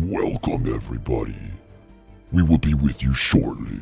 Welcome, everybody. We will be with you shortly.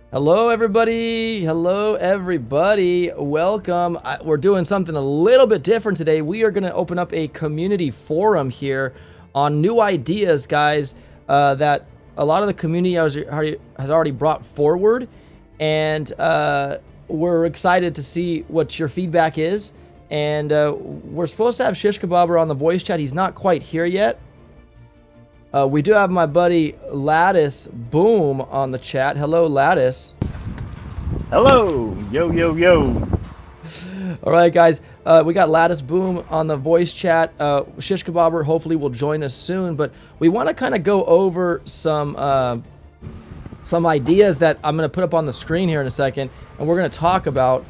Hello everybody, welcome. We're doing something a little bit different today. We are going to open up a community forum here on new ideas, guys, that a lot of the community has already brought forward, and we're excited to see what your feedback is. And we're supposed to have Shish Kebaber on the voice chat. He's not quite here yet. We do have my buddy Lattice Boom on the chat. Hello, Lattice. Hello. Yo, yo, yo. All right, guys. We got Lattice Boom on the voice chat. Shish Kebaber hopefully will join us soon. But we want to kind of go over some ideas that I'm going to put up on the screen here in a second. And we're going to talk about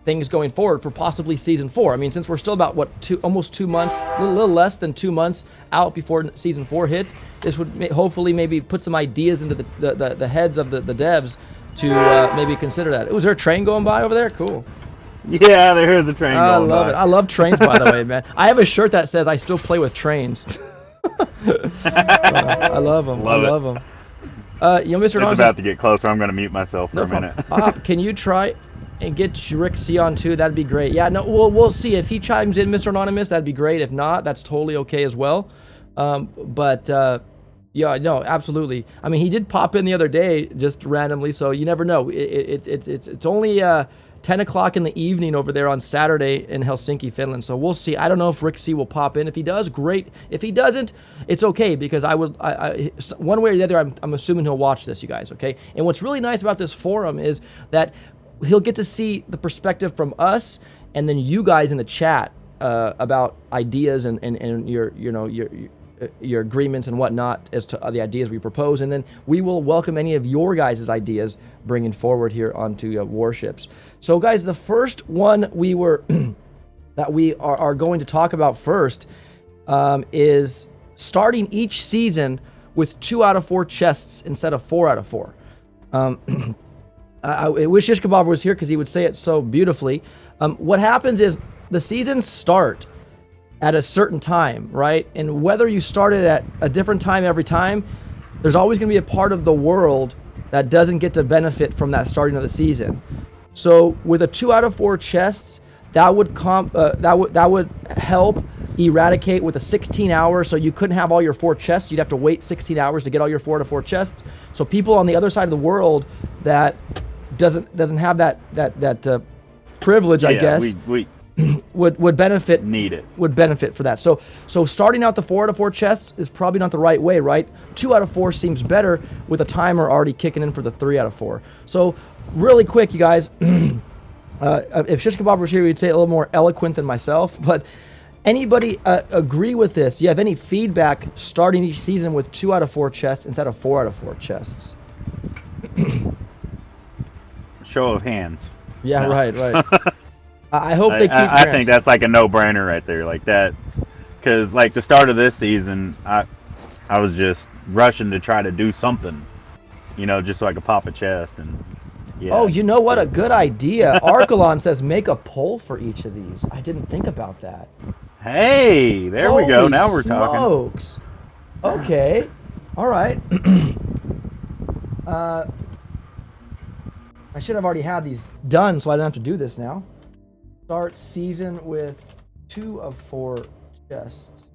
things going forward for possibly season 4. I mean, since we're still about almost 2 months, a little less than 2 months out before season 4 hits, this would hopefully maybe put some ideas into the heads of the devs to maybe consider that. Was there a train going by over there? Cool. Yeah, there is a train going by. I love it. I love trains, by the way, man. I have a shirt that says I still play with trains. I love them. I love them. Mr. It's about to get closer. I'm going to mute myself for a minute. Can you try and get Rick C on too? That'd be great. Yeah, no, we'll see. If he chimes in, Mr. Anonymous, that'd be great. If not, that's totally okay as well. Yeah, no, absolutely. I mean, he did pop in the other day just randomly, so you never know. It's only 10 o'clock in the evening over there on Saturday in Helsinki, Finland. So we'll see. I don't know if Rick C will pop in. If he does, great. If he doesn't, it's okay, because I one way or the other, I'm assuming he'll watch this, you guys, okay? And what's really nice about this forum is that he'll get to see the perspective from us and then you guys in the chat about ideas and your agreements and whatnot as to the ideas we propose, and then we will welcome any of your guys' ideas bringing forward here onto Warships. So guys, the first one that we are going to talk about first is starting each season with 2 out of 4 chests instead of 4 out of 4. I wish Jimbobs was here because he would say it so beautifully. What happens is the seasons start at a certain time, right? And whether you started at a different time every time, there's always going to be a part of the world that doesn't get to benefit from that starting of the season. So with a 2 out of 4 chests, that would help eradicate with a 16 hours. So you couldn't have all your 4 chests. You'd have to wait 16 hours to get all your 4 out of 4 chests. So people on the other side of the world that doesn't have that privilege, I guess. Would benefit. Would benefit for that. So starting out the 4 out of 4 chests is probably not the right way, right? 2 out of 4 seems better with a timer already kicking in for the 3 out of 4. So really quick, you guys, if Shish Kebab was here, we'd say it a little more eloquent than myself. But anybody agree with this? Do you have any feedback starting each season with 2 out of 4 chests instead of 4 out of 4 chests? Show of hands. Yeah, no. Right. I hope they keep. I think that's like a no-brainer right there, like that, because like the start of this season, I was just rushing to try to do something, just so I could pop a chest and. Yeah. Oh, you know what? A good idea. Archelon says make a poll for each of these. I didn't think about that. Hey, there we go. Now we're talking. Okay. All right. I should have already had these done, so I don't have to do this now. Start season with 2 of 4 chests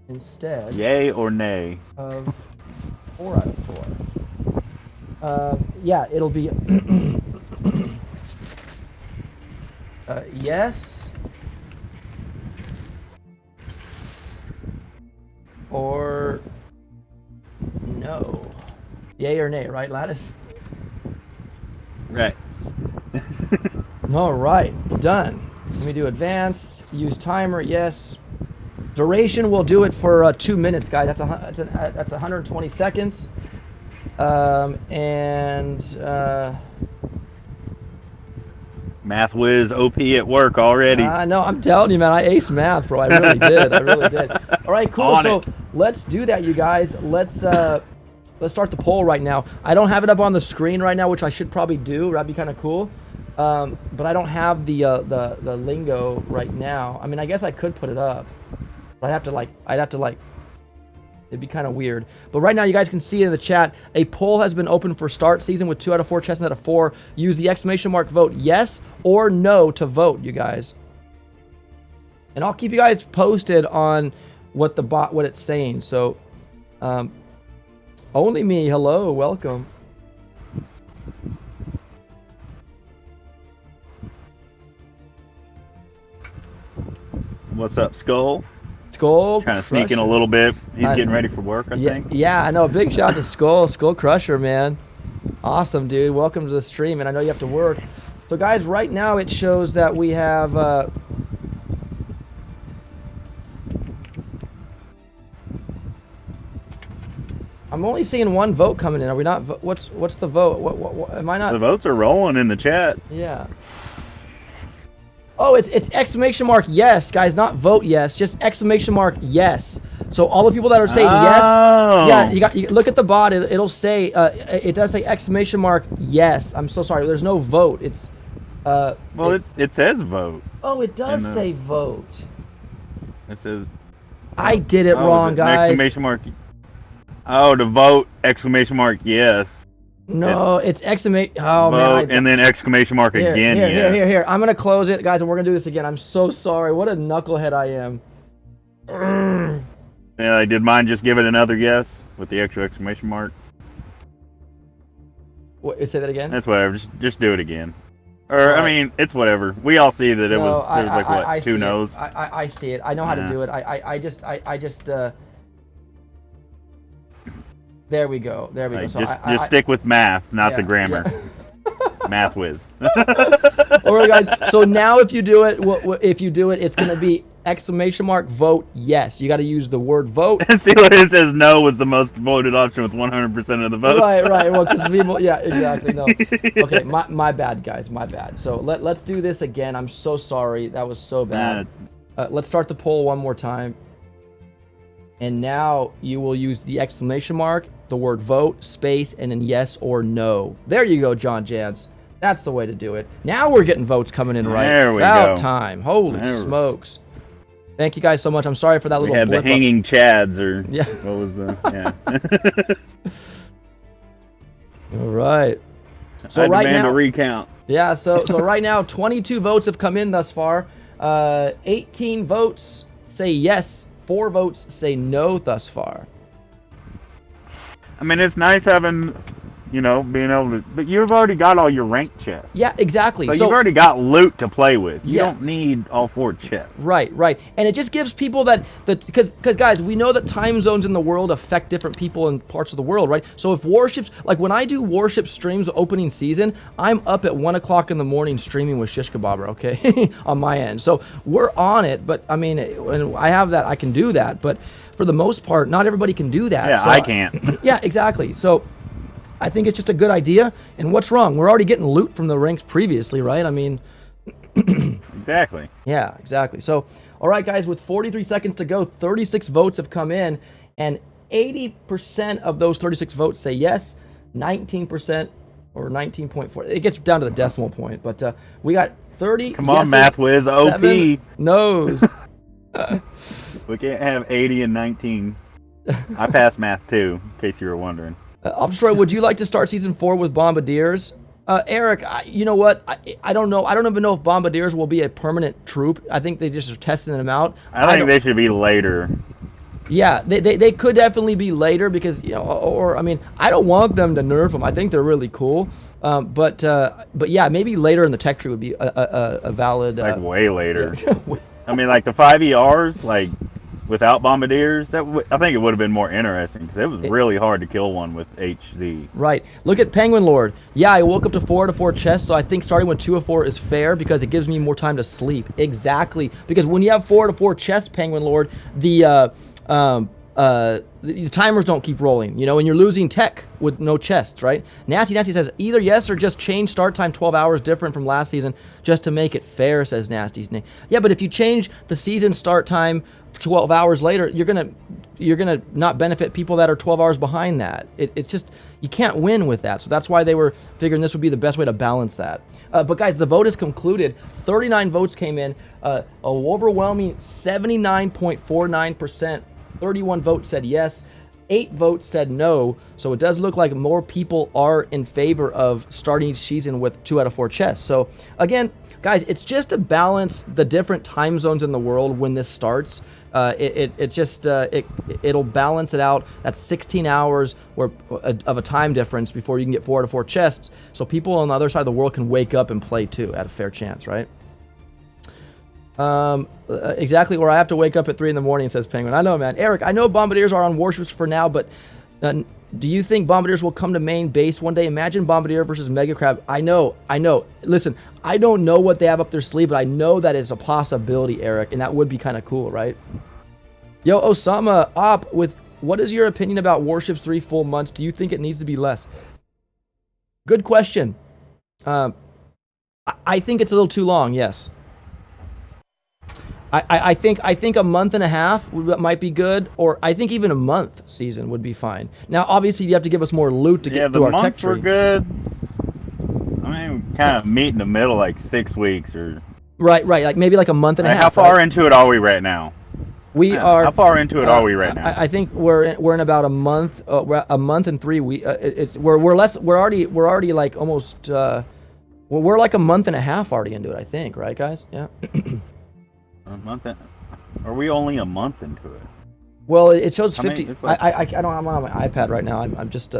instead. Yay or nay? Of 4 out of 4. Yeah, it'll be yes or no. Yay or nay, right, Lattice? Right. All right, done. Let me do advanced. Use timer. Yes. Duration. We'll do it for 2 minutes, guys. That's 120 seconds. Math whiz OP at work already. No, I'm telling you, man. I aced math, bro. I really did. I really did. All right, cool. So let's do that, you guys. Let's start the poll right now. I don't have it up on the screen right now, which I should probably do. That'd be kind of cool. But I don't have the lingo right now. I mean, I guess I could put it up, but I'd have to it'd be kind of weird. But right now, you guys can see in the chat, a poll has been opened for start season with 2 out of 4 chests out of 4. Use the exclamation mark vote yes or no to vote, you guys. And I'll keep you guys posted on what it's saying. So, only me. Hello, welcome. What's up, Skull? Skull trying to sneak in a little bit. He's getting ready for work, I think. Yeah, I know. Big shout out to Skull Crusher, man. Awesome, dude. Welcome to the stream, and I know you have to work. So, guys, right now it shows that we have I'm only seeing 1 vote coming in. Are we not? What's the vote? What am I not? The votes are rolling in the chat. Yeah. Oh, it's exclamation mark yes, guys, not vote yes, just exclamation mark yes. So all the people that are saying yes, yeah, you look at the bot. It'll say it does say exclamation mark yes. I'm so sorry. There's no vote. It's well, it says vote. Oh, it does say vote. It says. I did it wrong, guys. Exclamation mark. Oh, to vote exclamation mark yes. No, it's exclamation. Oh vote, man! And then exclamation mark again. Here. I'm gonna close it, guys, and we're gonna do this again. I'm so sorry. What a knucklehead I am. Yeah, did mine just give it another yes with the extra exclamation mark? What, say that again? That's whatever. Just do it again. Or I mean, it's whatever. We all see that it was. There was like what, 2 no's. I see it. I know how to do it. I just. There we go. There we go. So just stick with math, not the grammar. Yeah. Math whiz. All right, guys. So now, if you do it, it's gonna be exclamation mark vote yes. You got to use the word vote. See, what it says no was the most voted option with 100% of the votes. Right. Well, because people, yeah, exactly. No. Okay, my bad, guys. My bad. So let's do this again. I'm so sorry. That was so bad. Let's start the poll one more time. And now you will use the exclamation mark, the word vote, space, and then yes or no. There you go, John Jantz. That's the way to do it. Now we're getting votes coming in right. There we About go. time. Holy smokes. Thank you guys so much. I'm sorry for that little blip. We had the hanging chads, or yeah. What was the All right. So I right demand now, a recount. Yeah. So right now, 22 votes have come in thus far. 18 votes say yes. 4 votes say no thus far. I mean, it's nice having, being able to. But you've already got all your ranked chests. Yeah, exactly. So you've already got loot to play with. You Yeah. don't need all 4 chests. Right. And it just gives people because guys, we know that time zones in the world affect different people in parts of the world, right? So if Warships, like when I do Warship streams opening season, I'm up at 1 o'clock in the morning streaming with Shish Kebabber, okay, on my end. So we're on it, but I mean, when I have that, I can do that. But for the most part, not everybody can do that. Yeah, so I can't. Yeah, exactly. So I think it's just a good idea. And what's wrong? We're already getting loot from the ranks previously, right? I mean, exactly. Yeah, exactly. So, all right, guys, with 43 seconds to go, 36 votes have come in, and 80% of those 36 votes say yes, 19% or 19.4. It gets down to the decimal point, but we got 30. Come on, Math Whiz, OP. No's. We can't have 80 and 19. I passed math too, in case you were wondering. Opdestroy, would you like to start season 4 with Bombardiers? Eric, you know what? I don't know. I don't even know if Bombardiers will be a permanent troop. I think they just are testing them out. I think they should be later. Yeah, they could definitely be later because, or I mean, I don't want them to nerf them. I think they're really cool. But yeah, maybe later in the tech tree would be a valid. Like way later. Yeah. I mean, like the 5ERs, like without Bombardiers, I think it would have been more interesting because it was really hard to kill one with HZ. Right. Look at Penguin Lord. Yeah, I woke up to 4 out of 4 chests, so I think starting with 2 of 4 is fair because it gives me more time to sleep. Exactly. Because when you have 4 out of 4 chests, Penguin Lord, the timers don't keep rolling, and you're losing tech with no chests, right? Nasty says either yes or just change start time 12 hours different from last season just to make it fair, says Nasty's name. Yeah, but if you change the season start time 12 hours later, you're gonna not benefit people that are 12 hours behind that. It's just, you can't win with that. So that's why they were figuring this would be the best way to balance that. But guys, the vote is concluded. 39 votes came in, a overwhelming 79.49%. 31 votes said yes, 8 votes said no, so it does look like more people are in favor of starting each season with 2 out of 4 chests. So again, guys, it's just to balance the different time zones in the world when this starts. It'll balance it out. That's 16 hours of a time difference before you can get 4 out of 4 chests, so people on the other side of the world can wake up and play too at a fair chance, right? Exactly where I have to wake up at 3 in the morning, says Penguin. I know, man. Eric, I know Bombardiers are on Warships for now, but do you think Bombardiers will come to main base one day? Imagine Bombardier versus Mega Crab. I know. Listen, I don't know what they have up their sleeve, but I know that it's a possibility, Eric, and that would be kind of cool, right? Yo, Osama, what is your opinion about Warships 3 full months? Do you think it needs to be less? Good question. I think it's a little too long, yes. I think a month and a half might be good, or I think even a month season would be fine. Now, obviously, you have to give us more loot to get to our tech tree. Yeah, the months were good. I mean, kind of meet in the middle, like 6 weeks or. Right. Like maybe like a month and a half. How far into it are we right now? We are. How far into it are we right now? I think we're in about a month. We're a month and 3 weeks. We're less. We're already like almost. We're like a month and a half already into it. I think. Right, guys? Yeah. A month. Are we only a month into it? Well, it shows 50. Like, I don't. I'm on my iPad right now. I'm just.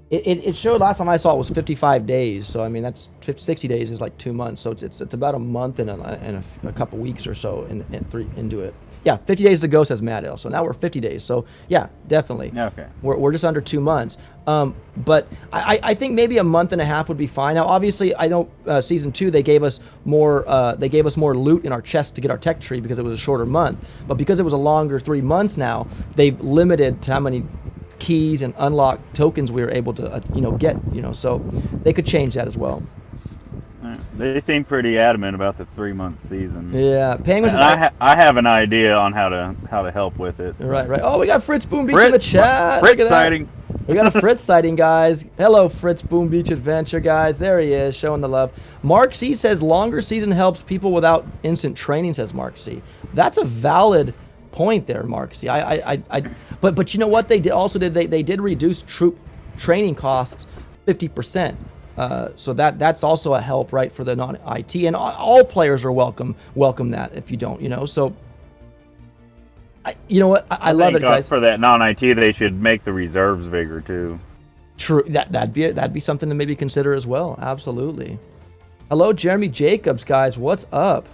It showed last time I saw it was 55 days. So I mean that's 60 days is like 2 months. So it's about a month and a couple weeks or so into it. Yeah, 50 days to go, says Matt L. So now we're 50 days. So yeah, definitely. Okay. We're just under 2 months. But I think maybe a month and a half would be fine. Now obviously I know season 2 they gave us more loot in our chest to get our tech tree because it was a shorter month. But because it was a longer 3 months now, they've limited to how many keys and unlock tokens we were able to get, so they could change that as well. They seem pretty adamant about the 3-month season. Yeah, Penguins. I have an idea on how to help with it. Right. Oh, we got Fritz Boom Beach in the chat. Fritz sighting. We got a Fritz sighting, guys. Hello, Fritz Boom Beach Adventure, guys. There he is, showing the love. Mark C says longer season helps people without instant training. Says Mark C. That's a valid point there, Mark C. But you know what they did? They did reduce troop training costs 50%. So that's also a help, right, for the non-IT, and all players are welcome that if you don't, So, you know what? I love it, guys. For that non-IT, they should make the reserves bigger too. True. That'd be something to maybe consider as well. Absolutely. Hello, Jeremy Jacobs, guys. What's up?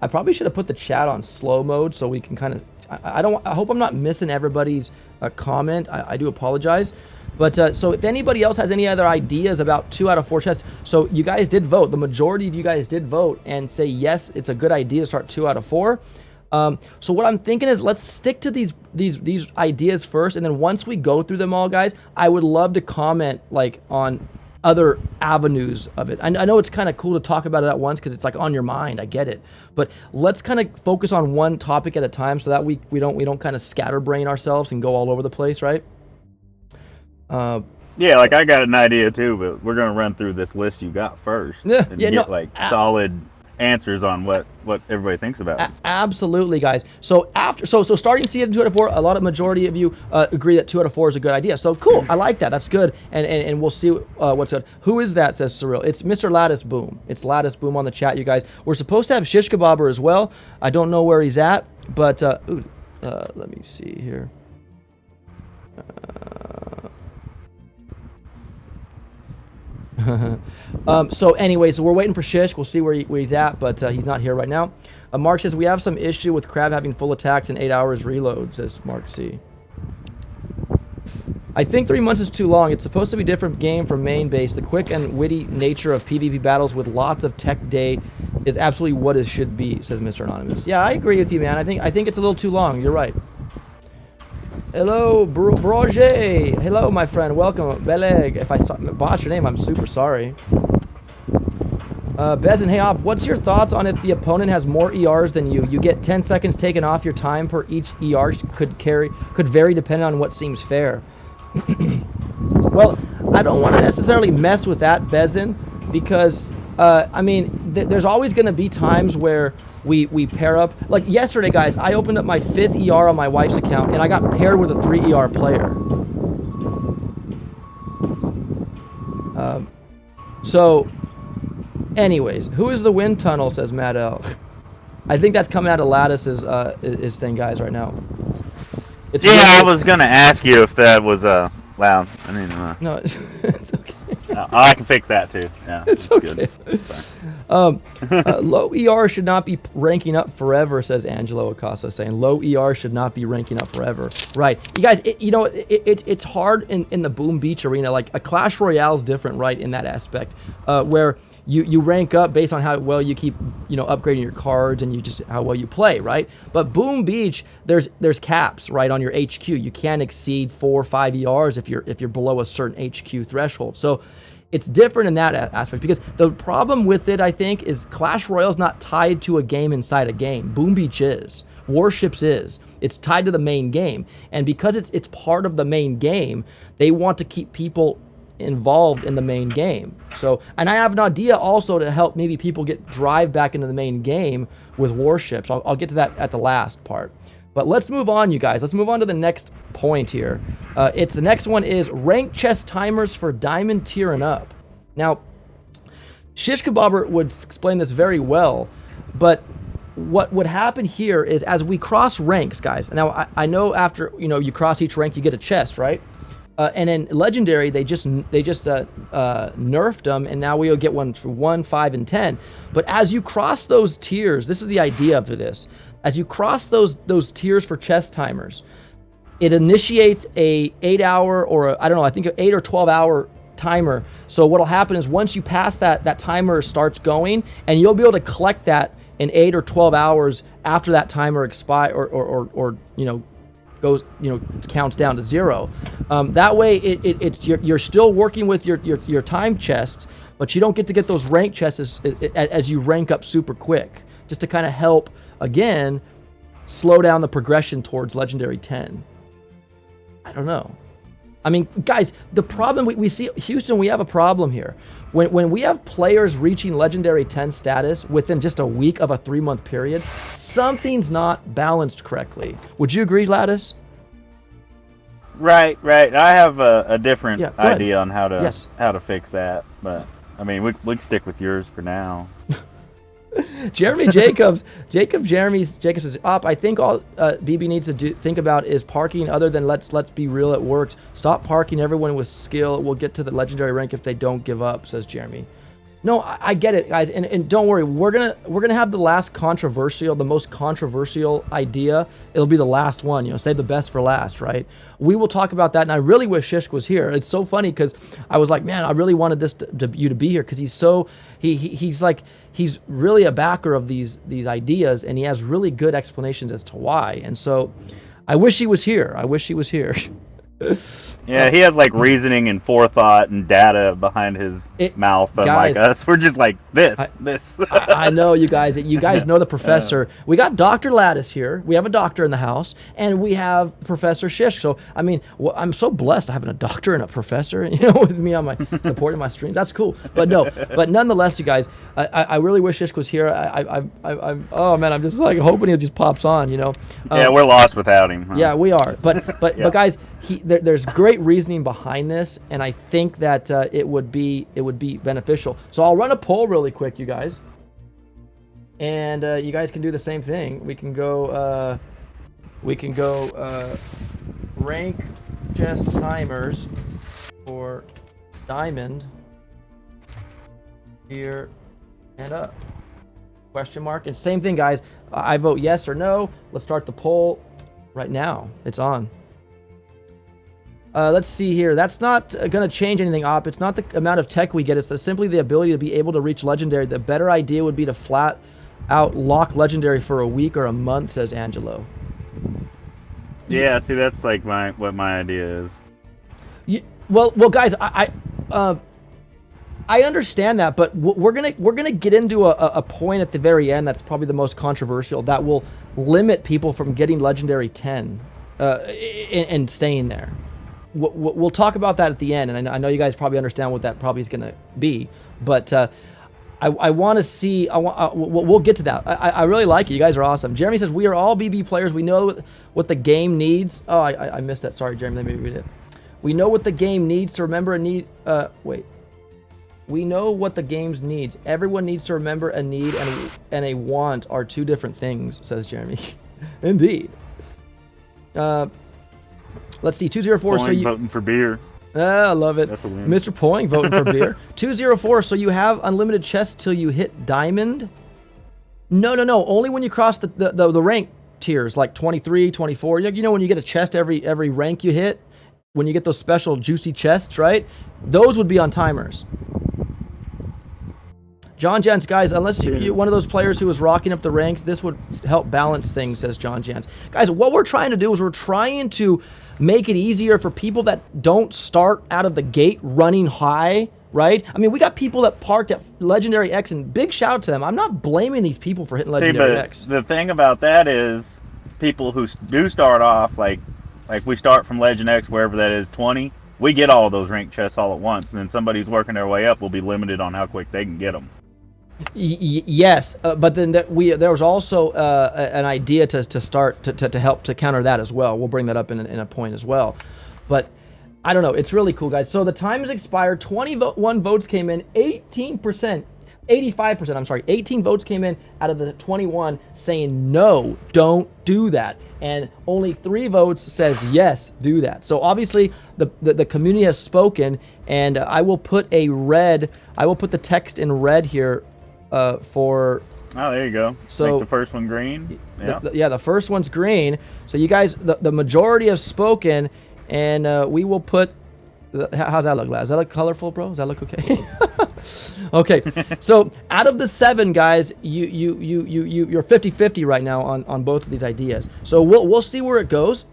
I probably should have put the chat on slow mode so we can kind of. I hope I'm not missing everybody's comment. I do apologize. But so if anybody else has any other ideas about 2 out of 4 chests, so you guys did vote. The majority of you guys did vote and say yes, it's a good idea to start 2 out of 4. So what I'm thinking is let's stick to these ideas first, and then once we go through them all, guys, I would love to comment like on other avenues of it. I know it's kind of cool to talk about it at once because it's like on your mind. I get it, but let's kind of focus on one topic at a time so that we don't kind of scatterbrain ourselves and go all over the place, right? Yeah, like I got an idea too, but we're gonna run through this list you got first. Solid answers on what everybody thinks about it. Absolutely, guys. So starting season 2 out of 4, a lot of majority of you agree that 2 out of 4 is a good idea. So cool, I like that. That's good, and we'll see what's good. Who is that? Says Cyril. It's Mr. Lattice Boom. It's Lattice Boom on the chat, you guys. We're supposed to have Shish Kebabber as well. I don't know where he's at, but let me see here. So anyway, so we're waiting for Shish. We'll see where he's at, but he's not here right now. Mark says we have some issue with Crab having full attacks and 8 hours reload, says Mark C. I think 3 months is too long. It's supposed to be a different game from main base. The quick and witty nature of PvP battles with lots of tech day is absolutely what it should be, says Mr. Anonymous. Yeah, I agree with you, man. I think it's a little too long. You're right. Hello, Broger. Hello, my friend. Welcome, Beleg. If I botched your name, I'm super sorry. Bezin, hey, Op, what's your thoughts on if the opponent has more ERs than you? You get 10 seconds taken off your time per each ER could vary depending on what seems fair. Well, I don't want to necessarily mess with that, Bezin, because, I mean, there's always going to be times where we pair up. Like yesterday, guys, I opened up my 5th ER on my wife's account, and I got paired with a 3 ER player. So, anyways, who is the wind tunnel, says Matt L. I think that's coming out of Lattice's his thing, guys, right now. It's I was going to ask you if that was wow. I mean, no, it's okay. I can fix that too. Yeah, it's okay. Low ER should not be ranking up forever, says Angelo Acosta, saying low ER should not be ranking up forever. Right, you guys. It's hard in the Boom Beach arena. Like a Clash Royale is different, right, in that aspect, where you rank up based on how well you keep upgrading your cards and how well you play, right? But Boom Beach, there's caps, right, on your HQ. You can't exceed 4 or 5 ERs if you're below a certain HQ threshold. So it's different in that aspect, because the problem with it, I think, is Clash Royale's not tied to a game inside a game. Boom Beach is. Warships is. It's tied to the main game. And because it's part of the main game, they want to keep people involved in the main game. So, and I have an idea also to help maybe people drive back into the main game with Warships. I'll get to that at the last part. But let's move on, you guys. Let's move on to the next point here. The next one is rank chest timers for diamond tier and up. Now, Shish Kebabber would explain this very well, but what would happen here is as we cross ranks, guys. Now, I know after you cross each rank, you get a chest, right? And in Legendary, they just nerfed them, and now we'll get one for 1, 5, and 10. But as you cross those tiers, this is the idea for this. As you cross those tiers for chest timers, it initiates a 8-hour or I don't know, I think an 8 or 12-hour timer. So what'll happen is once you pass that timer starts going, and you'll be able to collect that in 8 or 12 hours after that timer expire or goes counts down to 0. That way you're still working with your time chests, but you don't get to get those rank chests as you rank up super quick, just to kind of help again slow down the progression towards Legendary 10. I don't know. I mean, guys, the problem we see, Houston, we have a problem here. When we have players reaching Legendary 10 status within just a week of a 3-month period, something's not balanced correctly. Would you agree, Lattice? Right. I have a different idea on how to Yes. fix that, but I mean, we can stick with yours for now. Jeremy Jacobs says, I think all BB needs to think about is parking other than let's be real, it works. Stop parking everyone with skill. We'll get to the Legendary rank if they don't give up, says Jeremy. No, I get it, guys, and don't worry, we're gonna have the most controversial idea. It'll be the last one, save the best for last, right? We will talk about that, and I really wish Shishk was here. It's so funny because I was like, man, I really wanted you to be here, because he's really a backer of these ideas, and he has really good explanations as to why. And so I wish he was here. Yeah, he has like reasoning and forethought and data behind his mouth, unlike us. We're just like this. I know, you guys. You guys know the professor. We got Dr. Lattice here. We have a doctor in the house, and we have Professor Shish. So I mean, I'm so blessed having a doctor and a professor, with me on my supporting my stream. That's cool. But nonetheless, you guys, I really wish Shish was here. Oh man, I'm just like hoping he just pops on. Yeah, we're lost without him. Huh? Yeah, we are. But guys, there's great reasoning behind this, and I think that it would be beneficial. So I'll run a poll really quick, you guys, and you guys can do the same thing. We can go rank chest timers for diamond here and up. Question mark. And same thing, guys. I vote yes or no. Let's start the poll right now. It's on. Let's see here. That's not going to change anything, Op. It's not the amount of tech we get. It's simply the ability to be able to reach Legendary. The better idea would be to flat out lock Legendary for a week or a month, says Angelo. Yeah, see, that's like what my idea is. Well, guys, I understand that, but we're gonna get into a point at the very end that's probably the most controversial, that will limit people from getting Legendary 10 and staying there. We'll talk about that at the end, and I know you guys probably understand what that probably is going to be, but I want to see. We'll get to that. I really like it. You guys are awesome. Jeremy says, we are all BB players. We know what the game needs. Oh, I missed that. Sorry, Jeremy. Let me read it. We know what the game needs to remember a need. We know what the game's needs. Everyone needs to remember a need and a want are two different things, says Jeremy. Indeed. Let's see, 204. So you voting for beer. I love it. That's a win. Mr. Poing voting for beer. 204. So you have unlimited chests till you hit diamond. No. Only when you cross the rank tiers, like 23, 24. You know when you get a chest every rank you hit, when you get those special juicy chests, right? Those would be on timers. John Jans, guys, unless you're one of those players who was rocking up the ranks, this would help balance things, says John Jans. Guys, what we're trying to do is we're trying to make it easier for people that don't start out of the gate running high right? I mean, we got people that parked at Legendary X, and big shout out to them. I'm not blaming these people for hitting Legendary X. The thing about that is people who do start off, like we start from Legend X, wherever that is, 20, we get all of those rank chests all at once, and then somebody who's working their way up will be limited on how quick they can get them. Yes, but then there was also an idea to start to help to counter that as well. We'll bring that up in a point as well. But I don't know. It's really cool, guys. So the time has expired. 21 votes came in. 18%. 85%, I'm sorry, 18 votes came in out of the 21 saying no, don't do that. And only 3 votes says yes, do that. So obviously the community has spoken, and I will put the text in red here for... Oh, there you go. So make the first one green. Yeah, the first one's green. So you guys, the majority have spoken, and we will put... How's that look, Does that look colorful, bro? Does that look okay? Okay, so out of the 7 guys, you're 50-50 right now on both of these ideas. So we'll see where it goes.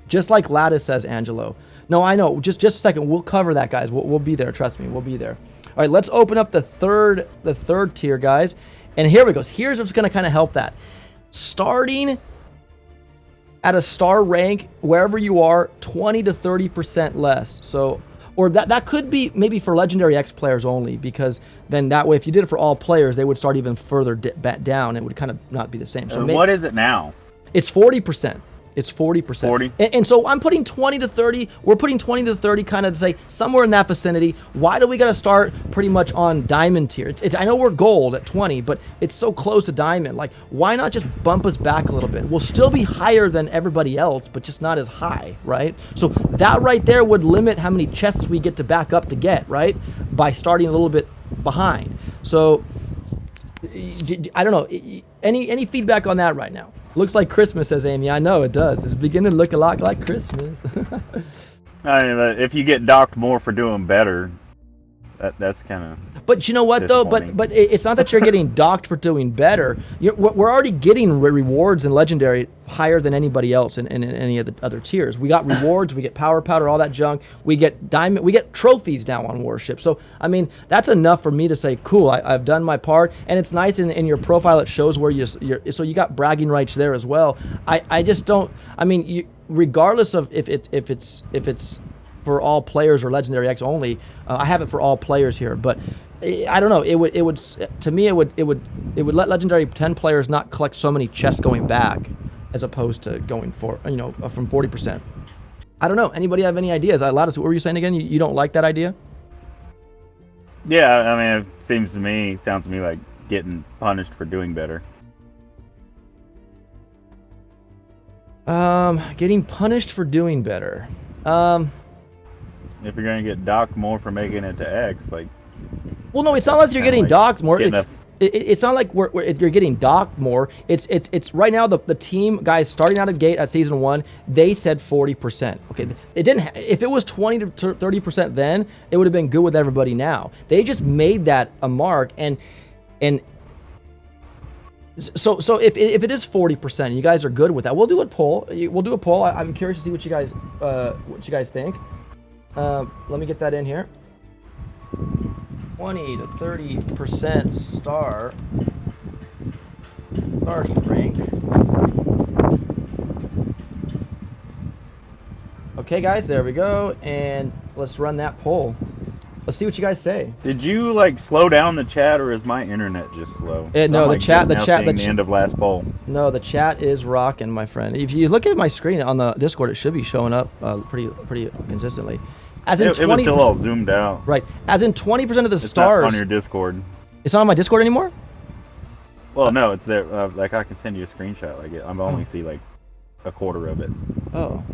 Just like Lattice says, Angelo. No, I know. Just a second. We'll cover that, guys. We'll be there. Trust me. We'll be there. All right, let's open up the third tier, guys. And here we go. Here's what's going to kind of help that. Starting at a star rank, wherever you are, 20 to 30% less. So, or that could be maybe for Legendary X players only, because then that way, if you did it for all players, they would start even further down. It would kind of not be the same. So what is it now? It's 40%. It's 40%. 40? And so I'm putting 20 to 30. We're putting 20 to 30 kind of to say somewhere in that vicinity. Why do we got to start pretty much on diamond tier? I know we're gold at 20, but it's so close to diamond. Like, why not just bump us back a little bit? We'll still be higher than everybody else, but just not as high, right? So that right there would limit how many chests we get to back up to get, right? By starting a little bit behind. So I don't know. Any feedback on that right now? Looks like Christmas, says Amy. I know it does. It's beginning to look a lot like Christmas. I mean, if you get docked more for doing better, that's kind of. But you know what though? But it's not that you're getting docked for doing better. We're already getting rewards in Legendary higher than anybody else in any of the other tiers. We got rewards, we get power powder, all that junk. We get diamond, we get trophies now on Warship. So I mean, that's enough for me to say, cool, I've done my part. And it's nice in your profile. It shows where you're. So you got bragging rights there as well. I just don't. I mean, regardless of if it's for all players or Legendary X only, I have it for all players here, but I don't know. It would to me it would let Legendary 10 players not collect so many chests going back, as opposed to going for from 40%. I don't know. Anybody have any ideas? Lattice, what were you saying again? You don't like that idea? Yeah, I mean, it sounds to me like getting punished for doing better. Getting punished for doing better. If you're gonna get docked more for making it to X, like. Well, no, it's not like you're getting docked more. It's not like you're getting docked more. It's right now the team guys starting out of gate at season 1. They said 40%. Okay, it didn't. If it was 20 to 30%, then it would have been good with everybody. Now they just made that a mark, and so if it is 40%, you guys are good with that. We'll do a poll. I'm curious to see what you guys think. Let me get that in here. 20 to 30% starting rank. Okay, guys, there we go. And let's run that poll. Let's see what you guys say. Did you like slow down the chat, or is my internet just slow? No, the chat. The end of last poll. No, the chat is rocking, my friend. If you look at my screen on the Discord, it should be showing up pretty consistently. As in it was still all zoomed out. Right. As in 20% of the it's stars. Not on your Discord. It's not on my Discord anymore? Well, no, it's there. Like, I can send you a screenshot. Like, I'm only see like a quarter of it. Oh.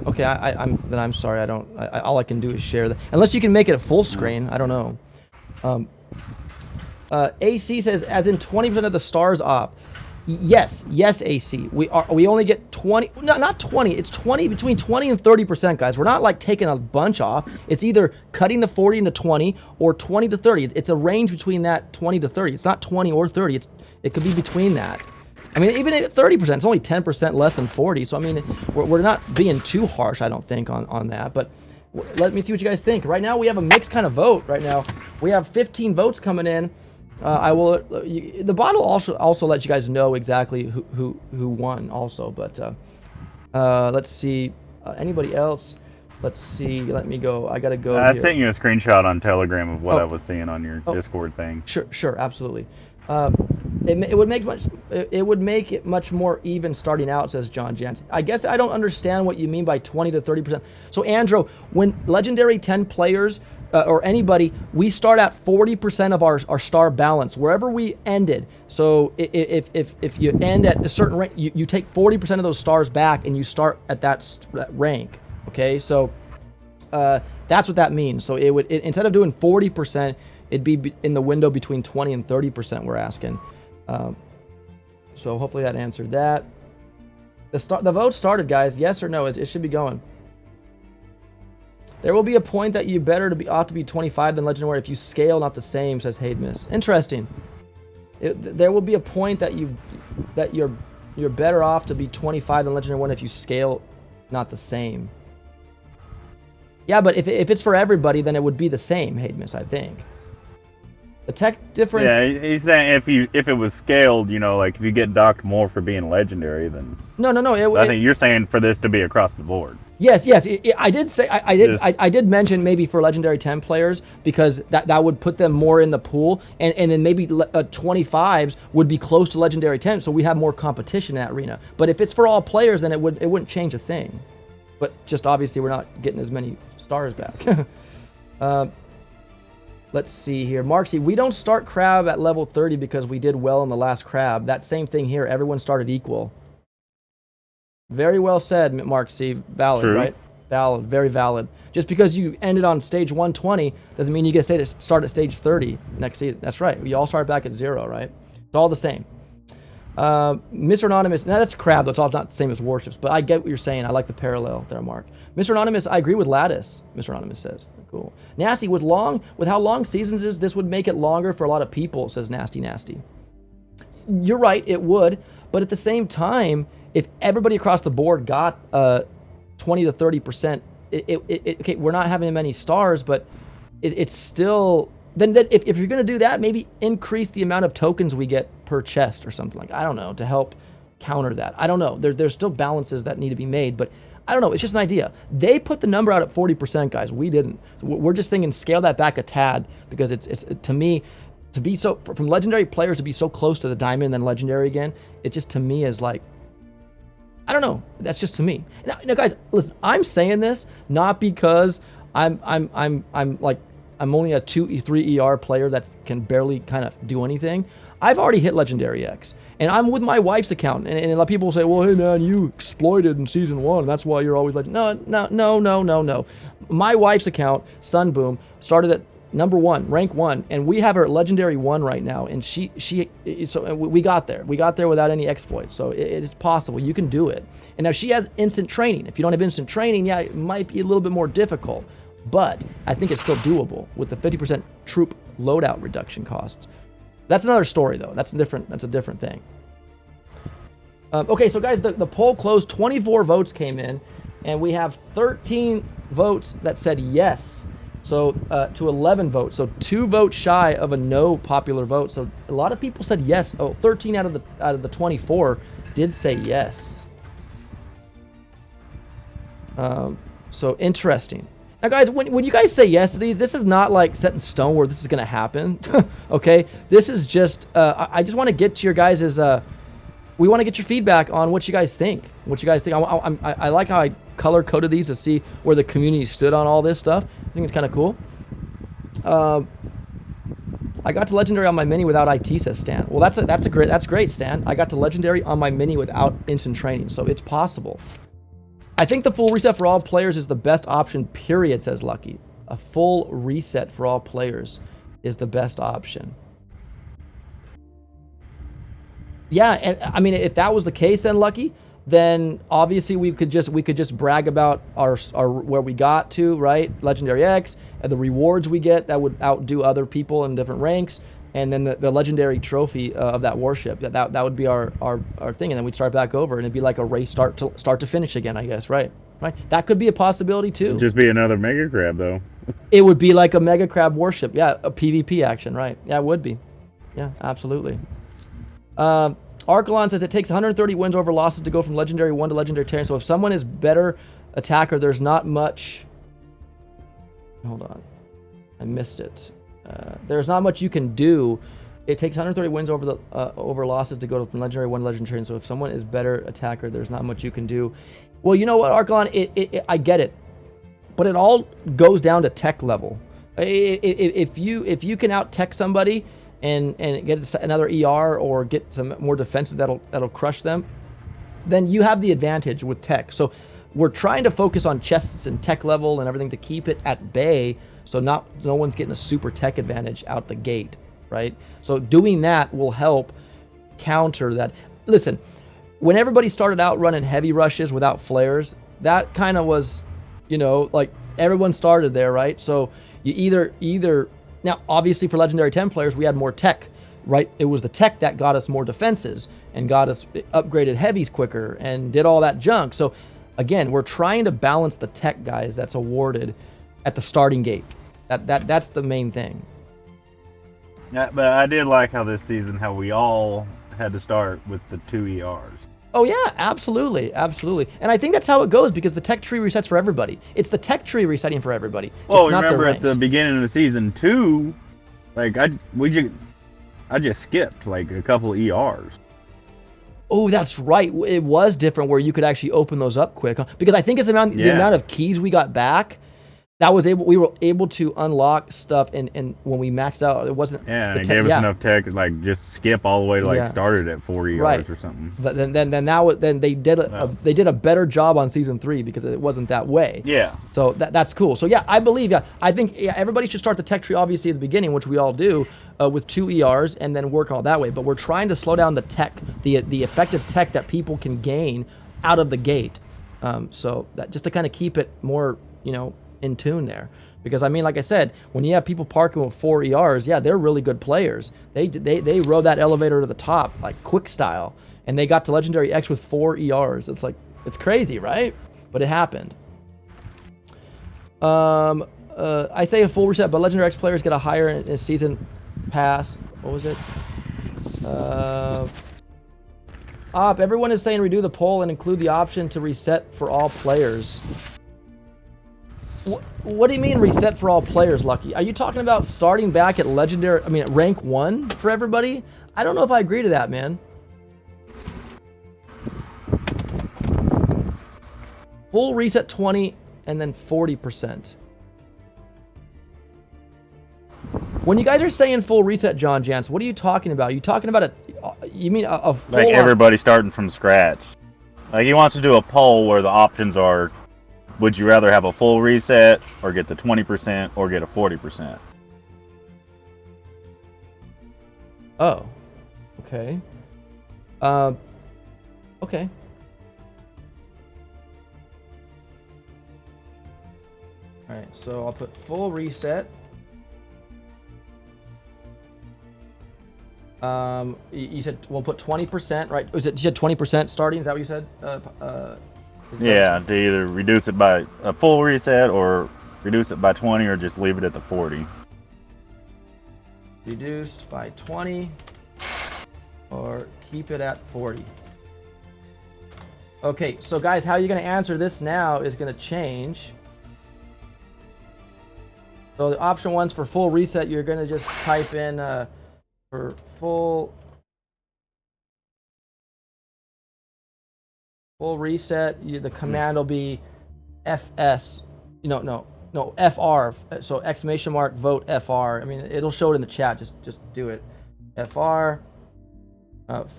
Okay, I'm sorry. All I can do is share that. Unless you can make it a full screen. I don't know. AC says, as in 20% of the stars op. Yes, AC. We only get 20. No, not 20. It's 20, between 20 and 30%, guys. We're not like taking a bunch off. It's either cutting the 40 into 20 or 20 to 30. It's a range between that 20 to 30. It's not 20 or 30. It could be between that. I mean, even at 30%, it's only 10% less than 40. So I mean, we're not being too harsh, I don't think, on that. But Let me see what you guys think. Right now we have a mixed kind of vote. Right now we have 15 votes coming in. The bot will also let you guys know exactly who won also. But let's see. Anybody else? Let's see. Let me go. I gotta go. I here. sent you a screenshot on Telegram of what I was seeing on your Discord thing. Sure, absolutely. It would make it much more even starting out, says John Jansen. I guess I don't understand what you mean by 20 to 30%. So Andrew, when legendary 10 players or anybody, we start at 40% of our star balance wherever we ended. So if you end at a certain rank, you take 40% of those stars back and you start at that rank. Okay, so that's what that means. So instead of doing 40%, it'd be in the window between 20 and 30%. We're asking. So hopefully that answered that. The vote started, guys. Yes or no? It should be going. There will be a point that you ought to be 25 than Legendary if you scale not the same, says Hademis. Interesting. There will be a point that you're better off to be 25 than Legendary 1 if you scale not the same. Yeah, but if it's for everybody, then it would be the same, Hademis, I think. The tech difference. Yeah, he's saying if it was scaled, like if you get docked more for being legendary, then no. I think you're saying for this to be across the board. Yes. I did say I did mention maybe for legendary 10 players because that would put them more in the pool, and then maybe 25s would be close to legendary 10, so we have more competition in that arena. But if it's for all players, then it wouldn't change a thing. But just obviously we're not getting as many stars back. Let's see here. Marksy, we don't start crab at level 30 because we did well in the last crab. That same thing here. Everyone started equal. Very well said, Marksy. Valid, True. Right? Valid. Very valid. Just because you ended on stage 120 doesn't mean you get to start at stage 30 next season. That's right. We all start back at 0, right? It's all the same. Mr. Anonymous, now that's crab, that's all not the same as Warships, but I get what you're saying. I like the parallel there, Mark. Mr. Anonymous, I agree with Lattice, Mr. Anonymous says. Cool. Nasty, with how long seasons is, this would make it longer for a lot of people, says Nasty. You're right, it would, but at the same time, if everybody across the board got 20 to 30%, okay, we're not having many stars, but it's still... Then if you're going to do that, maybe increase the amount of tokens we get per chest or something like that. I don't know, to help counter that. I don't know. There's still balances that need to be made, but I don't know. It's just an idea. They put the number out at 40%, guys. We didn't. We're just thinking scale that back a tad because it's to me, to be so, from legendary players to be so close to the diamond and then legendary again, it just to me is like, I don't know. That's just to me. Now guys, listen, I'm saying this not because I'm only a 2-3 ER player that can barely kind of do anything. I've already hit Legendary X. And I'm with my wife's account. And a lot of people say, well, hey, man, you exploited in Season 1. That's why you're always legendary. No. My wife's account, Sunboom, started at number 1, rank 1. And we have her at Legendary 1 right now. And so we got there. We got there without any exploits. So it is possible. You can do it. And now she has instant training. If you don't have instant training, yeah, it might be a little bit more difficult. But I think it's still doable with the 50% troop loadout reduction costs. That's another story, though. That's a different thing. Okay, so guys, the poll closed. 24 votes came in, and we have 13 votes that said yes. So to 11 votes. So 2 votes shy of a no popular vote. So a lot of people said yes. 13 out of the 24 did say yes. So interesting. Now, guys, when you guys say yes to these, this is not like set in stone where this is going to happen, okay? This is just, I just want to get to your guys' we want to get your feedback on what you guys think. I like how I color-coded these to see where the community stood on all this stuff. I think it's kind of cool. I got to Legendary on my mini without IT, says Stan. Well, that's great, Stan. I got to Legendary on my mini without instant training, so it's possible. I think the full reset for all players is the best option, period, says Lucky. A full reset for all players is the best option. Yeah, and I mean, if that was the case, then Lucky, then obviously we could just brag about our where we got to, right? Legendary X and the rewards we get that would outdo other people in different ranks, and then the legendary trophy of that warship. That would be our thing, and then we'd start back over, and it'd be like a race start to finish again, I guess, right? right? That could be a possibility too. It'd just be another mega crab though. It would be like a mega crab warship. Yeah, a PvP action, right? Yeah, it would be. Yeah, absolutely. Archelon says it takes 130 wins over losses to go from legendary 1 to legendary 10. So if someone is better attacker, there's not much. Hold on, I missed it. There's not much you can do. It takes 130 wins over the over losses to go from legendary 1 to legendary 10. So if someone is better attacker, there's not much you can do. Well, you know what, Archelon, I get it, but it all goes down to tech level. If you can out tech somebody and get another ER or get some more defenses that'll crush them, then you have the advantage with tech. So we're trying to focus on chests and tech level and everything to keep it at bay, so no one's getting a super tech advantage out the gate, right? So doing that will help counter that. Listen, when everybody started out running heavy rushes without flares, that kind of was, like everyone started there, right? So you either now, obviously for legendary 10 players, we had more tech, right? It was the tech that got us more defenses and got us upgraded heavies quicker and did all that junk. So again, we're trying to balance the tech, guys, that's awarded at the starting gate. That's the main thing. Yeah, but I did like how this season, how we all had to start with the 2 ERs. Oh yeah, absolutely. And I think that's how it goes because the tech tree resets for everybody. It's the tech tree resetting for everybody. Well, it's not remember their at the ranks. beginning of the season 2, like I just skipped like a couple ERs. Oh, that's right. It was different where you could actually open those up quick, huh? Because I think it's the amount of keys we got back. We were able to unlock stuff, and when we maxed out, it wasn't. Yeah, it gave us enough tech to like just skip all the way to started at 4 ERs or something. But then they did a better job on season 3 because it wasn't that way. Yeah. So that's cool. So yeah, I believe I think everybody should start the tech tree obviously at the beginning, which we all do, with 2 ERs and then work all that way. But we're trying to slow down the tech, the effective tech that people can gain out of the gate. So that just to kind of keep it more in tune there, because I mean, like I said, when you have people parking with 4 ERs, yeah, they're really good players. They rode that elevator to the top like quick style, and they got to legendary X with 4 ERs. It's like, it's crazy, right? But it happened. I say a full reset, but legendary X players get a higher in season pass. What was it? Everyone is saying redo the poll and include the option to reset for all players. What do you mean reset for all players, Lucky? Are you talking about starting back at rank 1 for everybody? I don't know if I agree to that, man. Full reset 20 and then 40%. When you guys are saying full reset, John Jantz, what are you talking about? Are you talking about you mean a full like everybody starting from scratch? Like he wants to do a poll where the options are, would you rather have a full reset or get the 20% or get a 40%? Oh, okay. Okay. All right, so I'll put full reset. You said we'll put 20%, right? Was it, you said 20% starting? Is that what you said? Yeah, to either reduce it by a full reset or reduce it by 20 or just leave it at the 40. Reduce by 20 or keep it at 40. Okay, so guys, how you're going to answer this now is going to change. So the option 1's for full reset. You're going to just type in for full reset, the command will be FS, no, FR, so exclamation mark vote FR. I mean, it'll show it in the chat, just do it. FR,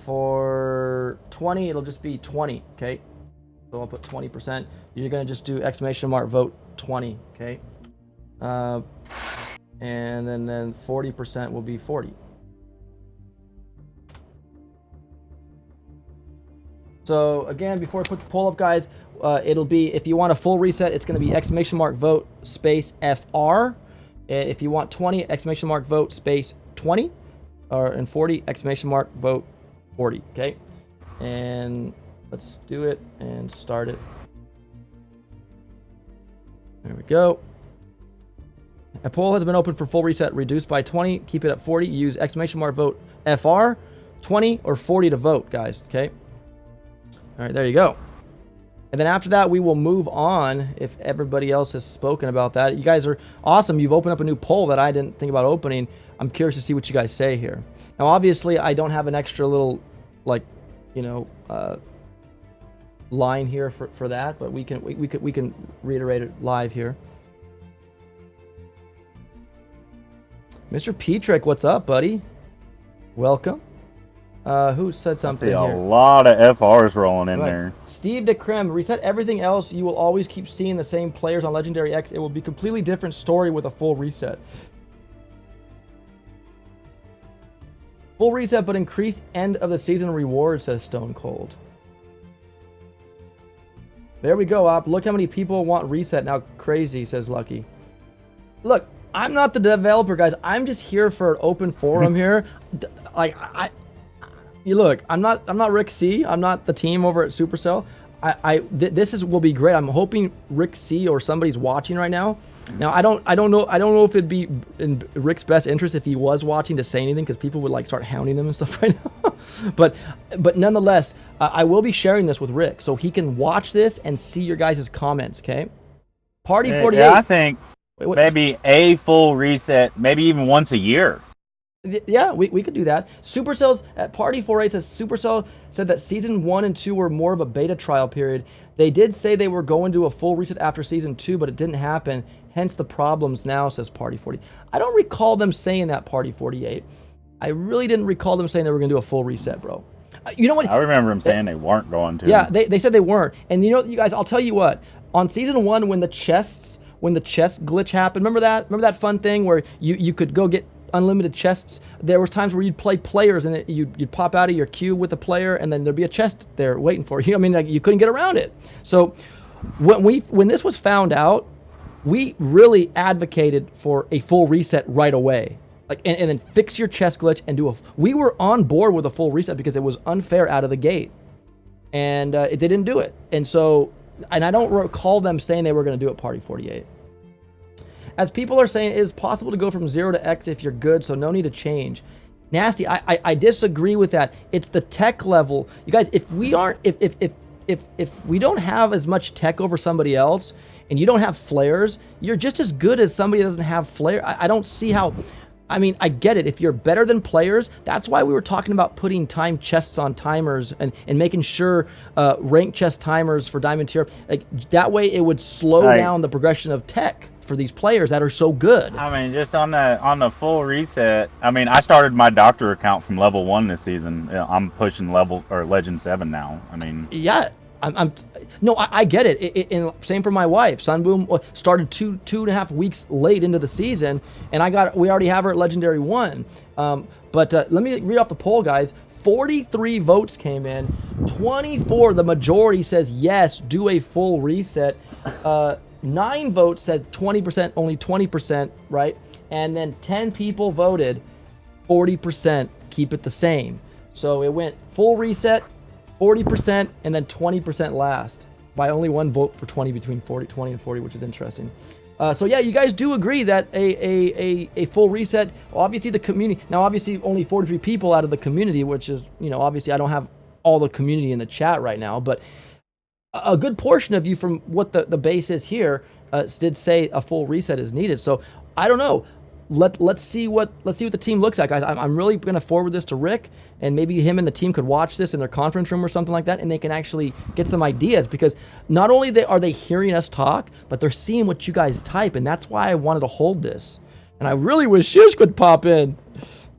for 20, it'll just be 20, okay? So I'll put 20%. You're gonna just do exclamation mark vote 20, okay? And then 40% will be 40. So again, before I put the poll up, guys, it'll be, if you want a full reset, it's going to be exclamation mark vote space FR. If you want 20, exclamation mark vote space 20, and 40, exclamation mark vote 40. Okay, and let's do it and start it. There we go. A poll has been open for full reset. Reduced by 20. Keep it at 40. Use exclamation mark vote FR. 20 or 40 to vote, guys. Okay. All right, there you go. And then after that, we will move on if everybody else has spoken about that. You guys are awesome. You've opened up a new poll that I didn't think about opening. I'm curious to see what you guys say here. Now, obviously, I don't have an extra little, like, you know, line here for that, but we can reiterate it live here. Mr. Petrick, what's up, buddy? Welcome. Who said something here? I see a lot of FRs rolling in there. Steve DeCrem, reset everything else. You will always keep seeing the same players on Legendary X. It will be a completely different story with a full reset. Full reset, but increased end of the season reward, says Stone Cold. There we go, Op. Look how many people want reset now. Crazy, says Lucky. Look, I'm not the developer, guys. I'm just here for an open forum here. Like, you look, I'm not Rick C. I'm not the team over at Supercell. This will be great. I'm hoping Rick C. or somebody's watching right now. Now I don't know if it'd be in Rick's best interest if he was watching to say anything, because people would like start hounding him and stuff right now. but nonetheless, I will be sharing this with Rick so he can watch this and see your guys' comments. Okay. Party 48. Yeah, I think maybe a full reset, maybe even once a year. Yeah, we could do that. Supercell's at Party 48 says Supercell said that season 1 and 2 were more of a beta trial period. They did say they were going to a full reset after season 2, but it didn't happen. Hence the problems now, says Party 40. I don't recall them saying that, Party 48. I really didn't recall them saying they were going to do a full reset, bro. You know what? I remember them saying they weren't going to. Yeah, they said they weren't. And you know, you guys, I'll tell you what. On season 1, when the chest glitch happened, remember that? Remember that fun thing where you could go get unlimited chests? There was times where you'd play players and you'd pop out of your queue with a player and then there'd be a chest there waiting for you. I mean, like, you couldn't get around it. So when this was found out, we really advocated for a full reset right away. Like, and then fix your chest glitch and we were on board with a full reset because it was unfair out of the gate. And they didn't do it. And I don't recall them saying they were going to do it, Party 48. As people are saying, it is possible to go from 0 to X if you're good, so no need to change. Nasty, I disagree with that. It's the tech level. You guys, if we don't have as much tech over somebody else, and you don't have flares, you're just as good as somebody that doesn't have flare. I don't see how. I mean, I get it. If you're better than players, that's why we were talking about putting time chests on timers and making sure rank chest timers for Diamond Tier. Like, that way it would slow down the progression of tech for these players that are so good. I mean, just on the full reset. I mean, I started my doctor account from level 1 this season. I'm pushing Legend 7 now. I mean, yeah. I get it. And same for my wife. Sunboom started two and a half weeks late into the season, and we already have her at Legendary 1. But let me read off the poll, guys. 43 votes came in. 24, the majority says yes, do a full reset. 9 votes said 20%, only 20%, right? And then 10 people voted 40%, keep it the same. So it went full reset, 40%, and then 20% last, by only 1 vote for 20 between 20 and 40, which is interesting. So yeah, you guys do agree that a full reset, obviously the community, now obviously only 43 people out of the community, which is, you know, obviously I don't have all the community in the chat right now, but a good portion of you from what the base is here did say a full reset is needed. So I don't know. Let's see what the team looks like, guys. I'm really going to forward this to Rick, and maybe him and the team could watch this in their conference room or something like that, and they can actually get some ideas, because not only are they hearing us talk, but they're seeing what you guys type, and that's why I wanted to hold this. And I really wish Shish could pop in.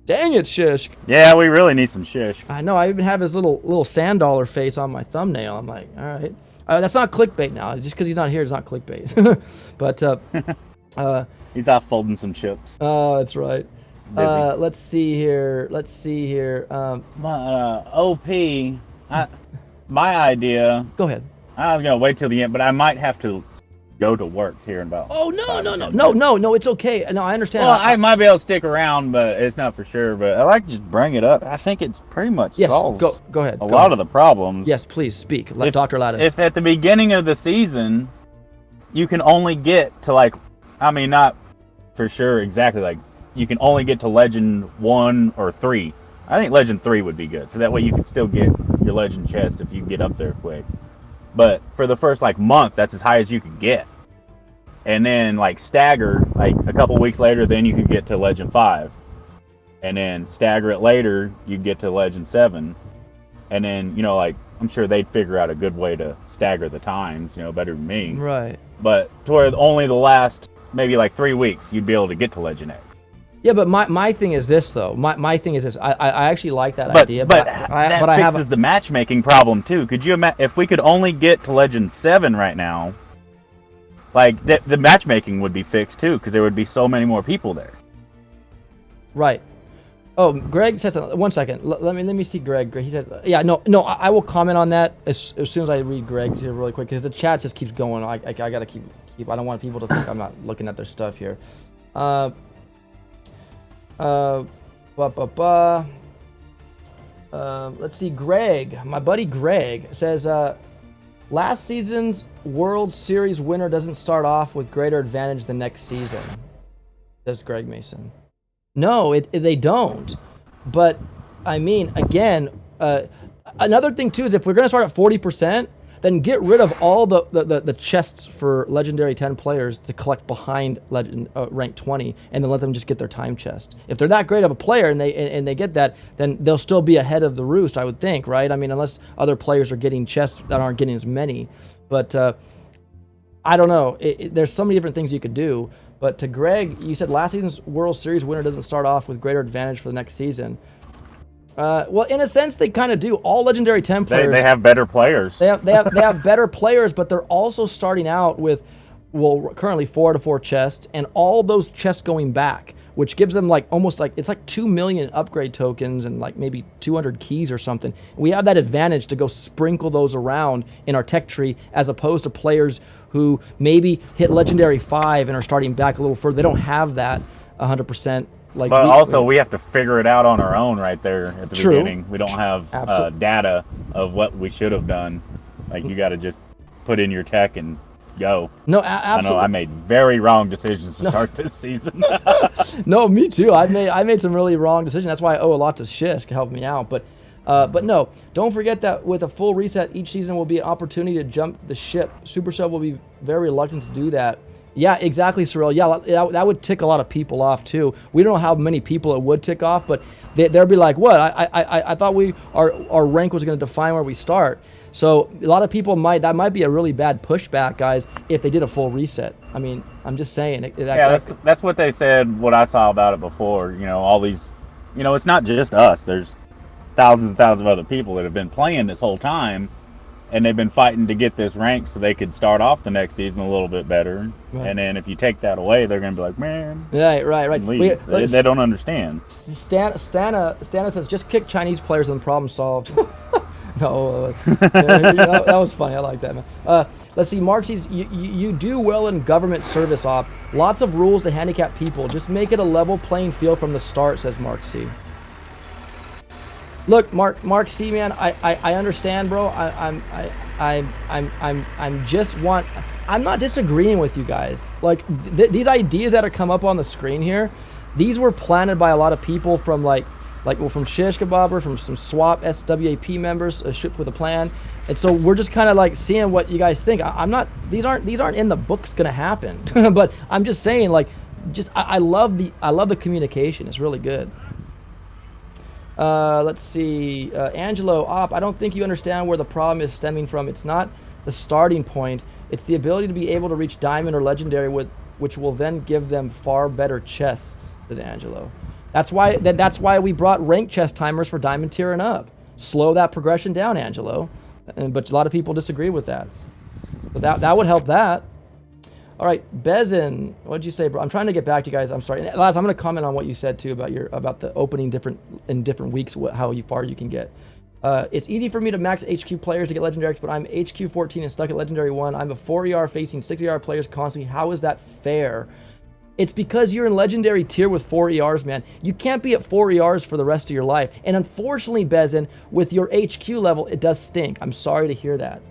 Dang it, Shish. Yeah, we really need some Shish. I know. I even have his little sand dollar face on my thumbnail. I'm like, all right. That's not clickbait now. Just because he's not here, it's not clickbait. But he's out folding some chips. Oh, that's right. Let's see here. OP, my idea. Go ahead. I was gonna wait till the end, but I might have to go to work here in about. Oh no! It's okay. No, I understand. Well, I might be able to stick around, but it's not for sure. But I like to just bring it up. I think it's pretty much solves go ahead. A lot of the problems. Yes, please speak. Let Dr. Lattice. If at the beginning of the season, you can only get to like, I mean, not for sure exactly, like you can only get to Legend 1 or 3. I think Legend 3 would be good, so that way you can still get your Legend chest if you get up there quick. But for the first like month, that's as high as you could get. And then like stagger, like a couple weeks later, then you could get to Legend 5. And then stagger it later, you get to Legend 7. And then, you know, like, I'm sure they'd figure out a good way to stagger the times, you know, better than me. Right. But to where only the last, maybe like 3 weeks, you'd be able to get to Legend X. Yeah, but my thing is this, though. My thing is this. I actually like that idea. But that fixes the matchmaking problem, too. Could you imagine, if we could only get to Legend 7 right now, like, the matchmaking would be fixed, too, because there would be so many more people there. Right. Oh, Greg said something. 1 second. Let me see Greg. He said, yeah, no. I will comment on that as soon as I read Greg's here really quick, because the chat just keeps going. I gotta keep. I don't want people to think I'm not looking at their stuff here. Let's see. Greg, my buddy Greg says, last season's World Series winner doesn't start off with greater advantage the next season. Says Greg Mason. No, they don't. But, I mean, again, another thing, too, is if we're going to start at 40%, then get rid of all the chests for Legendary 10 players to collect behind rank 20, and then let them just get their time chest. If they're that great of a player and they get that, then they'll still be ahead of the roost, I would think, right? I mean, unless other players are getting chests that aren't getting as many. But I don't know. There's so many different things you could do. But to Greg, you said last season's World Series winner doesn't start off with greater advantage for the next season. Well, in a sense, they kind of do. All Legendary 10 players. They have better players. They have better players, but they're also starting out with, well, currently 4 to 4 chests, and all those chests going back, which gives them like almost like, it's like 2 million upgrade tokens and like maybe 200 keys or something. We have that advantage to go sprinkle those around in our tech tree, as opposed to players who maybe hit Legendary 5 and are starting back a little further. They don't have that 100%. Like, but also we have to figure it out on our own right there at the beginning. We don't have data of what we should have done. Like, you got to just put in your tech and go. No, absolutely. I know I made very wrong decisions to start this season. No, me too. I made some really wrong decisions. That's why I owe a lot to Shish to help me out. But no, don't forget that with a full reset, each season will be an opportunity to jump the ship. Supercell will be very reluctant to do that. Yeah, exactly, Cyril. Yeah, that would tick a lot of people off too. We don't know how many people it would tick off, but they'll be like, "What? I thought our rank was going to define where we start." So a lot of people that might be a really bad pushback, guys, if they did a full reset. I mean, I'm just saying. That's what they said. What I saw about it before. You know, all these. You know, it's not just us. There's thousands and thousands of other people that have been playing this whole time. And they've been fighting to get this rank so they could start off the next season a little bit better. Right. And then if you take that away, they're going to be like, man. Right. They don't understand. Stana says, just kick Chinese players and the problem solved. No, that was funny. I like that, man. Let's see. Mark says, you do well in government service op. Lots of rules to handicap people. Just make it a level playing field from the start, says Mark C. Look, Mark C, man, I understand, bro. I'm not disagreeing with you guys. Like these ideas that are come up on the screen here, these were planted by a lot of people from from Shish Kebabber, from some swap SWAP members, shipped with a plan, and so we're just kind of like seeing what you guys think. These aren't in the books gonna happen, but I'm just saying, like, I love the communication. It's really good. Let's see. Angelo, I don't think you understand where the problem is stemming from. It's not the starting point. It's the ability to be able to reach Diamond or Legendary, which will then give them far better chests, says Angelo. That's why we brought rank chest timers for Diamond tier and up. Slow that progression down, Angelo. But a lot of people disagree with that. But that would help that. All right, Bezin, what'd you say, bro? I'm trying to get back to you guys. I'm sorry. Laz, I'm going to comment on what you said too about the opening in different weeks, how far you can get. It's easy for me to max HQ players to get legendaries, but I'm HQ 14 and stuck at legendary 1. I'm a 4 ER facing 6 ER players constantly. How is that fair? It's because you're in legendary tier with 4 ERs, man. You can't be at 4 ERs for the rest of your life. And unfortunately, Bezin, with your HQ level, it does stink. I'm sorry to hear that.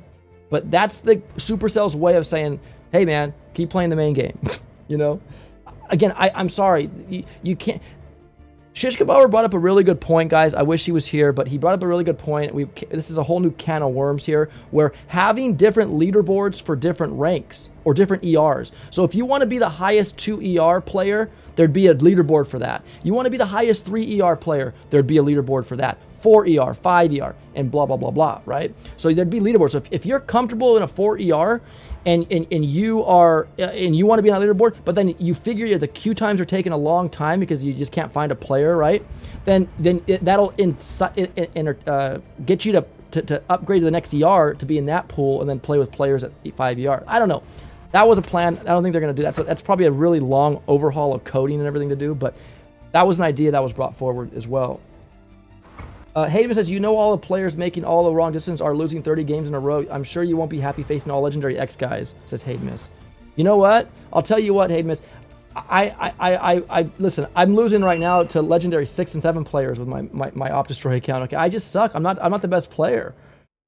But that's the Supercell's way of saying, hey man, keep playing the main game. You know, again, I'm sorry, you can't. Shishka Bauer brought up a really good point, guys. I wish he was here, but he brought up a really good point. This is a whole new can of worms here, where having different leaderboards for different ranks or different ERs. So if you want to be the highest 2 ER player, there'd be a leaderboard for that. You want to be the highest 3 ER player, there'd be a leaderboard for that. 4 ER, 5 ER, and blah, blah, blah, blah, right? So there'd be leaderboards. So if you're comfortable in a 4 ER, and you want to be on a leaderboard, but then you figure the queue times are taking a long time because you just can't find a player, right? Then that'll get you to upgrade to the next ER to be in that pool and then play with players at 5 ER. I don't know. That was a plan. I don't think they're going to do that. So that's probably a really long overhaul of coding and everything to do, but that was an idea that was brought forward as well. Hayden says, you know all the players making all the wrong decisions are losing 30 games in a row. I'm sure you won't be happy facing all Legendary X guys, says Hayden. You know what? I'll tell you what, Hayden. I listen, I'm losing right now to Legendary 6 and 7 players with my opdestroy account. Okay, I just suck. I'm not the best player.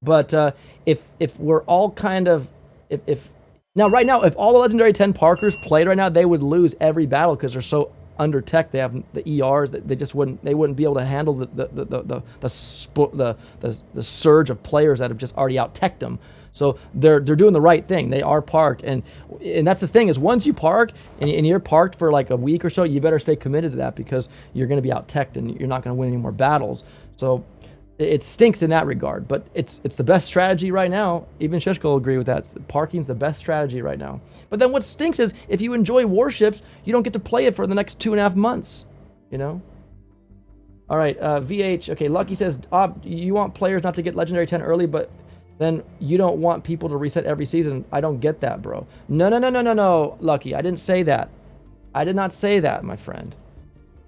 But if we're all kind of now right now, if all the Legendary 10 Parkers played right now, they would lose every battle because they're so under tech. They have the ERs that they wouldn't be able to handle the surge of players that have just already out teched them. So they're doing the right thing. They are parked, and that's the thing is once you park and you're parked for like a week or so, you better stay committed to that because you're going to be out teched and you're not going to win any more battles. So it stinks in that regard, but it's the best strategy right now. Even Shishko will agree with that. Parking's the best strategy right now. But then what stinks is if you enjoy Warships, you don't get to play it for the next 2.5 months, you know? All right, VH, okay, Lucky says, you want players not to get Legendary 10 early, but then you don't want people to reset every season. I don't get that, bro. No, Lucky, I didn't say that. I did not say that, my friend.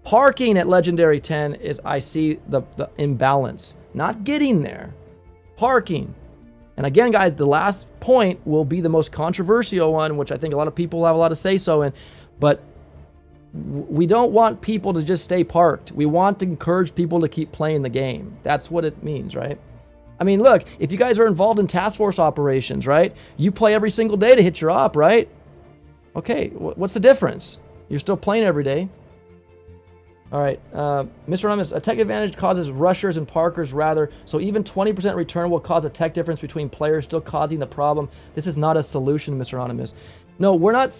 Parking at Legendary 10 is, I see the imbalance. Not getting there. Parking. And again, guys, the last point will be the most controversial one, which I think a lot of people have a lot to say so in. But we don't want people to just stay parked. We want to encourage people to keep playing the game. That's what it means, right? I mean, look, if you guys are involved in task force operations, right? You play every single day to hit your op, right? Okay, what's the difference? You're still playing every day. All right, Mr. Anonymous, a tech advantage causes rushers and parkers rather, so even 20% return will cause a tech difference between players, still causing the problem. This is not a solution, Mr. Anonymous. No, we're not,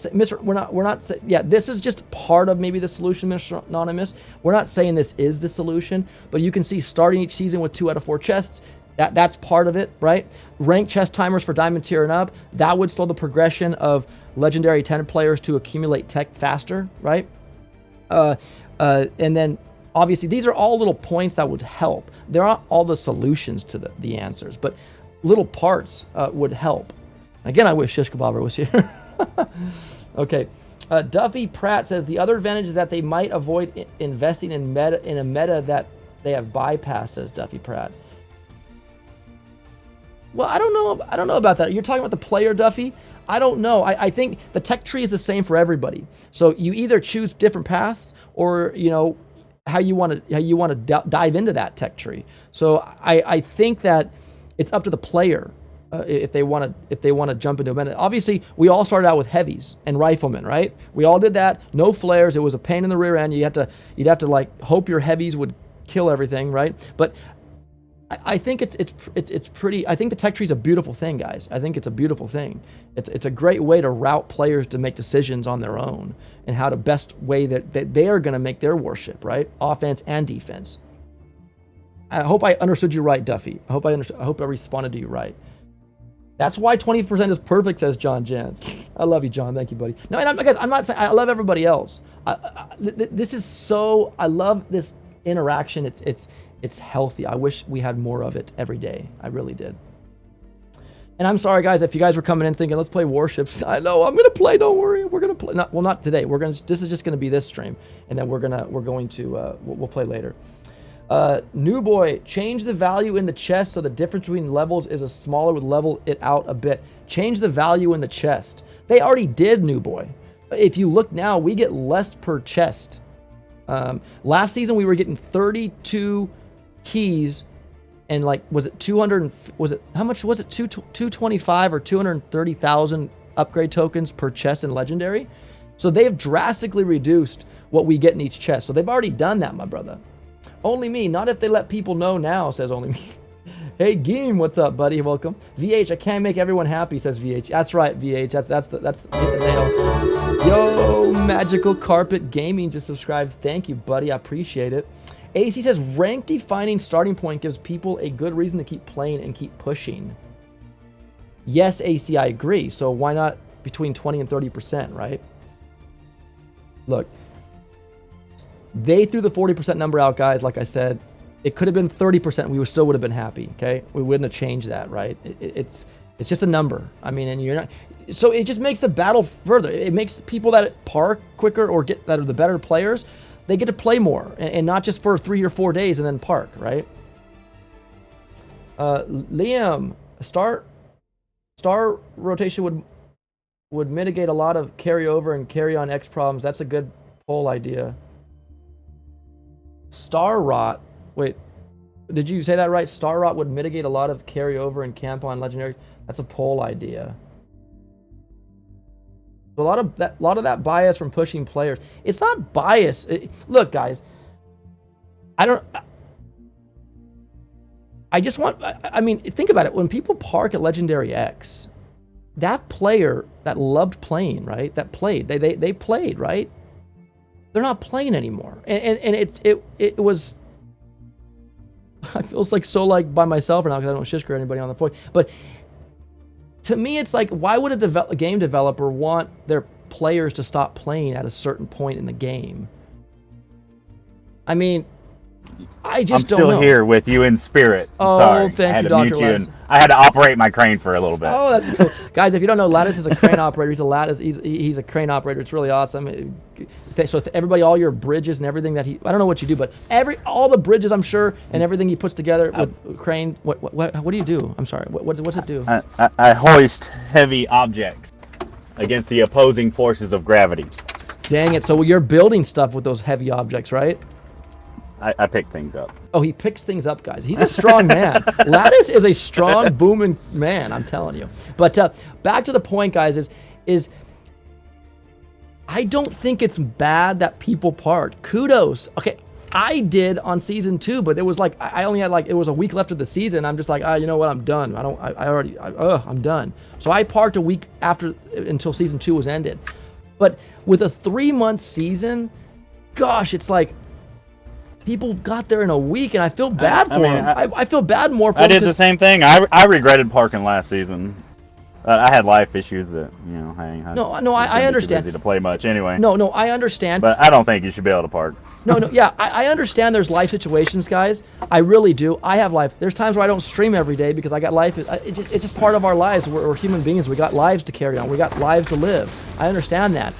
yeah, this is just part of maybe the solution, Mr. Anonymous. We're not saying this is the solution, but you can see starting each season with 2 out of 4 chests, that's part of it, right? Rank chest timers for diamond tier and up, that would slow the progression of Legendary 10 players to accumulate tech faster, right? And then, obviously, these are all little points that would help. They're not all the solutions to the answers, but little parts would help. Again, I wish Shishka Bobber was here. Okay. Duffy Pratt says, the other advantage is that they might avoid investing in a meta that they have bypassed, says Duffy Pratt. Well, I don't know about that. You're talking about the player, Duffy? I don't know. I think the tech tree is the same for everybody. So you either choose different paths or, you know, how you want to dive into that tech tree. So I think that it's up to the player if they want to jump into a meta. Obviously, we all started out with heavies and riflemen, right? We all did that. No flares. It was a pain in the rear end. You'd have to like hope your heavies would kill everything, right? But I think it's pretty. I think the tech tree is a beautiful thing, guys. I think it's a beautiful thing. It's a great way to route players to make decisions on their own and how the best way that they are going to make their warship, right? Offense and defense. I hope I understood you right, Duffy. I hope I responded to you right. That's why 20% is perfect, says John Jantz. I love you, John. Thank you, buddy. No, and I'm not saying I love everybody else. This is so. I love this interaction. It's healthy. I wish we had more of it every day. I really did. And I'm sorry, guys, if you guys were coming in thinking, let's play Warships. I know, I'm going to play. Don't worry. We're going to play. Not today. This is just going to be this stream. And then we'll play later. New boy, change the value in the chest so the difference between levels is a smaller, would level it out a bit. Change the value in the chest. They already did, new boy. If you look now, we get less per chest. Last season, we were getting 32 keys and like, was it 200, how much was it? 225 or 230,000 upgrade tokens per chest in Legendary. So they've drastically reduced what we get in each chest. So they've already done that, my brother. Only me, not if they let people know now, says only me. Hey, Geem, what's up, buddy? Welcome. VH, I can't make everyone happy, says VH. That's right, VH. That's the nail. Yo, Magical Carpet Gaming just subscribed. Thank you, buddy. I appreciate it. AC says, rank defining starting point gives people a good reason to keep playing and keep pushing. Yes, AC, I agree. So why not between 20 and 30%, right? Look, they threw the 40% number out, guys. Like I said, it could have been 30%. We still would have been happy. Okay, we wouldn't have changed that, right? It's just a number. I mean, and you're not. So it just makes the battle further. It makes people that park quicker or that are the better players, they get to play more and not just for 3 or 4 days and then park, right? Liam, star rotation would mitigate a lot of carryover and carry on X problems. That's a good poll idea. Star rot. Wait, did you say that right? Star rot would mitigate a lot of carryover and camp on legendary. That's a poll idea. A lot of that bias from pushing players. It's not bias. Look, guys. I mean, think about it. When people park at Legendary X, that player that loved playing, right? That played. They played, right? They're not playing anymore. And it was. I feels like so like by myself right now because I don't shish anybody on the phone. But to me, it's like, why would a game developer want their players to stop playing at a certain point in the game? I mean, I just don't know. I'm still here with you in spirit. Oh, sorry. thank you, Dr. Lattice. I had to operate my crane for a little bit. Oh, that's cool. Guys, if you don't know, Lattice is a crane operator. He's a crane operator. It's really awesome. So everybody, all your bridges and everything that I don't know what you do, but all the bridges, I'm sure, and everything he puts together with crane. What do you do? I'm sorry. What's it do? I hoist heavy objects against the opposing forces of gravity. Dang it. So you're building stuff with those heavy objects, right? I pick things up. Oh, he picks things up, guys. He's a strong man. Lattice is a strong, booming man, I'm telling you. But back to the point, guys, is I don't think it's bad that people parked. Kudos. Okay, I did on season 2, but it was like I only had it was a week left of the season. I'm just like, you know what? I'm done. I'm done. So I parked a week until season 2 was ended. But with a 3-month season, gosh, it's like people got there in a week, and I feel bad for them. I feel bad more for them. I did the same thing. I regretted parking last season. I had life issues that, hey. I understand. Too busy to play much anyway. No, I understand. But I don't think you should be able to park. Yeah, I understand there's life situations, guys. I really do. I have life. There's times where I don't stream every day because I got life. It's just part of our lives. We're human beings. We got lives to carry on. We got lives to live. I understand that.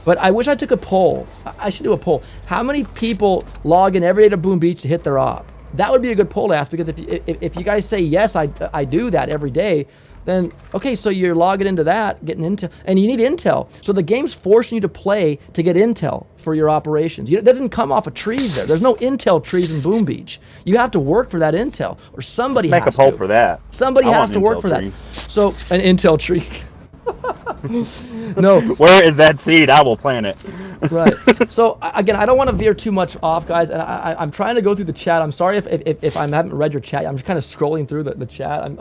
But I wish I took a poll. I should do a poll. How many people log in every day to Boom Beach to hit their op? That would be a good poll to ask, because if you guys say yes, I do that every day, then okay, so you're logging into that, getting intel, and you need intel. So the game's forcing you to play to get intel for your operations. It doesn't come off of trees there. There's no intel trees in Boom Beach. You have to work for that intel, or somebody has to. Make a poll for that. Somebody has to work for that. So an intel tree. No. Where is that seed? I will plant it. Right. So again, I don't want to veer too much off, guys, and I'm trying to go through the chat. I'm sorry if I haven't read your chat. I'm just kind of scrolling through the chat.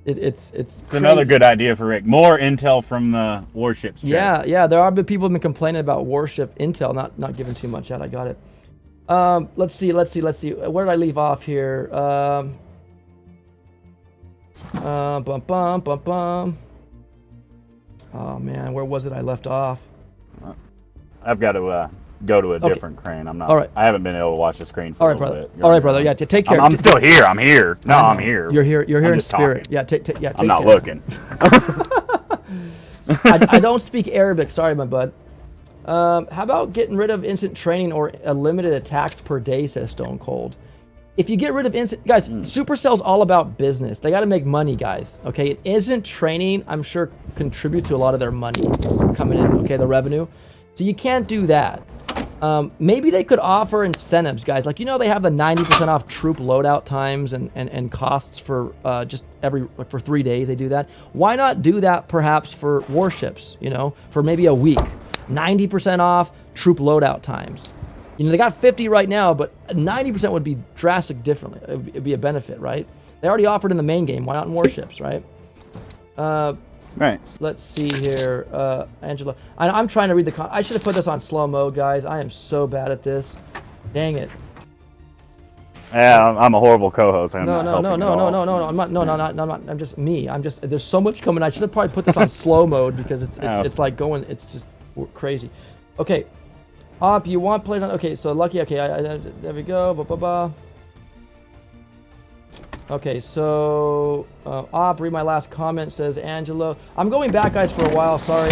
It's another good idea for Rick. More intel from the Warships. Yeah. There are people who've been complaining about Warship intel not giving too much out. I got it. Let's see. Where did I leave off here? Oh man, where was it I left off? I've got to go to a different crane. I'm not. All right. I haven't been able to watch the screen for a little bit. All right, brother. Yeah, take care. I'm still here. I'm here. No, I'm here. You're here. You're here in spirit. Talking. Yeah, take care. I'm not looking. I don't speak Arabic. Sorry, my bud. How about getting rid of instant training or a limited attacks per day, says Stone Cold. If you get rid of instant, guys, Supercell's all about business. They got to make money, guys. Okay, instant training, I'm sure, contribute to a lot of their money coming in. Okay, the revenue. So you can't do that. Maybe they could offer incentives, guys. Like, you know, they have the 90% off troop loadout times and costs for just for 3 days. They do that. Why not do that perhaps for warships? You know, for maybe a week, 90% off troop loadout times. You know, they got 50 right now, but 90% would be drastic differently. It'd be a benefit, right? They already offered in the main game. Why not in warships, right? Right. Let's see here, Angela. I'm trying to read the. I should have put this on slow mo, guys. I am so bad at this. Dang it. Yeah, I'm a horrible co-host. No. I'm not. I'm just me. There's so much coming. I should have probably put this on slow mode because it's like going. It's just crazy. Okay. Op, you want players on? Okay, so lucky. Okay, there we go. Okay, so Op, read my last comment. Says Angelo. I'm going back, guys, for a while. Sorry.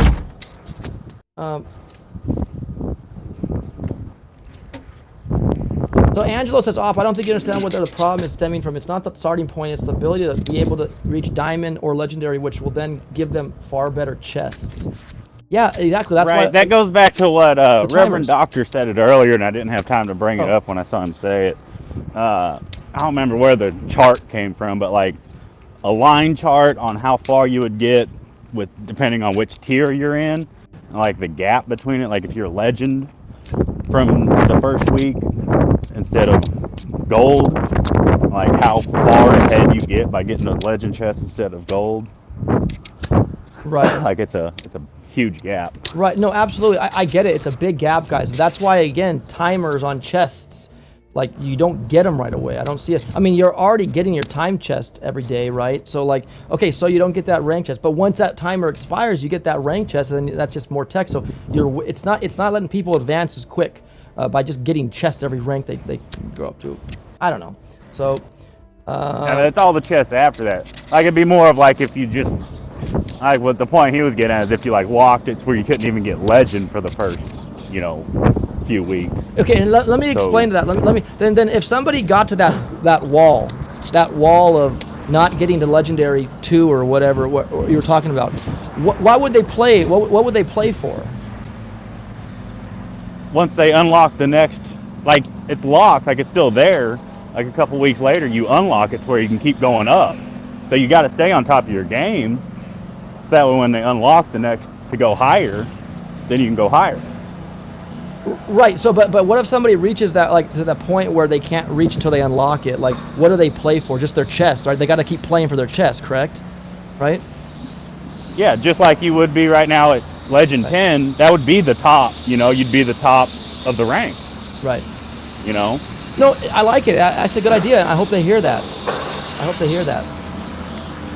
So Angelo says, Op, I don't think you understand what the problem is stemming from. It's not the starting point. It's the ability to be able to reach diamond or legendary, which will then give them far better chests. Yeah, exactly. That's right. Why that goes back to what Reverend Doctor said it earlier, and I didn't have time to bring it up when I saw him say it. I don't remember where the chart came from, but like a line chart on how far you would get with depending on which tier you're in, like the gap between it. Like if you're legend from the first week instead of gold, like how far ahead you get by getting those legend chests instead of gold. Right. Like it's a huge gap. Right. No, absolutely. I get it. It's a big gap, guys. That's why, again, timers on chests, like you don't get them right away. I don't see it. I mean, you're already getting your time chest every day, right? So like, okay, so you don't get that rank chest, but once that timer expires, you get that rank chest, and then that's just more tech. So it's not letting people advance as quick by just getting chests every rank they go up to. I don't know. So. Yeah, that's all the chests after that. Like it'd be more of like if you just. Like what the point he was getting at is if you like walked, it's where you couldn't even get legend for the first, few weeks. Okay, and let me explain to that. Let me then if somebody got to that wall of not getting to legendary 2 or whatever what you were talking about, why would they play? What would they play for? Once they unlock the next, like it's locked, like it's still there. Like a couple weeks later, you unlock it to where you can keep going up. So you got to stay on top of your game. So that way when they unlock the next to go higher, then you can go higher. Right. So, but what if somebody reaches that, like, to the point where they can't reach until they unlock it? Like, what do they play for? Just their chest, right? They got to keep playing for their chest, correct? Right? Yeah, just like you would be right now at Legend 10. That would be the top. You'd be the top of the rank. Right. No, I like it. That's a good idea. I hope they hear that.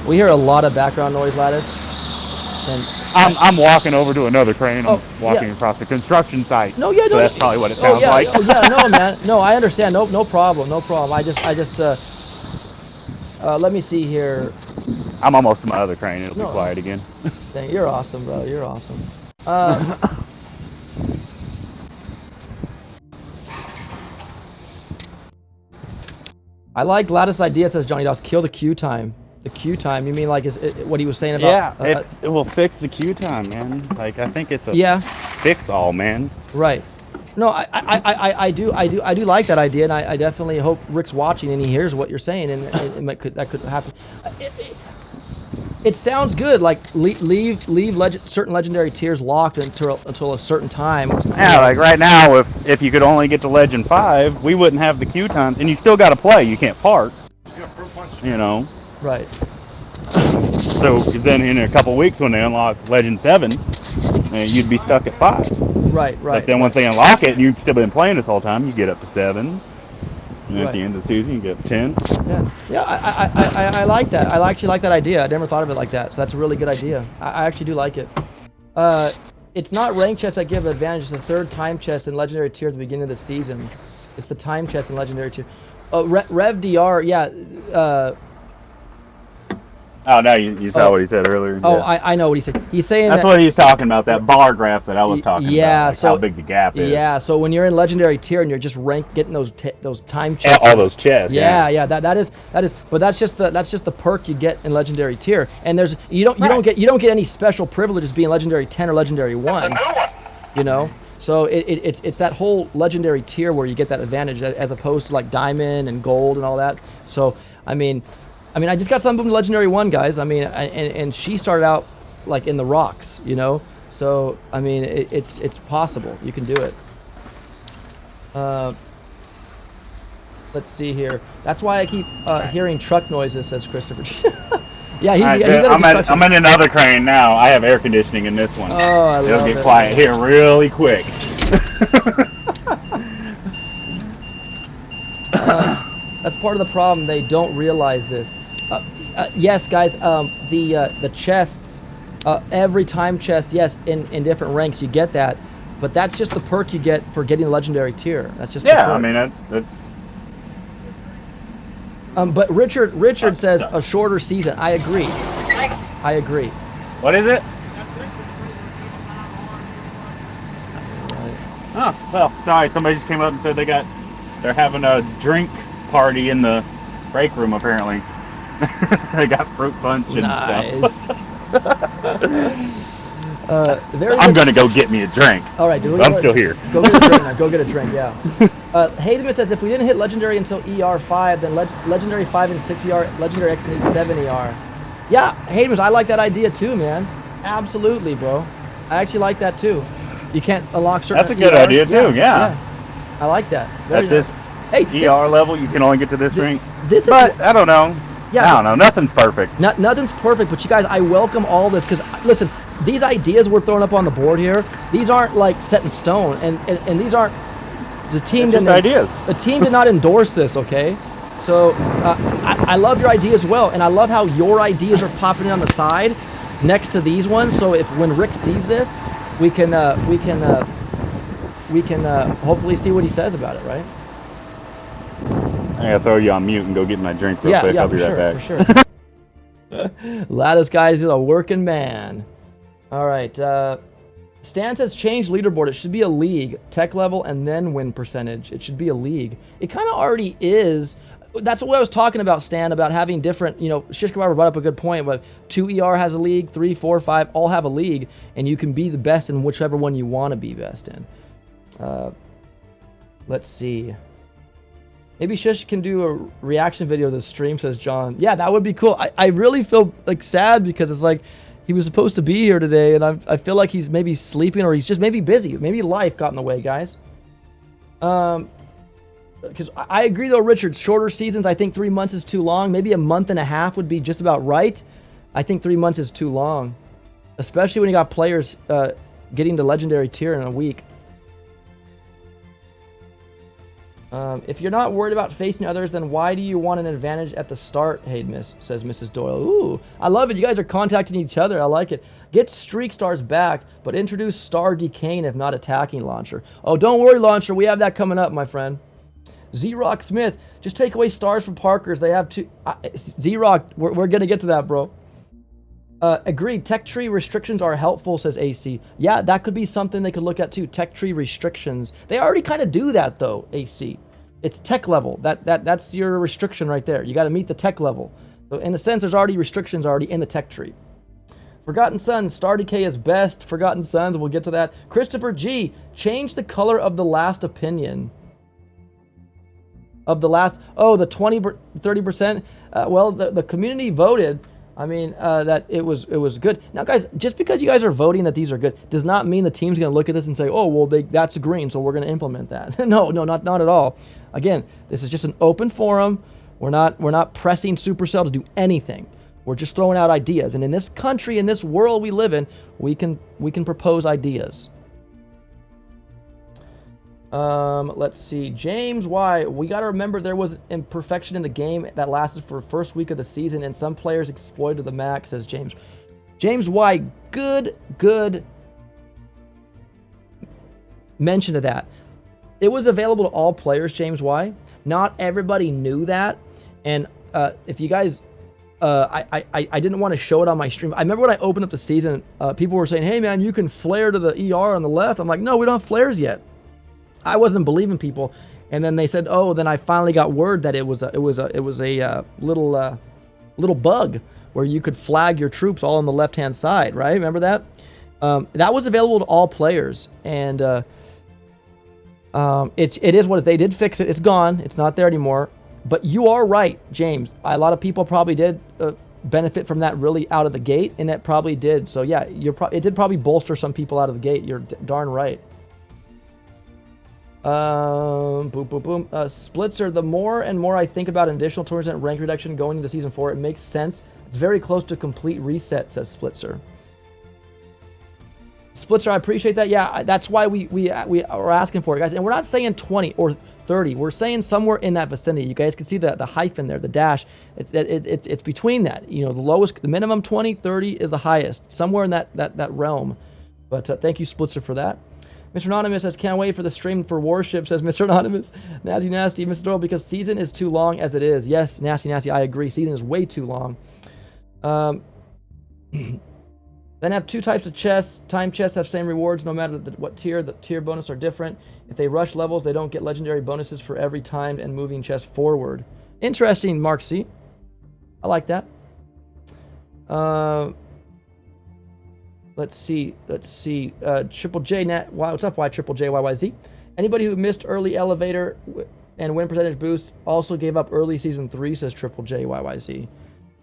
We hear a lot of background noise, Lattice. And I'm walking over to another crane. I'm walking across the construction site. No, yeah, no. So that's probably what it sounds like. No, man. No, I understand. No problem. I just let me see here. I'm almost to my other crane. It'll be quiet again. Dang, you're awesome, bro. You're awesome. I like Lattice idea, says Johnny Doss. Kill the queue time. The queue time, you mean like what he was saying about? Yeah, it will fix the queue time, man. Like I think it's a fix all, man. Right. No, I do like that idea, and I definitely hope Rick's watching and he hears what you're saying, and that could happen. It sounds good. Like leave certain legendary tiers locked until a certain time. Yeah, like right now, if you could only get to Legend 5, we wouldn't have the queue times, and you still got to play. You can't park. Right. So, because then in a couple weeks when they unlock Legend 7, you'd be stuck at 5. Right. But then once they unlock it, and you've still been playing this whole time, you get up to 7. And at the end of the season, you get up to 10. Yeah. I like that. I actually like that idea. I never thought of it like that. So that's a really good idea. I actually do like it. It's not rank chests that give advantage. It's the third time chest in legendary tier at the beginning of the season. It's the time chest in legendary tier. Rev DR, yeah. Oh, no, you saw what he said earlier. Oh, yeah. I know what he said. He's saying that's what he's talking about, that bar graph that I was talking about. Like so how big the gap is. Yeah, so when you're in legendary tier and you're just getting those time chests. All those chests. Yeah, that is. But that's just the perk you get in legendary tier. And you don't get any special privileges being legendary 10 or legendary 1. So it's that whole legendary tier where you get that advantage as opposed to like diamond and gold and all that. So I mean, I just got some legendary 1, guys. I mean, and she started out like in the rocks, you know. So I mean, it's possible. You can do it. Let's see here. That's why I keep hearing truck noises, says Christopher. Yeah, he's I'm in another crane now. I have air conditioning in this one. Oh, I love it. It'll get quiet here really quick. That's part of the problem. They don't realize this. Yes, guys. The chests, every time chest, yes, in different ranks you get that, but that's just the perk you get for getting legendary tier. That's just the perk. I mean that's. But Richard says a shorter season. I agree. What is it? Oh, well, sorry. Somebody just came up and said they're having a drink party in the break room, apparently. They got fruit punch and stuff. I'm going to go get me a drink. All right, dude. I'm still here. Go get a drink now. Go get a drink, yeah. Hayden says, if we didn't hit Legendary until ER5, then Legendary 5 and 6 ER, Legendary X needs 7 ER. Yeah, Hayden, I like that idea too, man. Absolutely, bro. I actually like that too. You can't unlock certain That's a good ERs. idea too, yeah. I like that. At this ER level, you can only get to this drink. But I don't know. Yeah, I don't know. Nothing's perfect. Nothing's perfect, but you guys, I welcome all this because, listen, these ideas we're throwing up on the board here, these aren't like set in stone, and these aren't, the team didn't, ideas. The team did not endorse this, okay? So I love your idea as well, and I love how your ideas are popping in on the side next to these ones. So when Rick sees this, we can hopefully see what he says about it, right? I gotta throw you on mute and go get my drink real quick. I'll be right back. For sure. Lattice guys is a working man. All right. Stan says change leaderboard. It should be a league, tech level, and then win percentage. It should be a league. It kind of already is. That's what I was talking about, Stan, about having different, Shishkabar brought up a good point, but 2 ER has a league, 3, 4, 5, all have a league, and you can be the best in whichever one you want to be best in. Let's see. Maybe Shish can do a reaction video of the stream, says John. Yeah, that would be cool. I really feel like sad because it's like he was supposed to be here today, and I feel like he's maybe sleeping or he's just maybe busy. Maybe life got in the way, guys. Because I agree though, Richard. Shorter seasons, I think 3 months is too long. Maybe a month and a half would be just about right. I think 3 months is too long, especially when you got players getting to legendary tier in a week. If you're not worried about facing others, then why do you want an advantage at the start, Hayden, says Mrs. Doyle. Ooh, I love it. You guys are contacting each other. I like it. Get streak stars back, but introduce star decaying if not attacking launcher. Oh, don't worry, launcher. We have that coming up, my friend. Z-Rock Smith, just take away stars from Parkers. They have two. Z-Rock, we're going to get to that, bro. Agreed. Tech tree restrictions are helpful, says AC. Yeah, that could be something they could look at too. Tech tree restrictions. They already kind of do that though, AC. It's tech level. That's your restriction right there. You got to meet the tech level. So in a sense, there's already restrictions already in the tech tree. Forgotten Sons, Star Decay is best. Forgotten Sons, we'll get to that. Christopher G, change the color of the last opinion. Of the last, the 30%. Well, the community voted. I mean, that it was good. Now, guys, just because you guys are voting that these are good does not mean the team's going to look at this and say, oh, well, that's green, so we're going to implement that. No, not at all. Again, this is just an open forum. We're not pressing Supercell to do anything. We're just throwing out ideas. And in this country, in this world we live in, we can propose ideas. Let's see. James Y. We got to remember there was imperfection in the game that lasted for the first week of the season, and some players exploited the max, says James. James Y. Good mention of that. It was available to all players, James Y. Not everybody knew that. And if you guys... I didn't want to show it on my stream. I remember when I opened up the season, people were saying, hey, man, you can flare to the ER on the left. I'm like, no, we don't have flares yet. I wasn't believing people, and then they said, "Oh." Then I finally got word that it was a little bug where you could flag your troops all on the left-hand side, right? Remember that? That was available to all players, and It is what they did fix it. It's gone. It's not there anymore. But you are right, James. A lot of people probably did benefit from that really out of the gate, and it probably did. So yeah, it did probably bolster some people out of the gate. You're darn right. Boom, boom, boom. Splits are the more and more I think about an additional 20% rank reduction going into season 4. It makes sense. It's very close to complete reset, says Splitzer. Splitzer, I appreciate that. Yeah, that's why we are asking for it, guys. And we're not saying 20 or 30. We're saying somewhere in that vicinity. You guys can see the hyphen there, the dash. It's between that. You know, the minimum 20, 30 is the highest. Somewhere in that realm. But thank you, Splitzer, for that. Mr. Anonymous says, can't wait for the stream for Warship, says Mr. Anonymous. Nasty, Mr. Doyle, because season is too long as it is. Yes, nasty, I agree. Season is way too long. Then have two types of chests. Time chests have same rewards no matter what tier. The tier bonus are different. If they rush levels, they don't get legendary bonuses for every timed and moving chest forward. Interesting, Mark C. I like that. Let's see. Triple J Nat. What's up? Why Triple J YYZ? Anybody who missed early elevator and win percentage boost also gave up early season 3, says Triple J YYZ.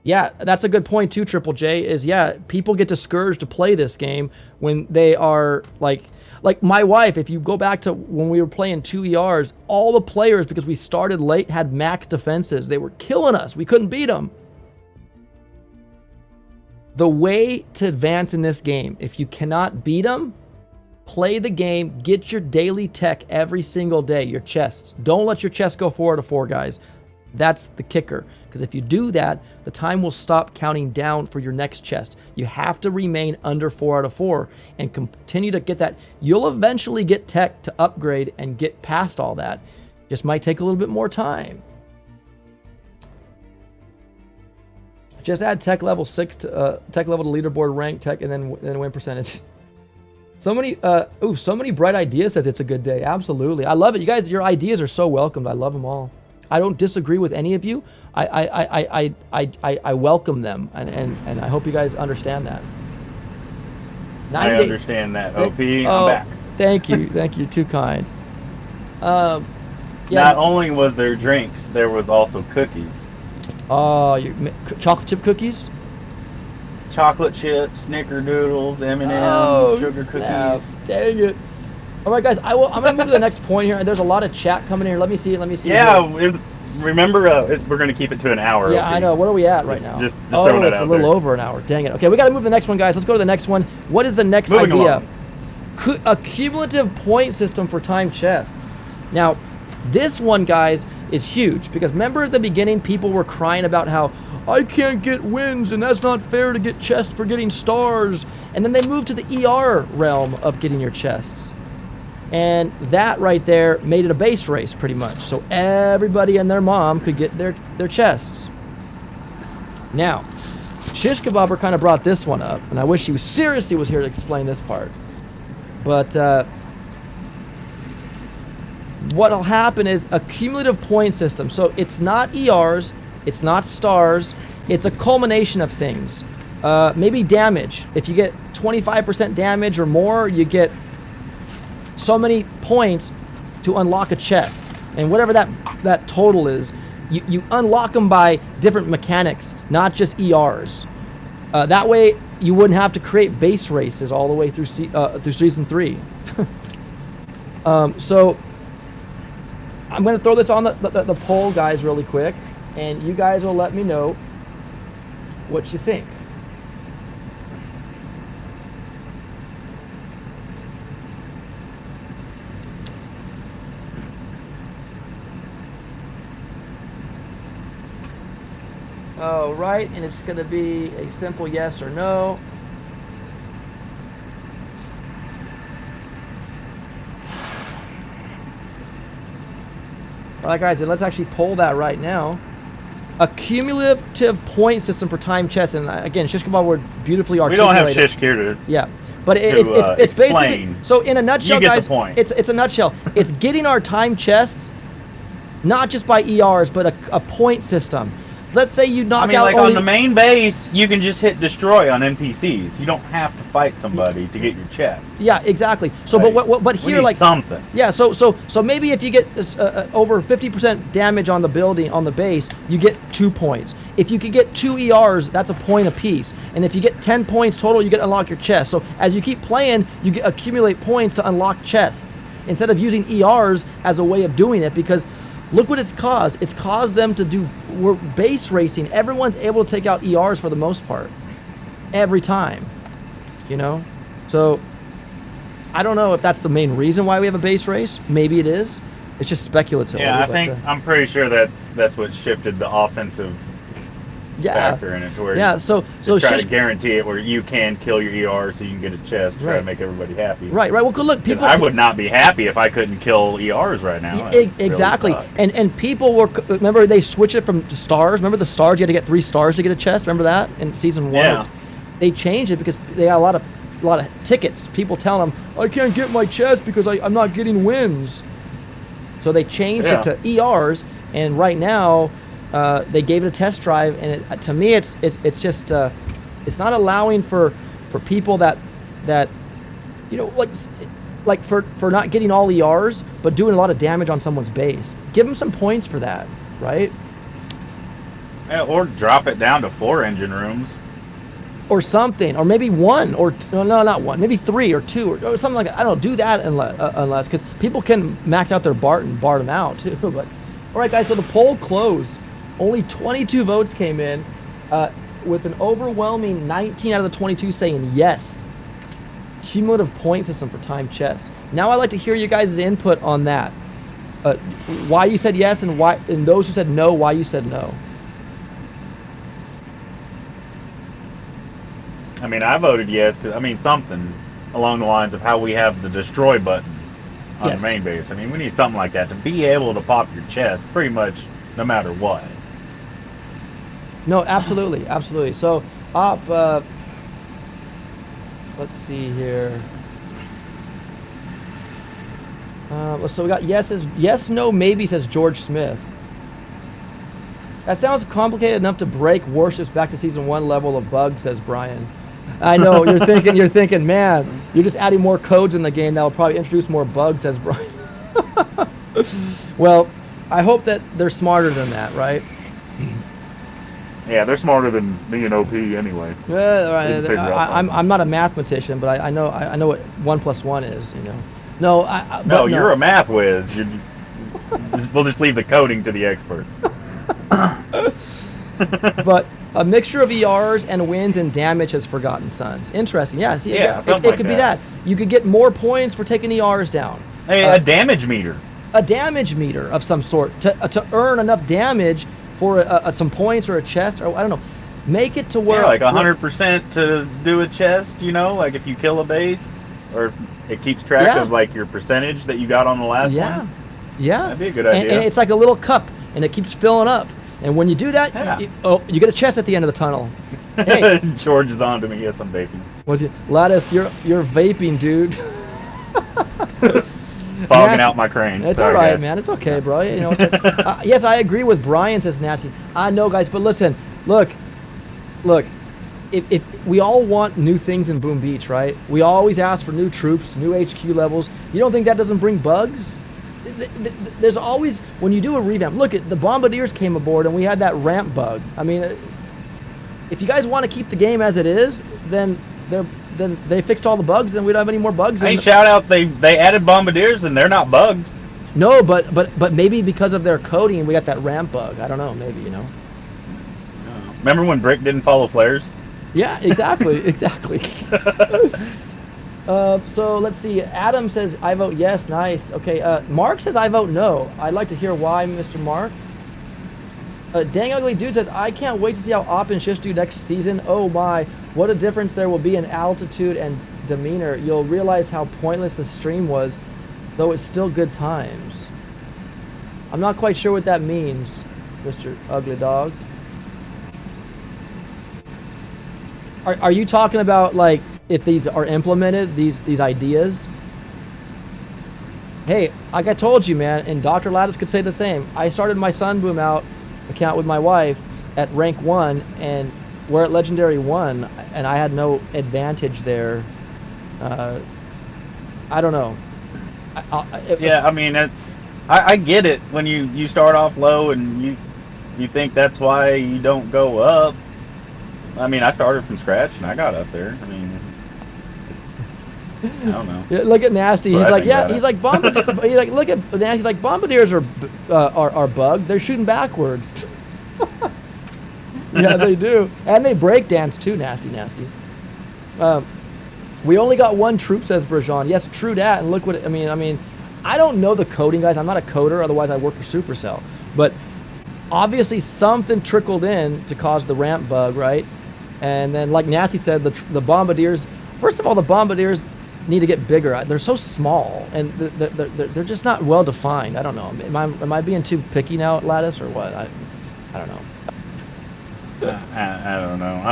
Yeah, that's a good point too, Triple J, is yeah, people get discouraged to play this game when they are like my wife, if you go back to when we were playing 2 ERs, all the players, because we started late, had max defenses. They were killing us. We couldn't beat them. The way to advance in this game, if you cannot beat them, play the game, get your daily tech every single day, your chests. Don't let your chests go 4 out of 4, guys. That's the kicker. Because if you do that, the time will stop counting down for your next chest. You have to remain under 4 out of 4 and continue to get that. You'll eventually get tech to upgrade and get past all that. Just might take a little bit more time. Just add tech level 6 to tech level to leaderboard rank tech and then win percentage. So many bright ideas, says it's a good day. Absolutely. I love it. You guys, your ideas are so welcomed. I love them all. I don't disagree with any of you. I welcome them, and I hope you guys understand that. I understand that, OP. I'm back. Thank you. Too kind. Yeah. Not only was there drinks, there was also cookies. Oh, chocolate chip cookies? Chocolate chips, snickerdoodles, M&M's, sugar snap. cookies. Dang it. All right, guys, I'm going to move to the next point here. There's a lot of chat coming in here. Let me see. Yeah, remember, we're going to keep it to an hour. Yeah, I know. What are we at right now? Just throwing it it's out a little there. over an hour. Dang it. Okay, we got to move to the next one, guys. Let's go to the next one. What is the next idea? A cumulative point system for time chests. Now, this one, guys, is huge because remember at the beginning, people were crying about how I can't get wins and that's not fair to get chests for getting stars. And then they moved to the ER realm of getting your chests. And that right there made it a base race pretty much. So everybody and their mom could get their chests. Now, Shish Kebabber kind of brought this one up, and I wish he was here to explain this part. But what'll happen is a cumulative point system. So it's not ERs, it's not stars, it's a culmination of things. Maybe damage. If you get 25% damage or more, you get so many points to unlock a chest. And whatever that total is, you unlock them by different mechanics, not just ERs. That way, you wouldn't have to create base races all the way through Season 3. So, I'm going to throw this on the poll, guys, really quick. And you guys will let me know what you think. All right, and it's going to be a simple yes or no. All right, guys, and let's actually poll that right now. A cumulative point system for time chests, and again, Shish Kebab were beautifully articulated. We don't have Shish here to. Yeah, but it's basically, so in a nutshell, guys, it's a nutshell. It's getting our time chests, not just by ERs, but a point system. let's say you knock I mean, out like only... on the main base, you can just hit destroy on NPCs. You don't have to fight somebody to get your chest. Yeah, exactly. So, Like, but we here, need like something. Yeah, so maybe if you get this, over 50% damage on the building, on the base, you get 2 points. If you could get 2 ERs, that's a point apiece. And if you get 10 points total, you get to unlock your chest. So as you keep playing, you accumulate points to unlock chests instead of using ERs as a way of doing it, because look what it's caused. It's caused them to do base racing. Everyone's able to take out ERs for the most part. Every time. You know? So I don't know if that's the main reason why we have a base race. Maybe it is. It's just speculative. Yeah, I'm pretty sure that's what shifted the offensive factor in it. To where so try to guarantee it where you can kill your ER so you can get a chest. Try to make everybody happy. Right. Well, look, people. I would not be happy if I couldn't kill ERs right now. Exactly. Really and people were, remember they switched it from stars. Remember the stars? You had to get 3 stars to get a chest. Remember that in season 1? Yeah. They changed it because they got a lot of tickets. People telling them, I can't get my chest because I'm not getting wins. So they changed it to ERs, and right now they gave it a test drive, and to me it's just it's not allowing for people that you know, like for not getting all ERs but doing a lot of damage on someone's base. Give them some points for that, right? Yeah, or drop it down to 4 engine rooms. Or something, or maybe 1, or no, not 1, maybe 3 or 2 or something like that. I don't do that unless because people can max out their BART and BART them out too. But all right, guys, so the poll closed. Only 22 votes came in, with an overwhelming 19 out of the 22 saying yes. Cumulative point system for time chests. Now I'd like to hear you guys' input on that. Why you said yes, and why, and those who said no, why you said no. I mean, I voted yes because, I mean, something along the lines of how we have the destroy button on the main base. I mean, we need something like that to be able to pop your chest pretty much no matter what. No, absolutely, absolutely. So, let's see here. So we got yes, no, maybe, says George Smith. That sounds complicated enough to break Warships back to season 1 level of bugs, says Brian. I know, you're thinking, man, you're just adding more codes in the game that'll probably introduce more bugs, says Brian. Well, I hope that they're smarter than that, right? Yeah, they're smarter than me and OP anyway. I'm not a mathematician, but I know what 1 + 1 is. You know. No, you're a math whiz. We'll just leave the coding to the experts. But a mixture of ERs and wins and damage has Forgotten Sons. Interesting. Yeah. See, it could be that. You could get more points for taking ERs down. Hey, a damage meter. A damage meter of some sort to earn enough damage for some points or a chest, or I don't know. Make it to where like 100% to do a chest. You know, like if you kill a base, or it keeps track of like your percentage that you got on the last one. Yeah. That'd be a good idea. And it's like a little cup, and it keeps filling up. And when you do that, you get a chest at the end of the tunnel. Hey. George is on to me. Yes, I'm vaping. What's it? Lattice, you're vaping, dude. Fogging out my crane. It's all right, man. It's okay, bro. You know. Yes, I agree with Brian, says Nancy. I know, guys, but listen, look. If we all want new things in Boom Beach, right? We always ask for new troops, new HQ levels. You don't think that doesn't bring bugs? There's always, when you do a revamp, look at the Bombardiers came aboard and we had that ramp bug. I mean, if you guys want to keep the game as it is, then they fixed all the bugs, then we don't have any more bugs. Hey, shout out, they added Bombardiers and they're not bugged. No, but maybe because of their coding, we got that ramp bug. I don't know, maybe, you know. Remember when Brick didn't follow flares? Yeah, exactly. So let's see. Adam says, I vote yes. Nice. Okay. Mark says, I vote no. I'd like to hear why, Mr. Mark. Dang Ugly Dude says, I can't wait to see how Op and Shish do next season. Oh my, what a difference there will be in altitude and demeanor. You'll realize how pointless the stream was, though it's still good times. I'm not quite sure what that means, Mr. Ugly Dog. Are you talking about, like, if these are implemented, these ideas? Hey, like I told you, man, and Dr. Lattice could say the same. I started my Sunboom Out account with my wife, at rank 1, and we're at legendary 1, and I had no advantage there. I don't know. I mean, I get it when you start off low and you think that's why you don't go up. I mean, I started from scratch and I got up there. I mean, I don't know. Yeah, look at Nasty. He's like, yeah. He's like, he's like, look at Nasty. He's like, bombardiers are bugged. They're shooting backwards. Yeah, they do, and they break dance too. Nasty. We only got one troop, says Brajan. Yes, true that. And look what I mean. I don't know the coding, guys. I'm not a coder. Otherwise, I work for Supercell. But obviously, something trickled in to cause the ramp bug, right? And then, like Nasty said, the bombardiers. First of all, the bombardiers need to get bigger. They're so small, and they're just not well defined. I don't know. Am I being too picky now, Lattice, or what? I don't know. I don't know.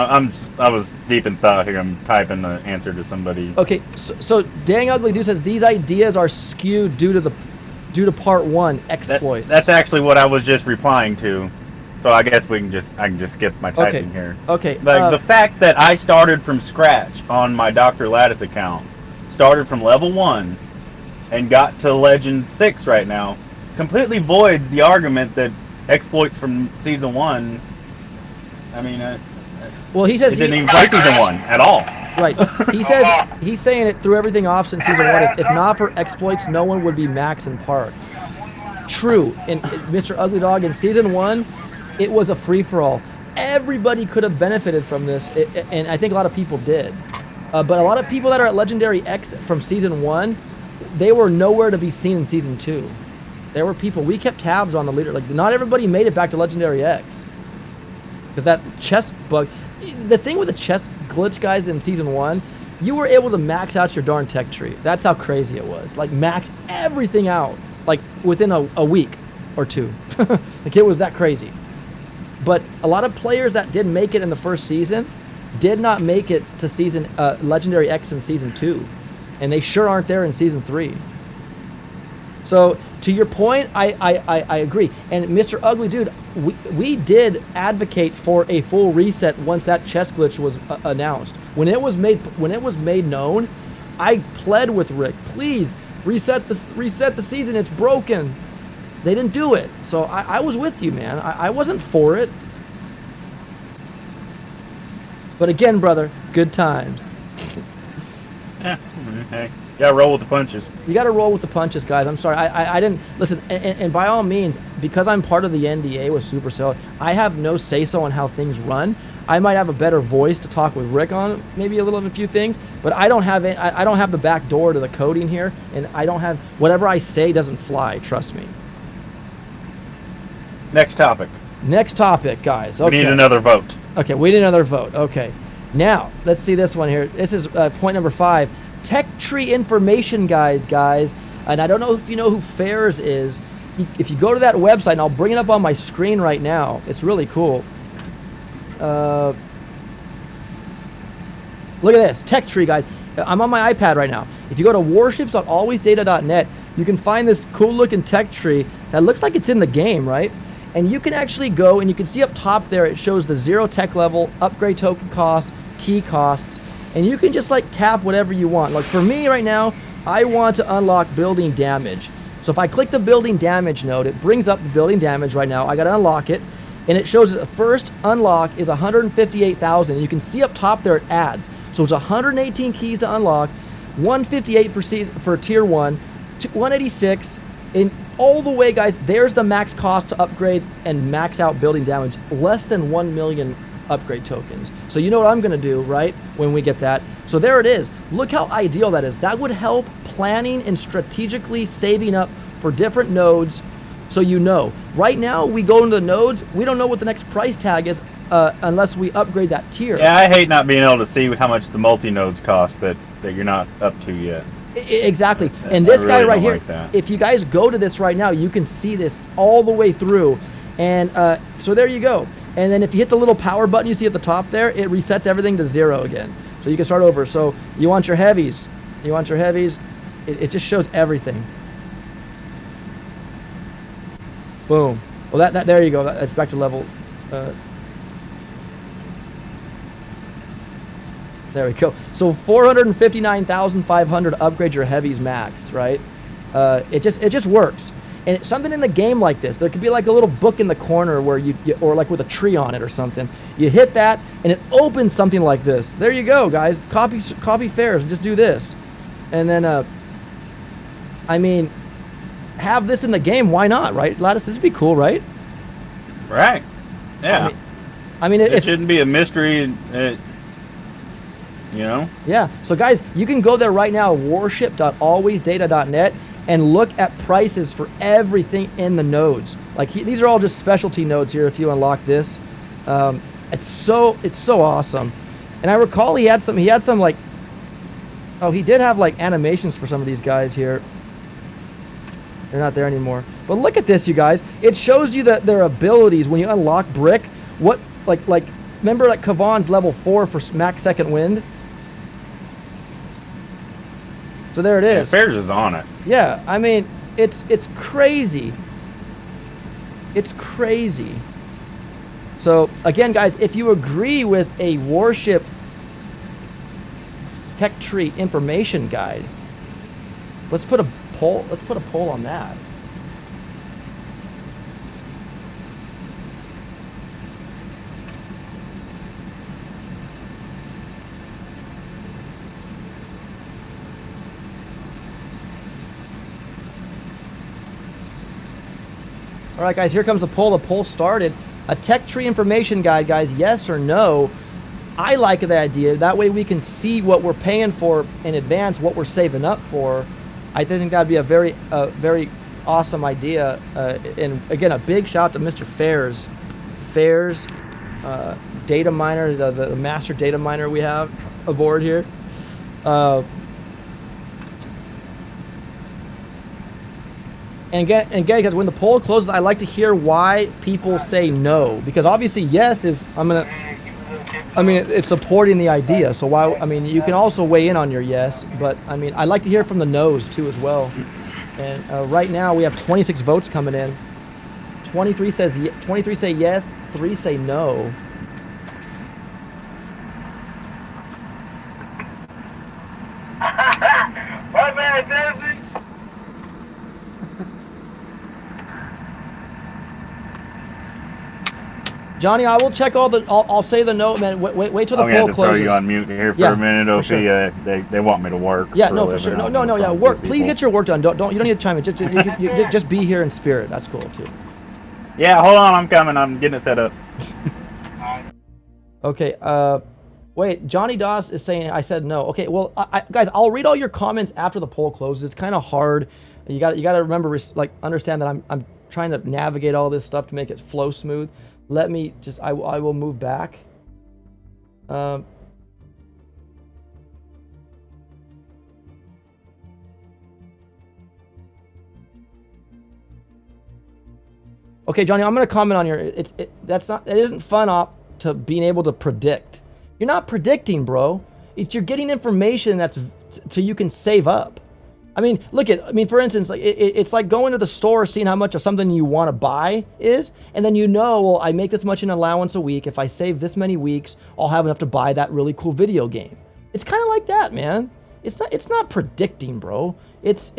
I was deep in thought here. I'm typing the answer to somebody. Okay, so Dang Ugly Dude says these ideas are skewed due to part 1 exploits. That's actually what I was just replying to. So I guess I can just skip my typing here. Okay. Like the fact that I started from scratch on my Dr. Lattice account, started from level 1, and got to Legend 6 right now, completely voids the argument that exploits from Season 1. I mean, well, he says he didn't even play Season 1 at all. Right. He says he's saying it threw everything off since Season 1. If not for exploits, no one would be max and parked. True. And Mr. Ugly Dog, in Season 1, it was a free-for-all. Everybody could have benefited from this, and I think a lot of people did. But a lot of people that are at Legendary X from Season 1, they were nowhere to be seen in Season 2. There were people, we kept tabs on the leader. Like, not everybody made it back to Legendary X. Because that chest bug, the thing with the chest glitch, guys, in Season 1, you were able to max out your darn tech tree. That's how crazy it was. Like, max everything out, like, within a week or two. Like, it was that crazy. But a lot of players that did make it in the first season did not make it to season Legendary X in Season 2. And they sure aren't there in Season 3. So, to your point, I agree. And Mr. Ugly Dude, we did advocate for a full reset once that chest glitch was announced. When it was made known, I pled with Rick, please reset the season. It's broken. They didn't do it. So I was with you, man. I wasn't for it. But again, brother, good times. Yeah. Okay. You gotta roll with the punches. You gotta roll with the punches, guys. I'm sorry. I didn't listen. And by all means, because I'm part of the NDA with Supercell, I have no say-so on how things run. I might have a better voice to talk with Rick on maybe a few things, but I don't have the back door to the coding here, and I don't have whatever I say doesn't fly. Trust me. Next topic. Next topic, guys. Okay. We need another vote. Okay, we need another vote. Okay. Now, let's see this one here. This is point number 5. Tech tree information guide, guys. And I don't know if you know who Fairs is. If you go to that website, and I'll bring it up on my screen right now. It's really cool. Look at this. Tech tree, guys. I'm on my iPad right now. If you go to warships.alwaysdata.net, you can find this cool looking tech tree that looks like it's in the game, right? And you can actually go and you can see up top there, it shows the 0 tech level, upgrade token costs, key costs, and you can just like tap whatever you want. Like for me right now, I want to unlock building damage. So if I click the building damage node, it brings up the building damage right now. I got to unlock it, and it shows that the first unlock is 158,000. And you can see up top there it adds. So it's 118 keys to unlock, 158 for tier 1, 186, and all the way, guys, there's the max cost to upgrade and max out building damage, less than 1 million upgrade tokens. So you know what I'm going to do, right, when we get that. So there it is. Look how ideal that is. That would help planning and strategically saving up for different nodes. So you know, right now we go into the nodes, we don't know what the next price tag is unless we upgrade that tier. Yeah, I hate not being able to see how much the multi-nodes cost that you're not up to yet. Exactly. And this guy right here, like if you guys go to this right now, you can see this all the way through. And so there you go. And then if you hit the little power button you see at the top there, it resets everything to 0 again. So you can start over. So you want your heavies. It just shows everything. Boom. Well, that there you go. That's back to level. There we go. So 459,500 upgrade your heavies maxed, right? It just works. And something in the game like this, there could be like a little book in the corner where you or like with a tree on it or something. You hit that and it opens something like this. There you go, guys. Copy fares and just do this. And then, I mean, have this in the game. Why not, right? Lattice, this would be cool, right? Right. Yeah. I mean it shouldn't be a mystery. You know? Yeah. So, guys, you can go there right now, warship.alwaysdata.net, and look at prices for everything in the nodes. Like these are all just specialty nodes here. If you unlock this, it's so awesome. And I recall he had some like, oh, he did have like animations for some of these guys here. They're not there anymore. But look at this, you guys. It shows you that their abilities when you unlock Brick. What like remember like Kavan's level 4 for max second wind. So there it is. Yeah, Fares is on it. Yeah, I mean, it's crazy. It's crazy. So again, guys, if you agree with a Warship tech tree information guide, let's put a poll. Let's put a poll on that. All right, guys, here comes the poll. The poll started. A tech tree information guide, guys, yes or no? I like the idea. That way we can see what we're paying for in advance, what we're saving up for. I think that'd be a very awesome idea. And again, a big shout out to Mr. Fares. Fares, data miner, the master data miner we have aboard here. And again, because when the poll closes, I like to hear why people say no, because obviously yes is it's supporting the idea. So why? I mean, you can also weigh in on your yes, but I mean, I like to hear from the no's too as well. And right now we have 26 votes coming in. 23 say yes, 3 say no. What man, Daisy? Johnny, I will check all the. I'll say the no, man. Wait till the I'm gonna poll have to throw closes. you on mute here for a minute, for Opie. sure. They want me to work. Yeah, for no, a for living. sure. I'm No, on the yeah. phone Work. with Please people. get your work done. Don't. You don't need to chime in. Just be here in spirit. That's cool too. Yeah, hold on. I'm coming. I'm getting it set up. Okay. Wait. Johnny Doss is saying I said no. Okay. Well, guys, I'll read all your comments after the poll closes. It's kind of hard. You got to remember, like, understand that I'm trying to navigate all this stuff to make it flow smooth. Let me just. I will move back. Okay, Johnny, I'm gonna comment on your. It isn't fun to being able to predict. You're not predicting, bro. You're getting information that's so you can save up. I mean, for instance, like it's like going to the store, seeing how much of something you want to buy is, and then well, I make this much in allowance a week. If I save this many weeks, I'll have enough to buy that really cool video game. It's kind of like that, man. It's not predicting, bro. It's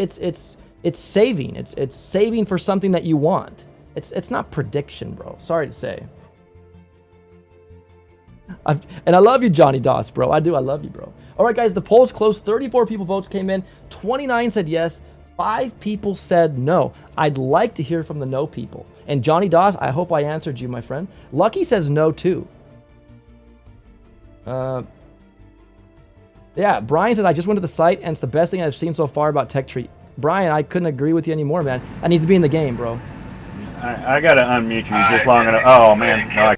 saving. It's saving for something that you want. It's not prediction, bro. Sorry to say. And I love you, Johnny Doss, bro. I do. I love you, bro. All right, guys, the poll's closed. 34 votes came in. 29 said yes. 5 people said no. I'd like to hear from the no people. And Johnny Doss, I hope I answered you, my friend. Lucky says no, too. Yeah, Brian says, I just went to the site, and it's the best thing I've seen so far about Tech Tree. Brian, I couldn't agree with you anymore, man. I need to be in the game, bro. I gotta unmute you just long enough. Oh man. No,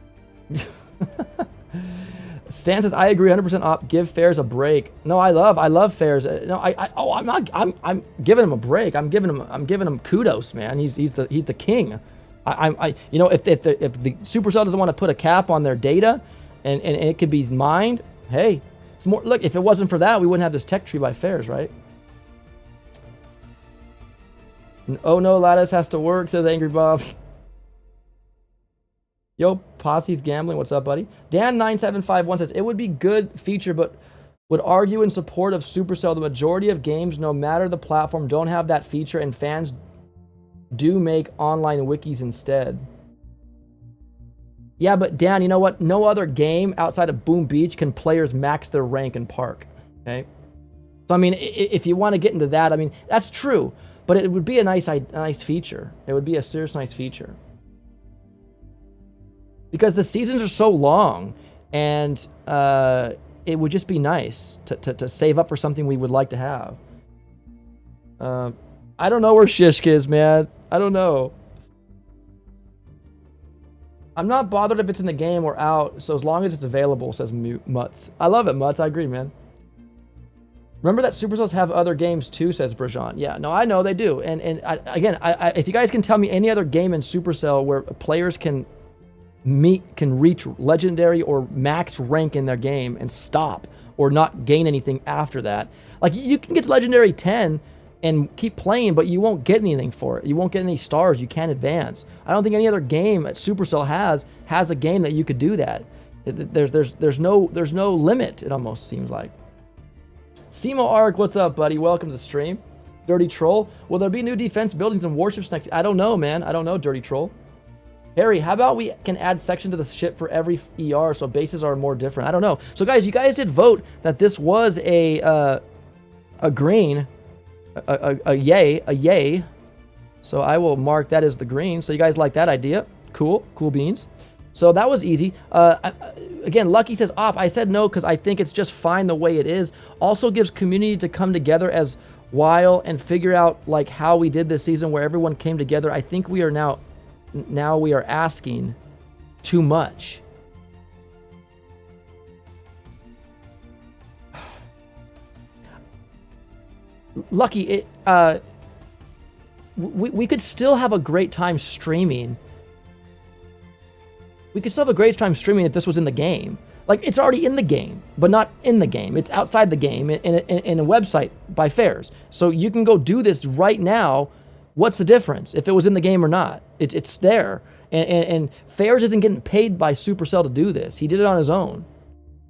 Stan says, I agree 100% op. Give Fares a break. No, I love Fares. No, I'm giving him a break. I'm giving him kudos, man. He's the king. If the Supercell doesn't want to put a cap on their data and it could be mined, hey, it's more. Look, if it wasn't for that, we wouldn't have this tech tree by Fares, right? Oh no, Lattice has to work, says Angry Bob. Yo, Posse's gambling. What's up, buddy? Dan9751 says, it would be good feature, but would argue in support of Supercell. The majority of games, no matter the platform, don't have that feature, and fans do make online wikis instead. Yeah, but Dan, you know what? No other game outside of Boom Beach can players max their rank in Park. Okay? So, I mean, if you want to get into that, I mean, that's true. But it would be a nice feature. It would be a serious nice feature. Because the seasons are so long, and it would just be nice to save up for something we would like to have. I don't know where Shishk is, man. I don't know. I'm not bothered if it's in the game or out, so as long as it's available, says Mutz. I love it, Mutz. I agree, man. Remember that Supercells have other games too, says Brajan. Yeah, no, I know they do. And again, if you guys can tell me any other game in Supercell where players can reach legendary or max rank in their game and stop or not gain anything after that. Like, you can get to legendary 10 and keep playing, but you won't get anything for it. You won't get any stars. You can't advance. I don't think any other game at Supercell has a game that you could do that. There's no limit. It almost seems like. Simo Ark, what's up, buddy? Welcome to the stream. Dirty Troll, will there be new defense buildings and warships next? I don't know, man. I don't know, Dirty Troll. Harry, how about we can add section to the ship for every ER so bases are more different? I don't know. So guys, you guys did vote that this was a green. A yay. So I will mark that as the green. So you guys like that idea? Cool beans. So that was easy. Again, Lucky says, I said no because I think it's just fine the way it is. Also gives community to come together as while and figure out like how we did this season where everyone came together. I think we are now we are asking too much. Lucky, we could still have a great time streaming. We could still have a great time streaming if this was in the game. Like, it's already in the game, but not in the game. It's outside the game in a website by Fairs. So you can go do this right now. What's the difference if it was in the game or not? It's there. And Fairs isn't getting paid by Supercell to do this. He did it on his own.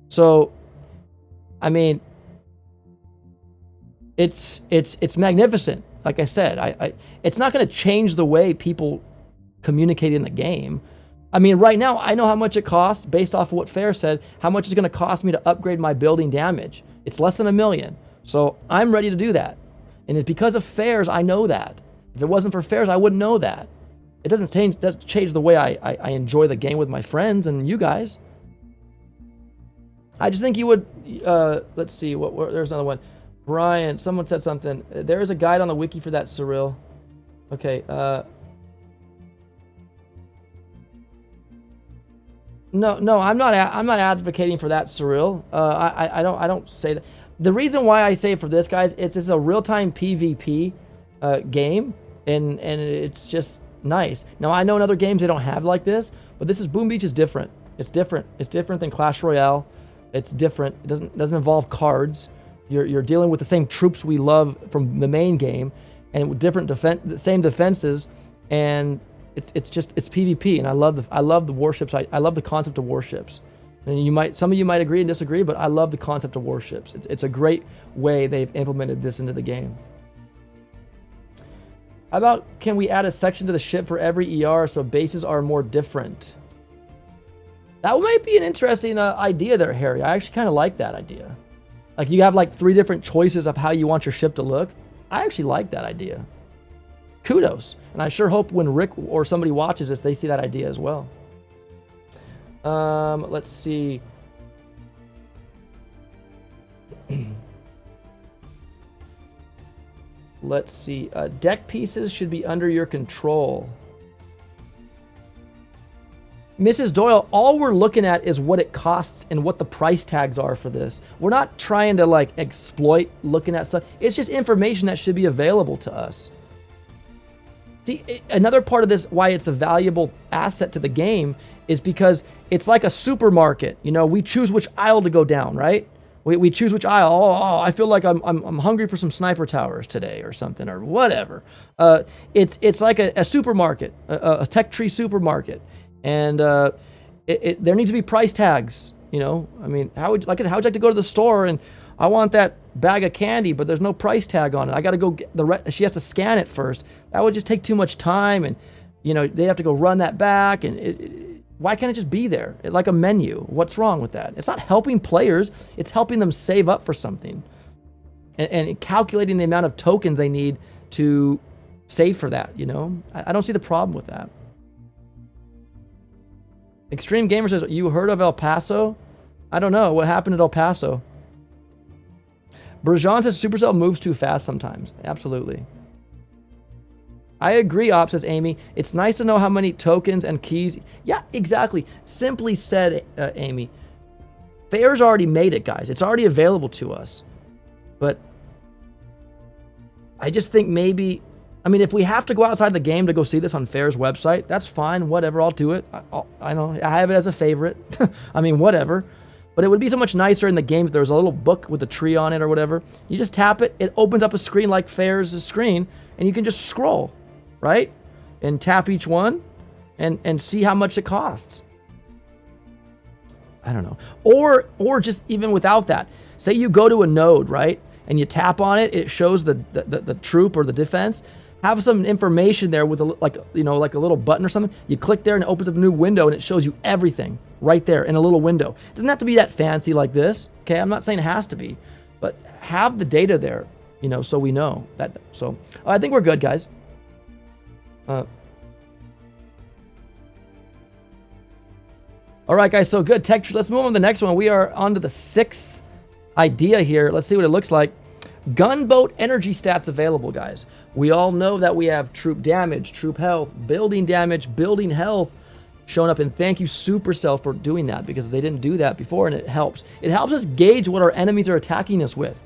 So, I mean, it's magnificent. Like I said, it's not going to change the way people communicate in the game. I mean, right now, I know how much it costs based off of what Fair said, how much it's going to cost me to upgrade my building damage. It's less than $1 million. So I'm ready to do that. And it's because of Fairs, I know that. If it wasn't for Fairs, I wouldn't know that. It doesn't change the way I enjoy the game with my friends and you guys. I just think you would, let's see, there's another one. Brian, someone said something. There is a guide on the wiki for that, Cyril. Okay, No, I'm not advocating for that, Cyril. I don't say that. The reason why I say for this, guys, it's a real-time PvP game, and it's just nice. Now I know in other games they don't have like this, but this is Boom Beach is different. It's different. It's different than Clash Royale. It's different. It doesn't involve cards. You're dealing with the same troops we love from the main game, and with different same defenses, and it's PvP, and I love the warships. I love the concept of warships. And some of you might agree and disagree, but I love the concept of warships. It's a great way they've implemented this into the game. How about, can we add a section to the ship for every ER so bases are more different? That might be an interesting idea there, Harry. I actually kind of like that idea. Like, you have like 3 different choices of how you want your ship to look. I actually like that idea. Kudos. And I sure hope when Rick or somebody watches this, they see that idea as well. Let's see. Let's see. Deck pieces should be under your control. Mrs. Doyle, all we're looking at is what it costs and what the price tags are for this. We're not trying to like exploit looking at stuff. It's just information that should be available to us. See, another part of this, why it's a valuable asset to the game, is because it's like a supermarket. You know, we choose which aisle to go down, right? We choose which aisle. Oh, I feel like I'm hungry for some sniper towers today or something or whatever. It's like a supermarket, a tech tree supermarket. And there needs to be price tags You know, I mean, how would you like to go to the store and I want that bag of candy, but there's no price tag on it. I got to go get she has to scan it first. That would just take too much time, and you know, they have to go run that back. And why can't it just be there like a menu? What's wrong with that? It's not helping players. It's helping them save up for something, and calculating the amount of tokens they need to save for that. You know, I don't see the problem with that. Extreme Gamer says, you heard of El Paso? I don't know. What happened at El Paso? Brajan says Supercell moves too fast sometimes. Absolutely. I agree, Op, says Amy. It's nice to know how many tokens and keys. Yeah, exactly. Simply said, Amy. Fair's already made it, guys. It's already available to us. But I just think maybe... I mean, if we have to go outside the game to go see this on Fair's website, that's fine. Whatever, I'll do it. I know. I have it as a favorite. I mean, whatever. But it would be so much nicer in the game if there was a little book with a tree on it or whatever. You just tap it. It opens up a screen like Fair's screen, and you can just scroll, right? And tap each one and see how much it costs. I don't know. Or just even without that. Say you go to a node, right? And you tap on it. It shows the troop or the defense. Have some information there with like a little button or something. You click there and it opens up a new window and it shows you everything right there in a little window. It doesn't have to be that fancy like this. Okay, I'm not saying it has to be, but have the data there, you know, so we know that. So I think we're good, guys. All right, guys. So good. Let's move on to the next one. We are on to the 6th idea here. Let's see what it looks like. Gunboat energy stats available, guys. We all know that we have troop damage, troop health, building damage, building health showing up. And thank you, Supercell, for doing that, because they didn't do that before, and it helps. It helps us gauge what our enemies are attacking us with.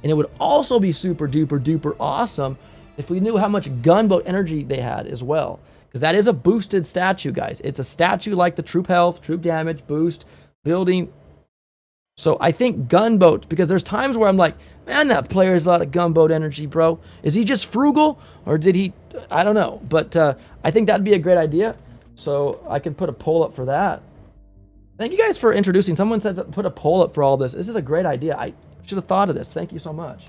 And it would also be super duper duper awesome if we knew how much gunboat energy they had as well. Because that is a boosted statue, guys. It's a statue like the troop health, troop damage, boost, building. So I think gunboats, because there's times where I'm like, man, that player has a lot of gunboat energy, bro. Is he just frugal, or did he? I don't know. But I think that'd be a great idea. So I can put a poll up for that. Thank you guys for introducing. Someone says put a poll up for all this. This is a great idea. I should have thought of this. Thank you so much.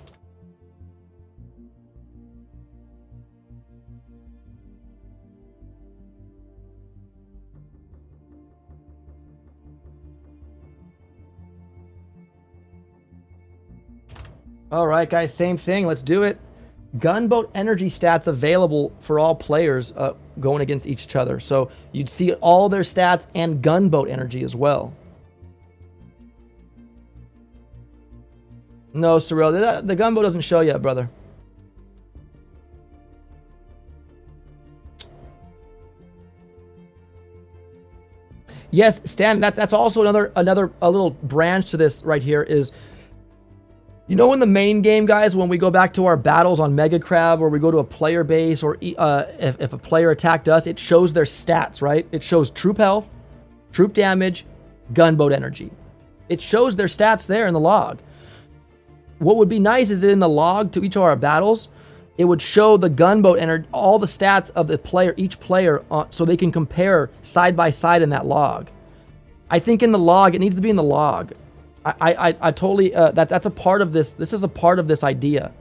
All right, guys, same thing. Let's do it. Gunboat energy stats available for all players going against each other. So you'd see all their stats and gunboat energy as well. No, Surreal, the gunboat doesn't show yet, brother. Yes, Stan, that's also another little branch to this right here is, you know, in the main game, guys, when we go back to our battles on Mega Crab, or we go to a player base, or if a player attacked us, it shows their stats, right? It shows troop health, troop damage, gunboat energy. It shows their stats there in the log. What would be nice is in the log to each of our battles, it would show the gunboat energy, all the stats of the player, each player, so they can compare side by side in that log. I think in the log, it needs to be in the log. I totally, that's a part of this. This is a part of this idea,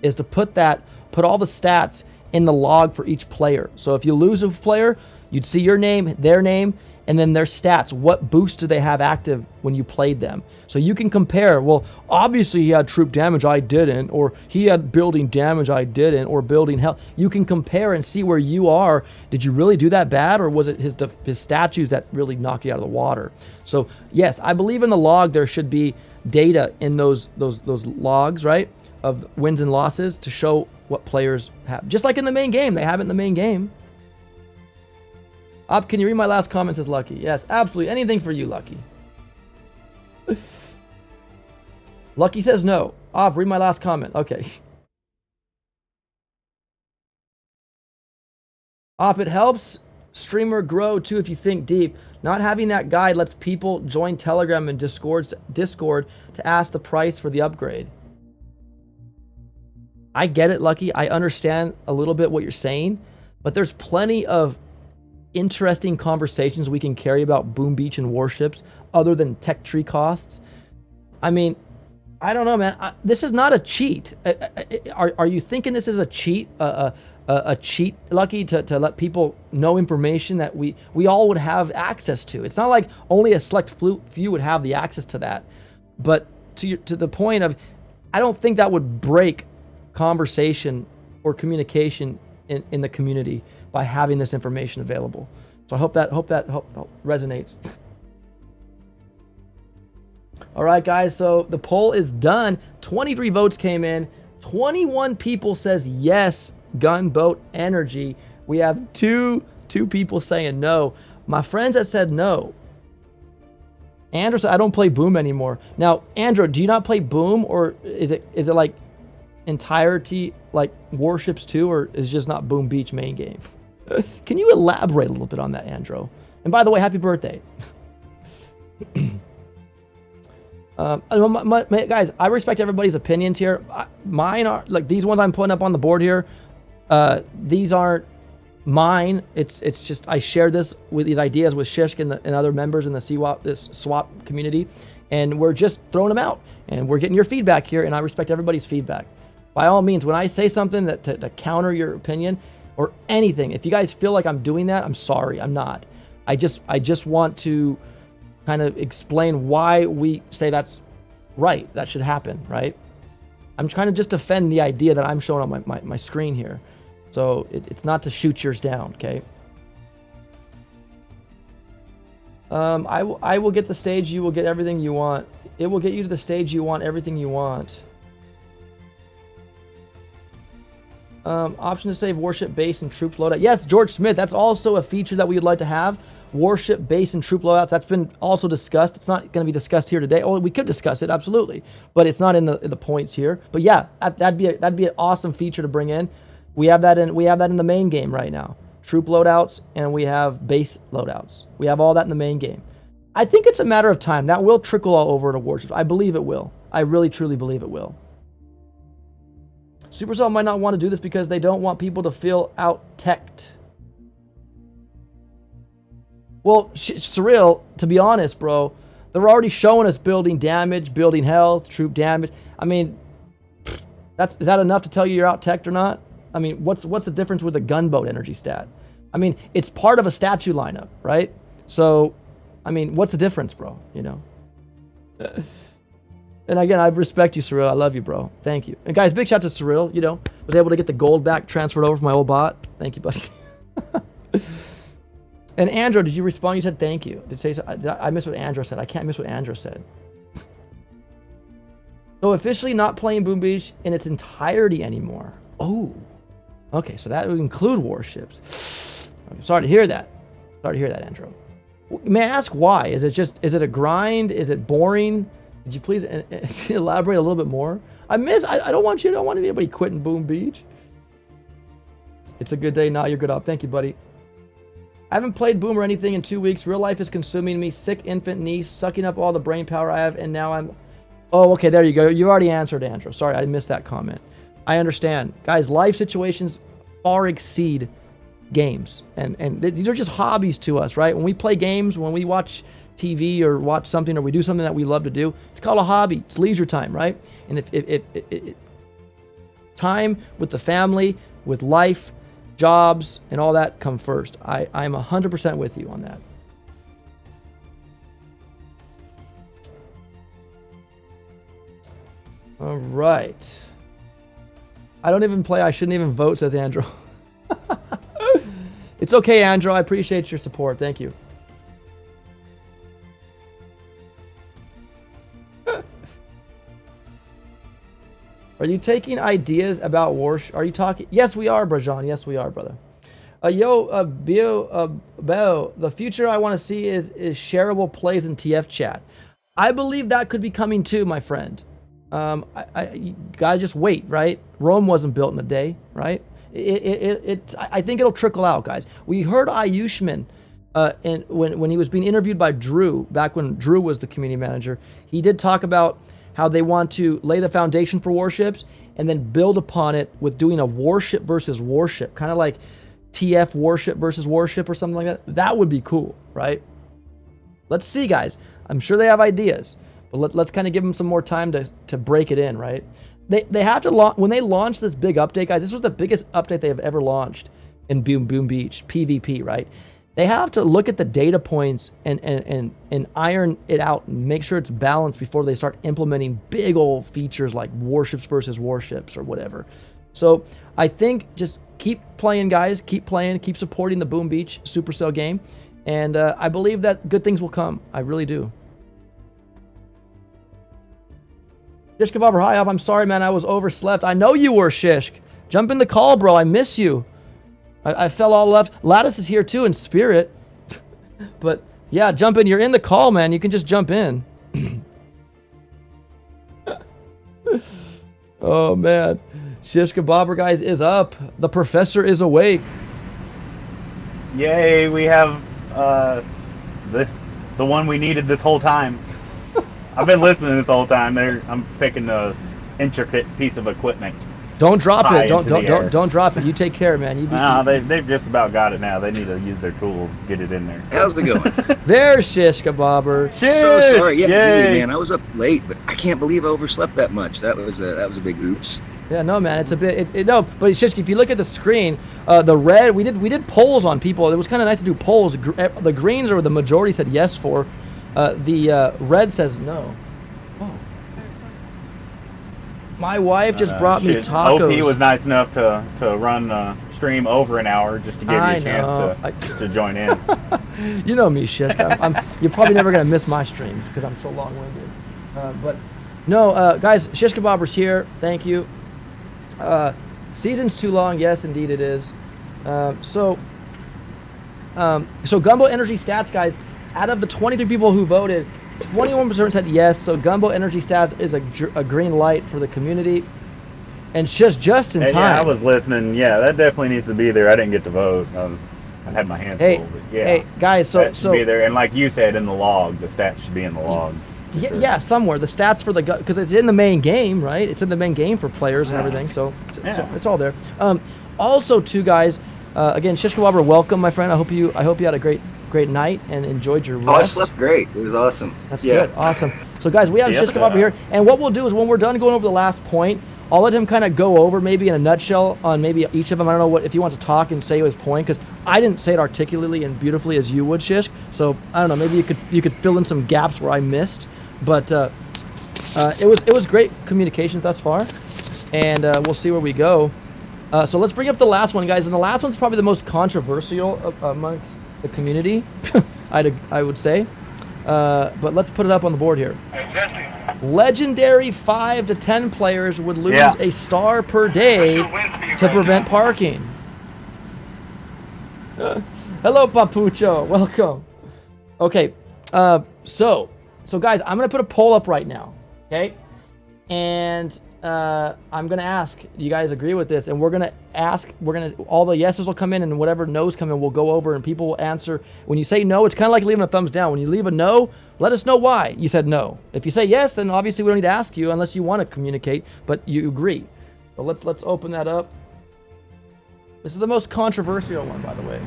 is to put all the stats in the log for each player. So if you lose a player, you'd see your name, their name, and then their stats. What boost do they have active when you played them? So you can compare, well, obviously he had troop damage, I didn't, or he had building damage, I didn't, or building health. You can compare and see where you are. Did you really do that bad, or was it his statues that really knocked you out of the water? So yes, I believe in the log there should be data in those logs, right, of wins and losses to show what players have. Just like in the main game, they have it in the main game. Up, can you read my last comment, says Lucky? Yes, absolutely. Anything for you, Lucky. Lucky says no. Op, read my last comment. Okay. Op, it helps streamer grow too if you think deep. Not having that guide lets people join Telegram and Discord to ask the price for the upgrade. I get it, Lucky. I understand a little bit what you're saying, but there's plenty of interesting conversations we can carry about Boom Beach and Warships other than tech tree costs. I mean, I don't know, man. This is not a cheat. Are you thinking this is a cheat? A cheat, Lucky, to let people know information that we all would have access to? It's not like only a select few would have the access to that. But to the point of, I don't think that would break conversation or communication in the community by having this information available. So I hope that resonates. All right, guys, so the poll is done. 23 votes came in. 21 people says yes, Gunboat energy. We have two people saying no. My friends that said no. Andrew said, I don't play Boom anymore. Now, Andrew, do you not play Boom, or is it like entirety like Warships 2, or is it just not Boom Beach main game? Can you elaborate a little bit on that, Andrew? And by the way, happy birthday. Guys, I respect everybody's opinions here. Mine are like these ones I'm putting up on the board here. These aren't mine. It's just I share this with these ideas with Shishk and other members in the this swap community, and we're just throwing them out, and we're getting your feedback here, and I respect everybody's feedback. By all means, when I say something that to counter your opinion or anything, if you guys feel like I'm doing that, I'm sorry, I'm not. I just want to kind of explain why we say that's right, that should happen, right? I'm trying to just defend the idea that I'm showing on my screen here. So it's not to shoot yours down, okay? I will get the stage, you will get everything you want. It will get you to the stage you want, everything you want. Option to save Warship base and troops loadout. Yes, George Smith, that's also a feature that we would like to have. Warship base and troop loadouts, that's been also discussed. It's not going to be discussed here today. Oh, we could discuss it, absolutely, but it's not in the points here. But yeah, that'd be an awesome feature to bring in. We have that in the main game right now. Troop loadouts, and we have base loadouts. We have all that in the main game. I think it's a matter of time. That will trickle all over to Warships. I believe it will. I really truly believe it will. Supercell might not want to do this because they don't want people to feel out-teched. Well, Surreal, to be honest, bro, they're already showing us building damage, building health, troop damage. I mean, is that enough to tell you you're out-teched or not? I mean, what's the difference with a gunboat energy stat? I mean, it's part of a statue lineup, right? So, I mean, what's the difference, bro? You know? And again, I respect you, Surreal. I love you, bro. Thank you. And guys, big shout out to Surreal. You know, was able to get the gold back transferred over from my old bot. Thank you, buddy. And Andrew, did you respond? You said thank you. I missed what Andrew said. I can't miss what Andrew said. So officially not playing Boom Beach in its entirety anymore. Oh, okay. So that would include Warships. Okay, sorry to hear that. Sorry to hear that, Andrew. May I ask why? Is it a grind? Is it boring? Did you please elaborate a little bit more? I don't want anybody quitting Boom Beach. It's a good day now. You're good up. Thank you, buddy. I haven't played Boom or anything in 2 weeks. Real life is consuming me. Sick infant niece, sucking up all the brain power I have, and now I'm... Oh, okay, there you go. You already answered, Andrew. Sorry, I missed that comment. I understand. Guys, life situations far exceed games. And these are just hobbies to us, right? When we play games, when we watch TV or watch something, or we do something that we love to do, it's called a hobby. It's leisure time, right? And if time with the family, with life, jobs, and all that come first. I'm 100% with you on that. All right. I don't even play. I shouldn't even vote, says Andrew. It's okay, Andrew. I appreciate your support. Thank you. Are you taking ideas about Warship? Are you talking? Yes, we are, Brajan. Yes, we are, brother. Beo, the future I want to see is shareable plays in TF chat. I believe that could be coming too, my friend. You gotta just wait, right? Rome wasn't built in a day, right? I think it'll trickle out, guys. We heard Ayushman, and when he was being interviewed by Drew, back when Drew was the community manager, he did talk about how they want to lay the foundation for Warships and then build upon it with doing a Warship versus Warship, kind of like TF Warship versus Warship or something like that. That would be cool, right? Let's see, guys. I'm sure they have ideas, but let's kind of give them some more time to break it in, right? They have to when they launch this big update, guys. This was the biggest update they have ever launched in Boom Beach PvP, right? They have to look at the data points and iron it out and make sure it's balanced before they start implementing big old features like Warships versus Warships or whatever. So I think just keep playing, guys. Keep playing. Keep supporting the Boom Beach Supercell game. And I believe that good things will come. I really do. Shishk Bob, hi, I'm sorry, man. I was overslept. I know you were, Shishk. Jump in the call, bro. I miss you. I fell all left. Lattice is here too in spirit. But yeah, jump in. You're in the call, man. You can just jump in. Oh, man. Shishka Bobber, guys, is up. The professor is awake. Yay, we have the one we needed this whole time. I've been listening this whole time. I'm picking a intricate piece of equipment. Don't drop it. Don't drop it. You take care, man. They've just about got it now. They need to use their tools, get it in there. How's it going? There's Shishka Bobber. So sorry. Yeah, really, man. I was up late, but I can't believe I overslept that much. That was a big oops. Yeah, no, man. It's a bit. No, but Shishka, if you look at the screen, the red. We did polls on people. It was kind of nice to do polls. The greens or the majority said yes for. The red says no. Oh. My wife just brought me tacos. OP was nice enough to run the stream over an hour just to give you a chance to join in. You know me, Shishka. You're probably never going to miss my streams because I'm so long-winded. But no, guys, Shishka Bobber's here. Thank you. Season's too long. Yes, indeed it is. So Gunboat Energy stats, guys. Out of the 23 people who voted, 21% said yes. So Gunboat Energy stats is a green light for the community, and just in time. Yeah, I was listening. Yeah, that definitely needs to be there. I didn't get to vote. I had my hands full. But yeah, hey, guys. That should be there, and like you said, in the log, the stats should be in the log. Yeah, somewhere the stats for the because it's in the main game, right? It's in the main game for players and everything, so it's all there. Also, too, guys. Again, Shishka Bobber, welcome, my friend. I hope you had a great night and enjoyed your rest. Oh, I slept great. It was awesome. That's good. Awesome. So, guys, we have Shishka Bobber here, and what we'll do is when we're done going over the last point, I'll let him kind of go over maybe in a nutshell on maybe each of them. I don't know if he wants to talk and say his point, because I didn't say it articulately and beautifully as you would, Shishk. So I don't know. Maybe you could fill in some gaps where I missed. But it was great communication thus far, and we'll see where we go. So let's bring up the last one, guys. And the last one's probably the most controversial amongst the community, I would say. But let's put it up on the board here. Legendary 5 to 10 players would lose a star per day to prevent parking. Hello, Papucho. Welcome. Okay. So guys, I'm going to put a poll up right now, okay? And I'm going to ask, you guys agree with this? And we're going to ask, all the yeses will come in and whatever no's come in, we'll go over and people will answer. When you say no, it's kind of like leaving a thumbs down. When you leave a no, let us know why you said no. If you say yes, then obviously we don't need to ask you unless you want to communicate, but you agree. So let's open that up. This is the most controversial one, by the way.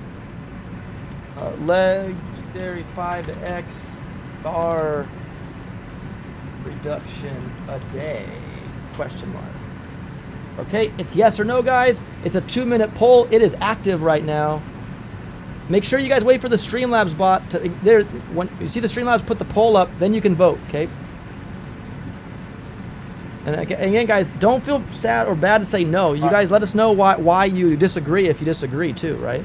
Legendary 5 to X star reduction a day, question mark. Okay, it's yes or no, guys. It's a 2-minute poll. It is active right now. Make sure you guys wait for the Streamlabs bot to when you see the Streamlabs put the poll up, then you can vote, okay? And again, guys, don't feel sad or bad to say no. You guys let us know why you disagree if you disagree too, right?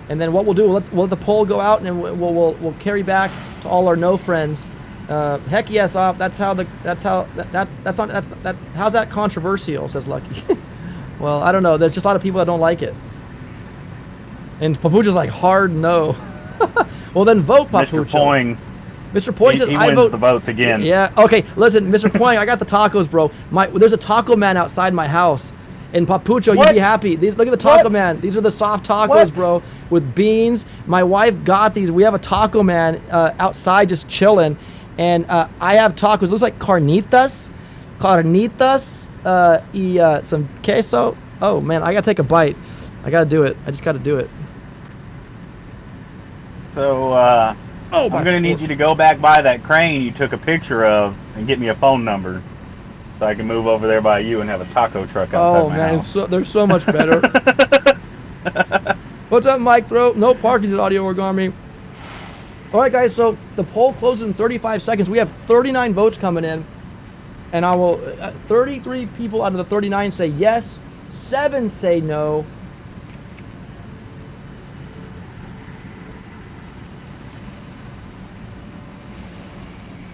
And then what we'll do, we'll let the poll go out, and we'll carry back to all our no friends. Heck yes, off. How's that controversial? Says Lucky. Well, I don't know. There's just a lot of people that don't like it. And Papucho's like hard no. Well, then vote, Papucho. Mr. Poing says, I vote. The votes again. Yeah. Okay. Listen, Mr. Poing, I got the tacos, bro. There's a taco man outside my house. And Papucho, you'd be happy. Look at the taco man. These are the soft tacos, bro, with beans. My wife got these. We have a taco man outside just chilling. And I have tacos. It looks like carnitas. Some queso. Oh, man, I got to take a bite. I got to do it. I just got to do it. So, Oh, I'm gonna need you to go back by that crane you took a picture of and get me a phone number, so I can move over there by you and have a taco truck outside Oh my man, house. they're so much better. What's up, Mike Throat? No parking at audio origami. All right, guys. So the poll closes in 35 seconds. We have 39 votes coming in, and I will. 33 people out of the 39 say yes. 7 say no.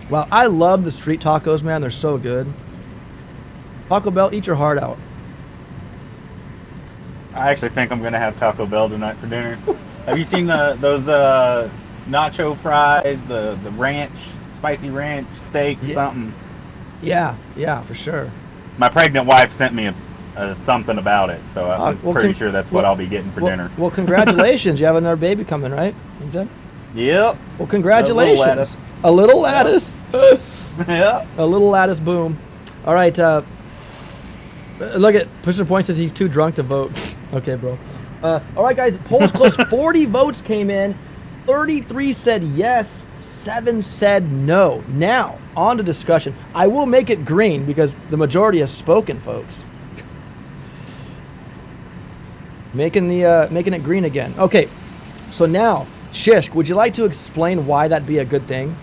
Well, I love the street tacos, man. They're so good. Taco Bell, eat your heart out. I actually think I'm gonna have Taco Bell tonight for dinner. Have you seen those nacho fries, the ranch, spicy ranch steak, something? Yeah, for sure. My pregnant wife sent me something about it, so I'm pretty sure that's what I'll be getting for dinner. Well, congratulations. You have another baby coming, right? Is that? Yep. Well, congratulations. A little lattice. Yeah. A little lattice boom. All right. Look at Pusher Point says he's too drunk to vote. Okay, bro. All right, guys. Polls closed. 40 votes came in. 33 said yes. 7 said no. Now, on to discussion. I will make it green because the majority has spoken, folks. Making it green again. Okay. So now, Shishk, would you like to explain why that'd be a good thing?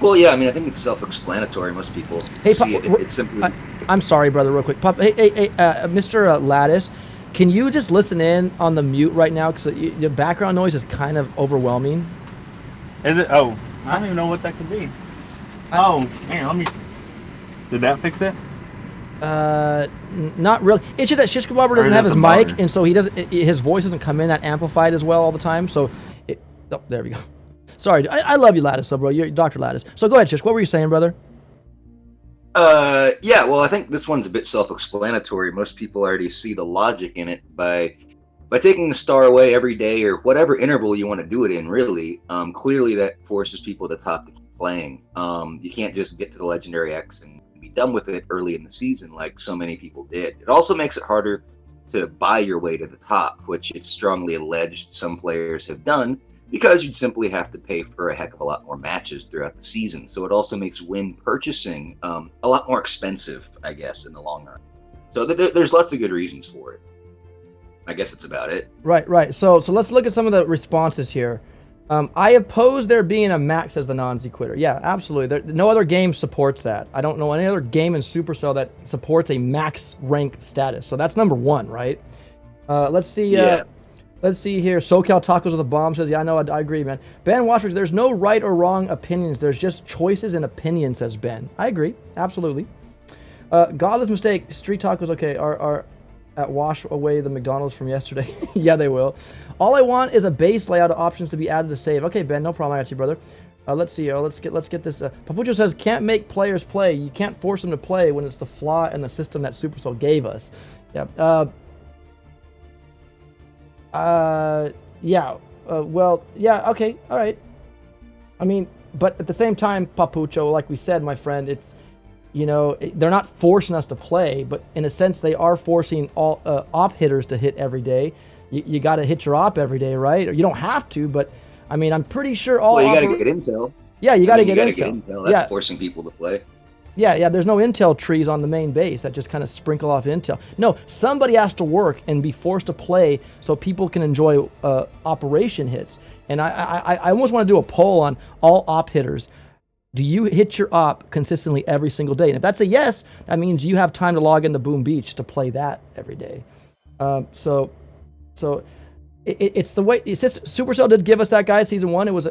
Well, yeah, I mean, I think it's self-explanatory. Most people see it. It's simply... I'm sorry, brother, real quick. Pop, hey, Mr. Lattice, can you just listen in on the mute right now? Because the background noise is kind of overwhelming. Is it? Oh, I don't even know what that could be. Hang on, Did that fix it? Not really. It's just that Shish Kebabber doesn't have his mic, and so he doesn't. His voice doesn't come in that amplified as well all the time. So, there we go. Sorry, I love you, Lattice, bro. You're Dr. Lattice. So go ahead, Shish. What were you saying, brother? Yeah. Well, I think this one's a bit self-explanatory. Most people already see the logic in it by taking the star away every day or whatever interval you want to do it in. Really, clearly that forces people at the top to keep playing. You can't just get to the Legendary X and be done with it early in the season like so many people did. It also makes it harder to buy your way to the top, which it's strongly alleged some players have done, because you'd simply have to pay for a heck of a lot more matches throughout the season. So it also makes win purchasing a lot more expensive, I guess, in the long run. So there's lots of good reasons for it. I guess that's about it. Right. So let's look at some of the responses here. I oppose there being a max as the non-Z quitter. Yeah, absolutely. No other game supports that. I don't know any other game in Supercell that supports a max rank status. So that's number one, right? Let's see. Yeah. Let's see here. SoCal Tacos with a Bomb says, yeah, I know, I agree, man. Ben Washburn, there's no right or wrong opinions. There's just choices and opinions, says Ben. I agree. Absolutely. Godless Mistake, Street Tacos, okay, are at wash away the McDonald's from yesterday. Yeah, they will. All I want is a base layout of options to be added to save. Okay, Ben, no problem. I got you, brother. Let's see. Let's get this. Papucho says, can't make players play. You can't force them to play when it's the flaw in the system that Supercell gave us. Yeah. Well, yeah, okay, all right. I mean, but at the same time, Papucho, like we said, my friend, it's, they're not forcing us to play, but in a sense, they are forcing all op hitters to hit every day. You got to hit your op every day, right? Or you don't have to, but I mean, I'm pretty sure all. Well, you got to get intel. Yeah, you got to get intel. That's forcing people to play. Yeah, there's no intel trees on the main base that just kind of sprinkle off intel. No, somebody has to work and be forced to play so people can enjoy operation hits. And I almost want to do a poll on all op hitters. Do you hit your op consistently every single day? And if that's a yes, that means you have time to log into Boom Beach to play that every day. So it's the way. It's just, Supercell did give us that, guys. Season 1, it was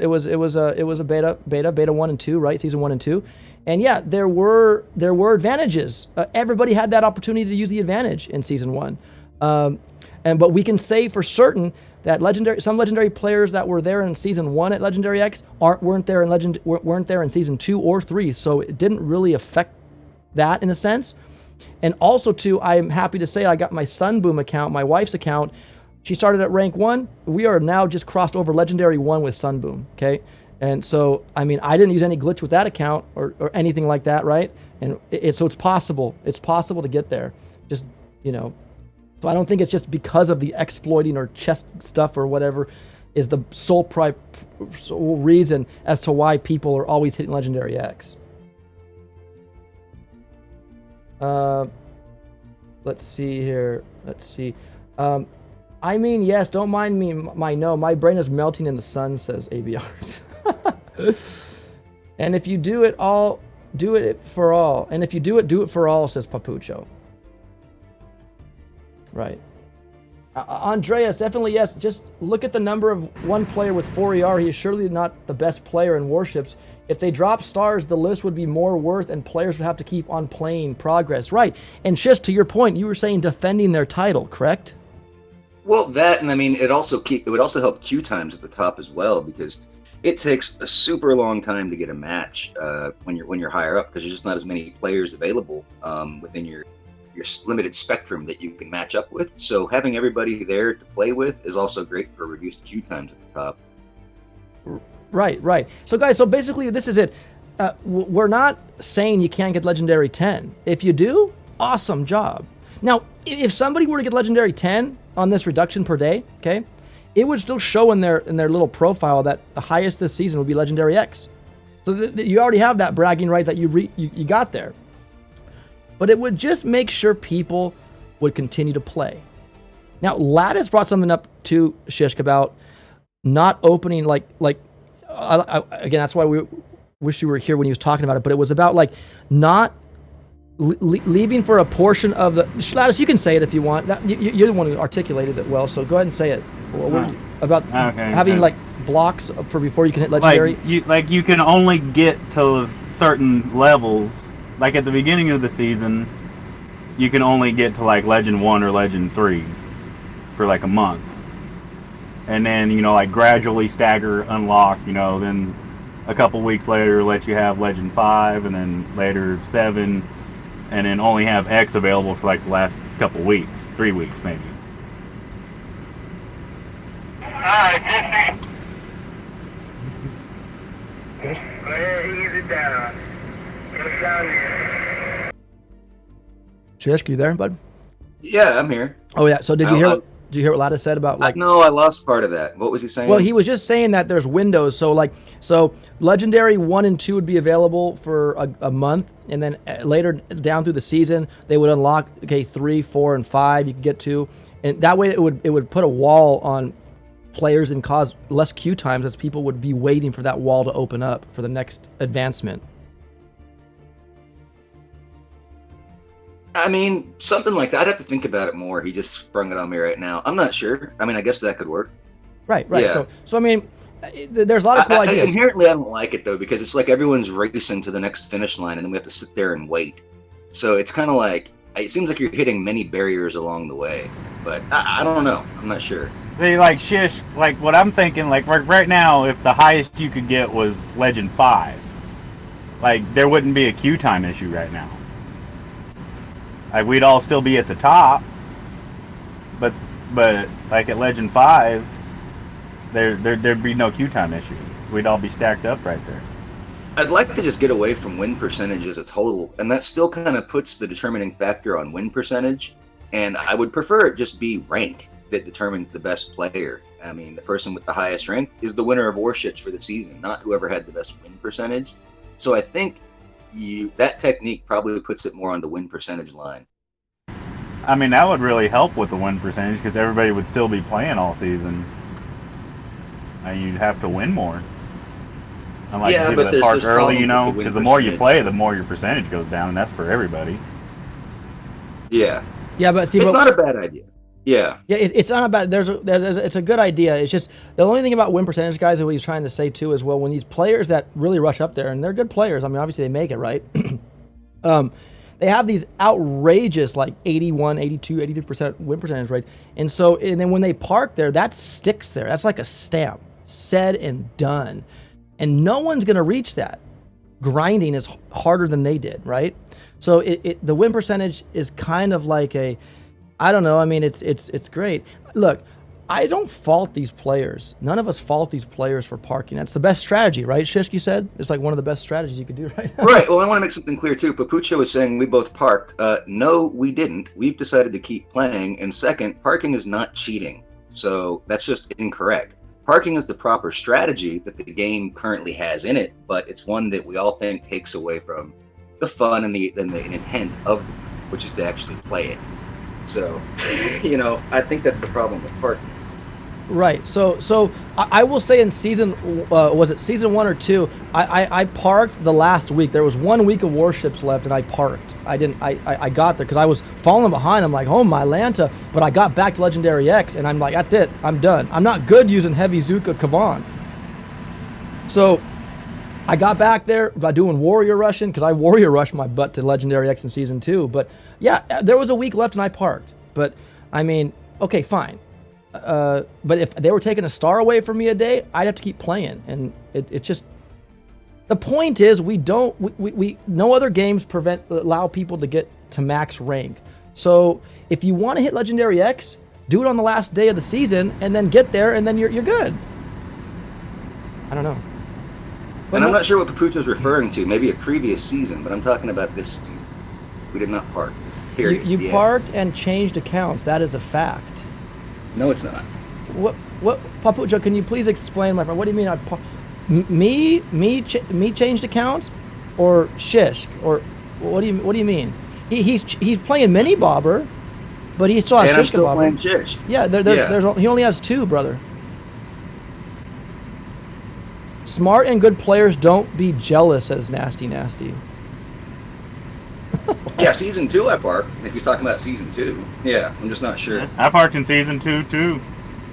a beta 1 and 2, right? Season 1 and 2. And yeah, there were advantages. Everybody had that opportunity to use the advantage in Season 1. But we can say for certain that some legendary players that were there in Season 1 at Legendary X weren't there in Season 2 or 3. So it didn't really affect that in a sense. And also too, I'm happy to say I got my Sunboom account, my wife's account. She started at rank 1. We are now just crossed over Legendary 1 with Sunboom, okay? And so, I mean, I didn't use any glitch with that account or anything like that, right? And so it's possible. It's possible to get there. Just, So I don't think it's just because of the exploiting or chest stuff or whatever is the sole reason as to why people are always hitting Legendary X. Let's see here. Let's see. I mean, yes, don't mind me. My brain is melting in the sun, says ABR. And if you do it all, do it for all. And if you do it for all, says Papucho. Right. Andreas, definitely yes. Just look at the number of one player with 4 ER. He is surely not the best player in Warships. If they drop stars, the list would be more worth and players would have to keep on playing progress. Right. And just to your point, you were saying defending their title, correct? Well, that, and I mean, it would also help queue times at the top as well, because it takes a super long time to get a match when you're higher up, because there's just not as many players available within your limited spectrum that you can match up with. So having everybody there to play with is also great for reduced queue times at the top. Right. So guys, so basically this is it. We're not saying you can't get Legendary 10. If you do, awesome job. Now, if somebody were to get Legendary 10 on this reduction per day, okay, it would still show in their little profile that the highest this season would be Legendary X. So you already have that bragging right that you got there. But it would just make sure people would continue to play. Now, Lattice brought something up to Shishk about not opening again, that's why we wish you were here when he was talking about it, but it was about like not leaving for a portion of the... Lattice, you can say it if you want. You're the one who articulated it well, so go ahead and say it. About having like blocks for before you can hit Legendary? You can only get to certain levels. Like at the beginning of the season, you can only get to like Legend 1 or Legend 3 for like a month. And then, like gradually stagger unlock, then a couple weeks later let you have Legend 5, and then later 7, and then only have X available for like the last couple weeks, 3 weeks maybe. Alright, 50. Go ahead, ease it down. Get down here. Shishk, you there, bud? Yeah, I'm here. Oh yeah. So did you hear what Lattice said about like? No, I lost part of that. What was he saying? Well, he was just saying that there's windows. So Legendary 1 and 2 would be available for a month, and then later down through the season they would unlock 3, 4, and 5. You could get to, and that way it would put a wall on players and cause less queue times, as people would be waiting for that wall to open up for the next advancement. I mean, something like that. I'd have to think about it more. He just sprung it on me right now. I'm not sure. I mean, I guess that could work. Right. Yeah. So I mean, there's a lot of cool ideas. Inherently, I don't like it though, because it's like everyone's racing to the next finish line, and then we have to sit there and wait. So it's kind of like, it seems like you're hitting many barriers along the way. But I don't know. I'm not sure. See, like Shish, like what I'm thinking, like right now, if the highest you could get was Legend 5, like there wouldn't be a queue time issue right now. Like we'd all still be at the top, but like at Legend 5, there'd be no queue time issue. We'd all be stacked up right there. I'd like to just get away from win percentage as a total, and that still kind of puts the determining factor on win percentage. And I would prefer it just be rank that determines the best player. I mean, the person with the highest rank is the winner of Warships for the season, not whoever had the best win percentage. So I think that technique probably puts it more on the win percentage line. I mean, that would really help with the win percentage, because everybody would still be playing all season. And you'd have to win more. Unlike but there's park early, because the more you percentage. play, the more your percentage goes down, and that's for everybody. Yeah. Yeah, but see, it's not a bad idea. Yeah. Yeah, it's not about. It's a good idea. It's just the only thing about win percentage, guys, that what he's trying to say too is, well, when these players that really rush up there, and they're good players. I mean, obviously they make it, right? They have these outrageous like 81, 82, 83% win percentage rate, and then when they park there, that sticks there. That's like a stamp, said and done, and no one's gonna reach that. Grinding is harder than they did, right? So the win percentage is kind of like I don't know. I mean, it's great. Look, I don't fault these players. None of us fault these players for parking. That's the best strategy, right, Shishk? You said it's like one of the best strategies you could do right now. Right. Well, I want to make something clear too. Papucho was saying we both parked. No, we didn't. We've decided to keep playing. And second, parking is not cheating. So that's just incorrect. Parking is the proper strategy that the game currently has in it, but it's one that we all think takes away from the fun and the intent of, which is to actually play it. So, I think that's the problem with parking. Right. So I will say in season, was it season 1 or 2? I parked the last week. There was 1 week of Warships left, and I parked. I got there because I was falling behind. I'm like, oh my Lanta, but I got back to Legendary X, and I'm like, that's it. I'm done. I'm not good using heavy Zuka Kavan. So I got back there by doing Warrior Rushing because I Warrior rushed my butt to Legendary X in season 2. But yeah, there was a week left, and I parked. But I mean, okay, fine. But if they were taking a star away from me a day, I'd have to keep playing, and it just. The point is, we no other games allow people to get to max rank. So if you want to hit Legendary X, do it on the last day of the season, and then get there, and then you're good. I don't know. And I'm not sure what Papucho's referring to. Maybe a previous season, but I'm talking about this season. We did not park. Period. You parked and changed accounts. That is a fact. No, it's not. What, Papucho? Can you please explain, my friend? What do you mean? Me changed accounts, or Shishk, or what do you mean? He's playing Mini Bobber, but he still has and I'm Shishk still Bobber. playing Shish. Yeah, he only has 2, brother. Smart and good players don't be jealous, says Nasty. Yeah, season 2 I parked. If he's talking about season 2, yeah, I'm just not sure. I parked in season 2 too,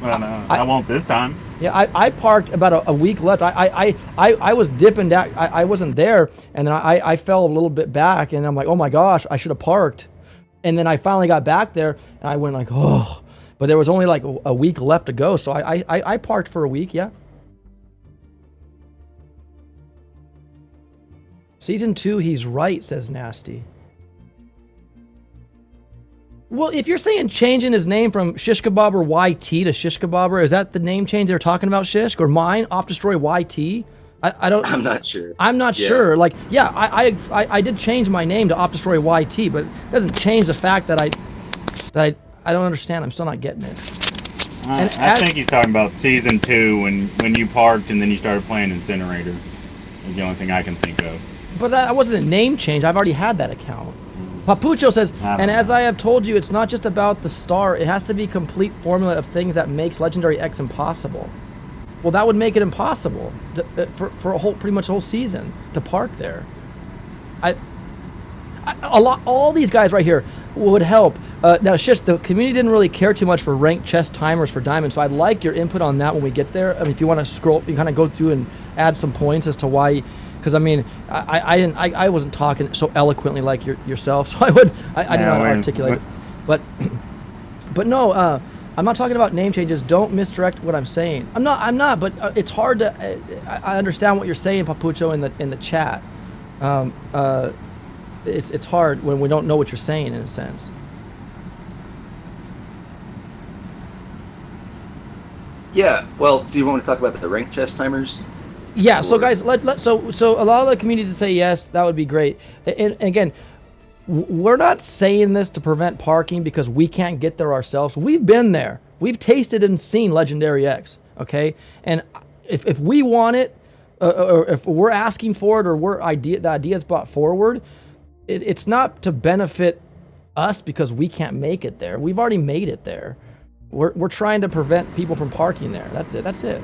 but I won't this time. Yeah, I parked about a week left. I was dipping down. I wasn't there, and then I fell a little bit back, and I'm like, oh my gosh, I should have parked. And then I finally got back there, and I went like, oh, but there was only like a week left to go, so I parked for a week. Yeah. Season 2, he's right, says Nasty. Well, if you're saying changing his name from Shishkabobber YT to Shishkabobber, is that the name change they're talking about, Shishk? Or mine, opdestroy YT? I don't. I'm not sure. I'm not sure. Like, yeah, I did change my name to opdestroy YT, but it doesn't change the fact that I don't understand. I'm still not getting it. I think he's talking about season 2 when you parked and then you started playing Incinerator. Is the only thing I can think of. But that wasn't a name change. I've already had that account. Papucho says, and as I have told you, it's not just about the star. It has to be a complete formula of things that makes Legendary X impossible. Well, that would make it impossible for pretty much a whole season to park there. All these guys right here would help. Now, Shish, the community didn't really care too much for ranked chest timers for Diamond, so I'd like your input on that when we get there. I mean, if you want to scroll, you kind of go through and add some points as to why. Because I mean, I wasn't talking so eloquently like yourself, so I didn't know how to articulate it. But no, I'm not talking about name changes. Don't misdirect what I'm saying. I'm not. But it's hard to. I understand what you're saying, Papucho, in the chat. It's hard when we don't know what you're saying in a sense. Yeah. Well, so you want to talk about the ranked chest timers? Yeah, so guys, so a lot of the community to say yes, that would be great. And again, we're not saying this to prevent parking because we can't get there ourselves. We've been there. We've tasted and seen Legendary X, okay? And if we want it, or if we're asking for it, or the idea's brought forward, it's not to benefit us because we can't make it there. We've already made it there. We're trying to prevent people from parking there. That's it.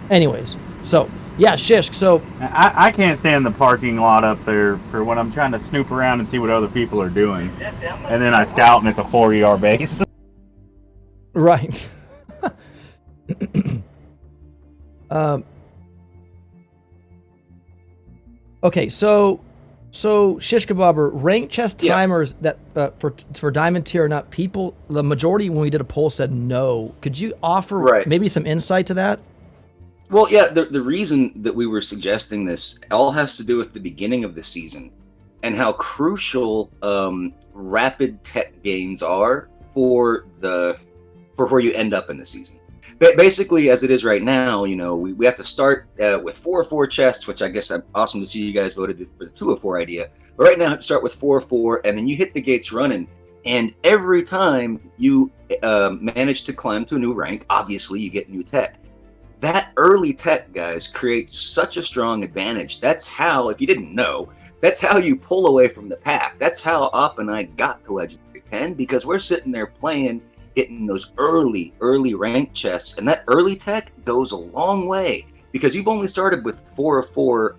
Anyways, so yeah, Shishk. So I can't stand the parking lot up there for when I'm trying to snoop around and see what other people are doing, and then I scout and it's a 4ER base. Right. Okay, so Shishkabobber, ranked chest timers that for Diamond tier or not, people, the majority when we did a poll said no. Could you offer maybe some insight to that? Well, yeah, the reason that we were suggesting this all has to do with the beginning of the season and how crucial rapid tech gains are for where you end up in the season. Basically, as it is right now, we have to start with 404 chests, which I guess I'm awesome to see you guys voted for the 204 idea. But right now, start with 404, and then you hit the gates running. And every time you manage to climb to a new rank, obviously you get new tech. That early tech, guys, creates such a strong advantage. That's how, if you didn't know, that's how you pull away from the pack. That's how Op and I got to Legendary 10, because we're sitting there playing, getting those early rank chests. And that early tech goes a long way, because you've only started with 4 of 4,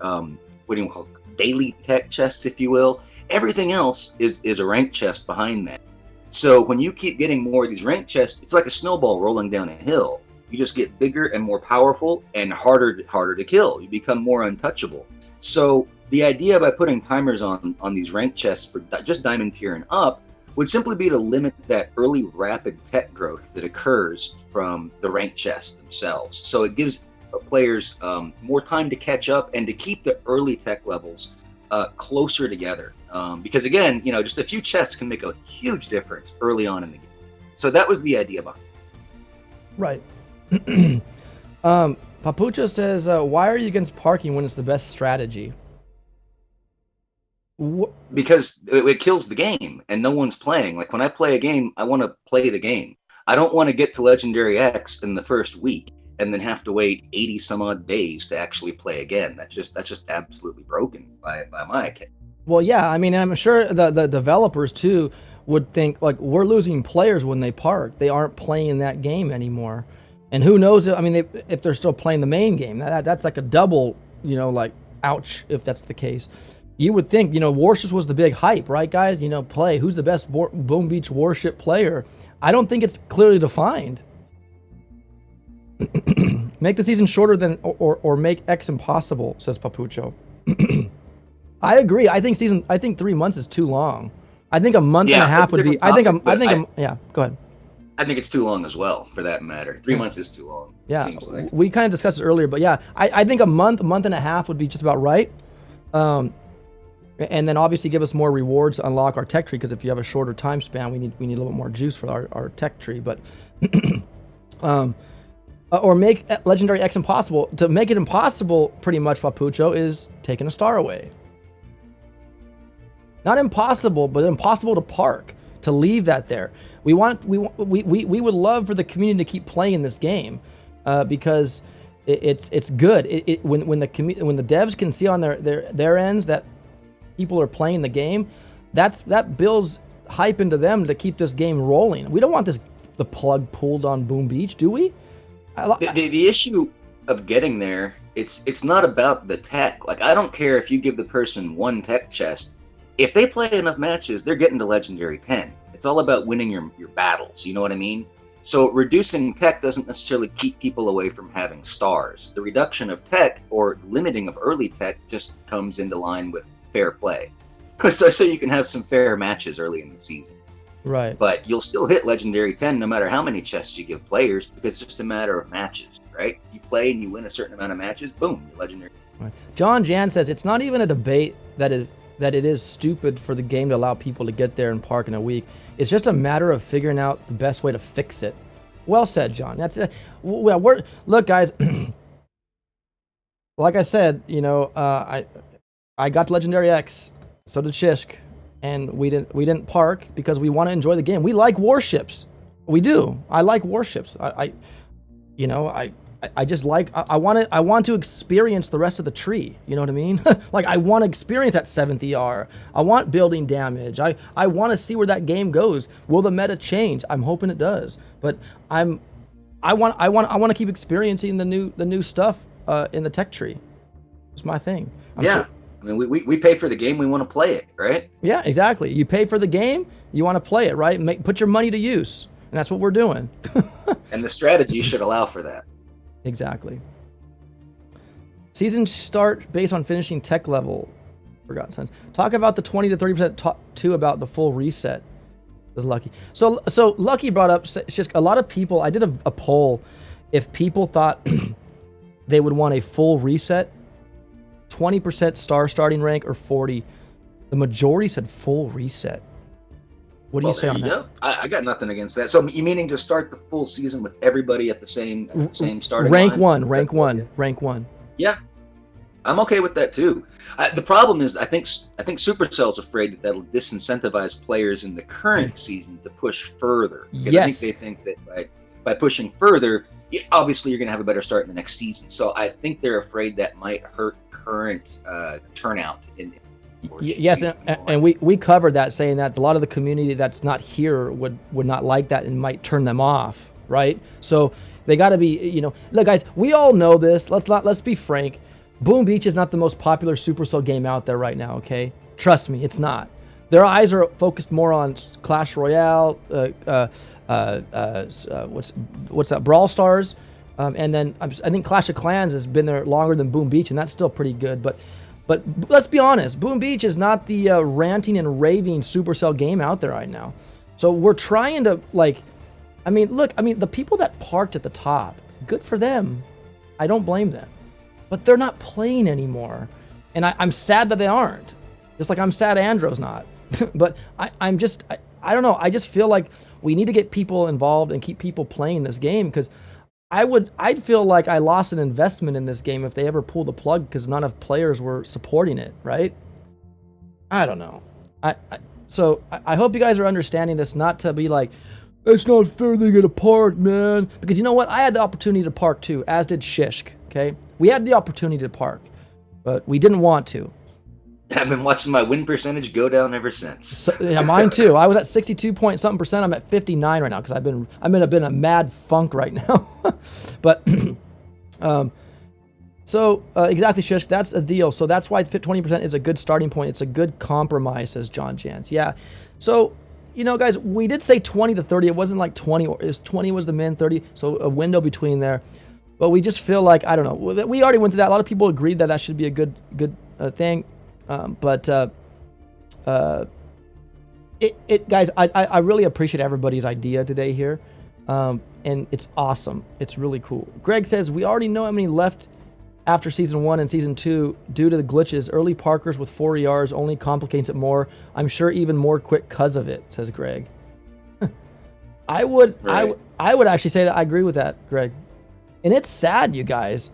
what do you call it, daily tech chests, if you will. Everything else is a rank chest behind that. So when you keep getting more of these rank chests, it's like a snowball rolling down a hill. You just get bigger and more powerful and harder to kill. You become more untouchable. So the idea by putting timers on these rank chests for just diamond tier and up would simply be to limit that early rapid tech growth that occurs from the rank chests themselves. So it gives players more time to catch up and to keep the early tech levels closer together. Because again, just a few chests can make a huge difference early on in the game. So that was the idea behind it. Right. Papucho says, why are you against parking when it's the best strategy? Because it kills the game and no one's playing. Like when I play a game, I want to play the game. I don't want to get to Legendary X in the first week and then have to wait 80 some odd days to actually play again. That's just absolutely broken by my account. Well, yeah, I mean, I'm sure the developers too would think, like, we're losing players when they park. They aren't playing that game anymore. And who knows, I mean, if they're still playing the main game, that's like a double, like, ouch, if that's the case. You would think, Warships was the big hype, right, guys? Play, who's the best Boom Beach Warship player? I don't think it's clearly defined. Make the season shorter than, or make X impossible, says Papucho. I agree. I think 3 months is too long. I think a month and a half would be, yeah, go ahead. I think it's too long as well, for that matter. 3 months is too long. Yeah, it seems like. We kind of discussed it earlier, but yeah, I think a month and a half would be just about right. And then obviously give us more rewards to unlock our tech tree, because if you have a shorter time span, we need a little bit more juice for our tech tree. But or make Legendary X impossible. To make it impossible, pretty much, Papucho, is taking a star away. Not impossible, but impossible to park, to leave that there. We would love for the community to keep playing this game, because it's good. When the devs can see on their ends that people are playing the game, that builds hype into them to keep this game rolling. We don't want the plug pulled on Boom Beach, do we? The issue of getting there, it's not about the tech. Like, I don't care if you give the person one tech chest. If they play enough matches, they're getting to Legendary 10. It's all about winning your battles, you know what I mean? So reducing tech doesn't necessarily keep people away from having stars. The reduction of tech, or limiting of early tech, just comes into line with fair play. So you can have some fair matches early in the season. Right. But you'll still hit Legendary 10 no matter how many chests you give players, because it's just a matter of matches, right? You play and you win a certain amount of matches, boom, you're Legendary. Right. John Jan says, it's not even a debate that it is stupid for the game to allow people to get there and park in a week. It's just a matter of figuring out the best way to fix it. Well said, John. That's look, guys. Like I said, I got to Legendary X, so did Shishk, and we didn't park because we want to enjoy the game. We like Warships. We do. I like Warships. I just like, I want to experience the rest of the tree. You know what I mean? Like, I want to experience that 7th ER. I want building damage. I want to see where that game goes. Will the meta change? I'm hoping it does. But I want to keep experiencing the new stuff in the tech tree. It's my thing. I mean, we pay for the game, we want to play it, right? Yeah, exactly. You pay for the game, you want to play it, right? Put your money to use. And that's what we're doing. And the strategy should allow for that. Exactly. Season start based on finishing tech level. Forgotten sense. Talk about the 20 to 30% too, about the full reset. Is Lucky. So Lucky brought up, it's just a lot of people. I did a poll if people thought they would want a full reset, 20% star starting rank or 40. The majority said full reset. What do you say on that? I got nothing against that. So you meaning to start the full season with everybody at the same starting rank line? Rank one. Yeah. I'm okay with that too. The problem is, I think Supercell's afraid that that'll disincentivize players in the current season to push further. Because I think they think that by pushing further, obviously you're going to have a better start in the next season. So I think they're afraid that might hurt current turnout in. Yes, and we covered that, saying that a lot of the community that's not here would not like that and might turn them off, right? So they got to be, look, guys, we all know this. Let's be frank. Boom Beach is not the most popular Supercell game out there right now, okay? Trust me, it's not. Their eyes are focused more on Clash Royale, what's that, Brawl Stars, and then I think Clash of Clans has been there longer than Boom Beach, and that's still pretty good. But let's be honest, Boom Beach is not the ranting and raving Supercell game out there right now. So we're trying to, the people that parked at the top, good for them. I don't blame them. But they're not playing anymore. And I'm sad that they aren't. Just like I'm sad Andro's not. But I don't know. I just feel like we need to get people involved and keep people playing this game, because I'd feel like I lost an investment in this game if they ever pull the plug because none of players were supporting it, right? I don't know. So I hope you guys are understanding this, not to be like, it's not fair they get a park, man. Because you know what? I had the opportunity to park too, as did Shishk, okay? We had the opportunity to park, but we didn't want to. I've been watching my win percentage go down ever since. So, yeah, mine too. I was at 62 point something percent. I'm at 59 right now because I'm in a mad funk right now. But exactly, Shish, that's a deal. So that's why 20% is a good starting point. It's a good compromise, says John Jans. Yeah. So, guys, we did say 20 to 30. It wasn't like 20. It was 20 was the min, 30. So a window between there. But we just feel like, I don't know. We already went through that. A lot of people agreed that should be a good thing. Guys, I really appreciate everybody's idea today here. And it's awesome. It's really cool. Greg says, we already know how many left after season 1 and season 2 due to the glitches. Early parkers with 4 ERs only complicates it more. I'm sure even more quick because of it, says Greg. I would actually say that I agree with that, Greg. And it's sad, you guys.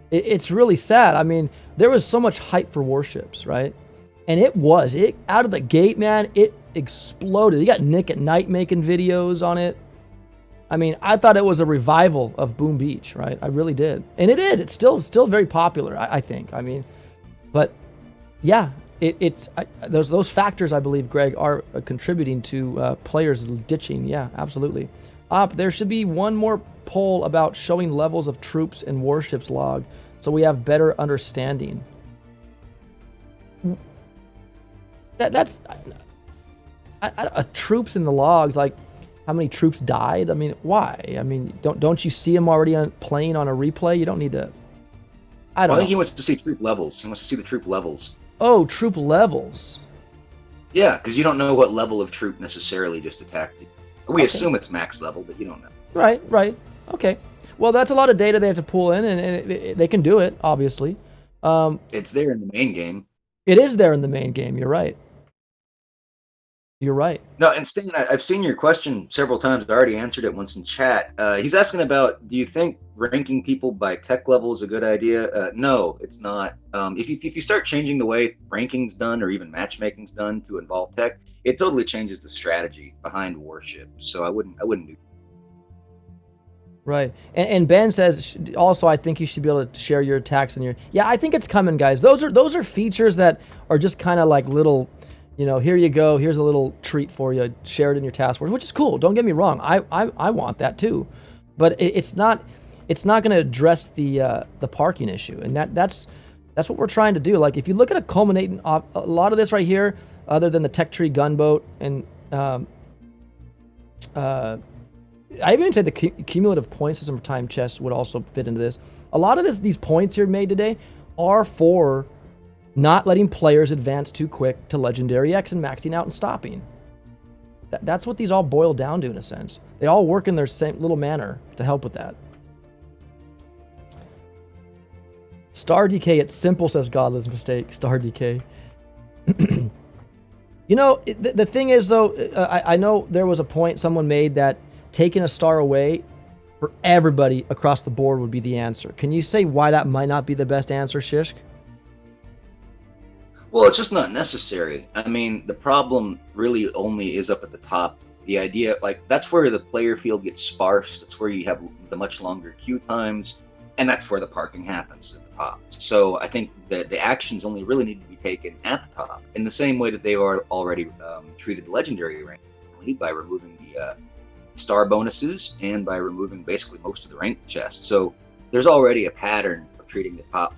It's really sad. I mean, there was so much hype for Warships, right? And it out of the gate, man, it exploded. You got Nick at Night making videos on it. I mean, I thought it was a revival of Boom Beach, right? I really did. And it is. It's still very popular, I think. I mean, but yeah, there's those factors, I believe, Greg, are contributing to players ditching. Yeah, absolutely. There should be one more poll about showing levels of troops in Warships log so we have better understanding. That's troops in the logs, like how many troops died. I mean, why? I mean, don't you see them already playing on a replay? You don't need to. I think he wants to see troop levels. He wants to see the troop levels. Oh, troop levels. Yeah, because you don't know what level of troop necessarily just attacked you. We assume it's max level, but you don't know. Right. Okay. Well, that's a lot of data they have to pull in, and they can do it, obviously. It's there in the main game. It is there in the main game. You're right. No, and Stan, I've seen your question several times. I already answered it once in chat. He's asking about, do you think ranking people by tech level is a good idea? No, it's not. If you start changing the way ranking's done or even matchmaking's done to involve tech, it totally changes the strategy behind Warship. So I wouldn't do. Right. And Ben says also, I think you should be able to share your attacks and your. Yeah, I think it's coming, guys. Those are features that are just kind of like little. Here you go. Here's a little treat for you. Share it in your task force, which is cool. Don't get me wrong. I want that too, but it's not going to address the parking issue, and that's what we're trying to do. Like if you look at a lot of this right here, other than the tech tree gunboat and I even say the cumulative point system for time chests would also fit into this. A lot of these points here made today are for not letting players advance too quick to Legendary X and maxing out and stopping. That's what these all boil down to in a sense. They all work in their same little manner to help with that. Star decay, it's simple, says Godless Mistake. Star decay. The thing is though, I know there was a point someone made that taking a star away for everybody across the board would be the answer. Can you say why that might not be the best answer, Shishk? Well, it's just not necessary. I mean, the problem really only is up at the top. The idea, like, that's where the player field gets sparse. That's where you have the much longer queue times, and that's where the parking happens at the top. So I think that the actions only really need to be taken at the top, in the same way that they are already treated the legendary rank, by removing the star bonuses and by removing basically most of the rank chests. So there's already a pattern of treating the top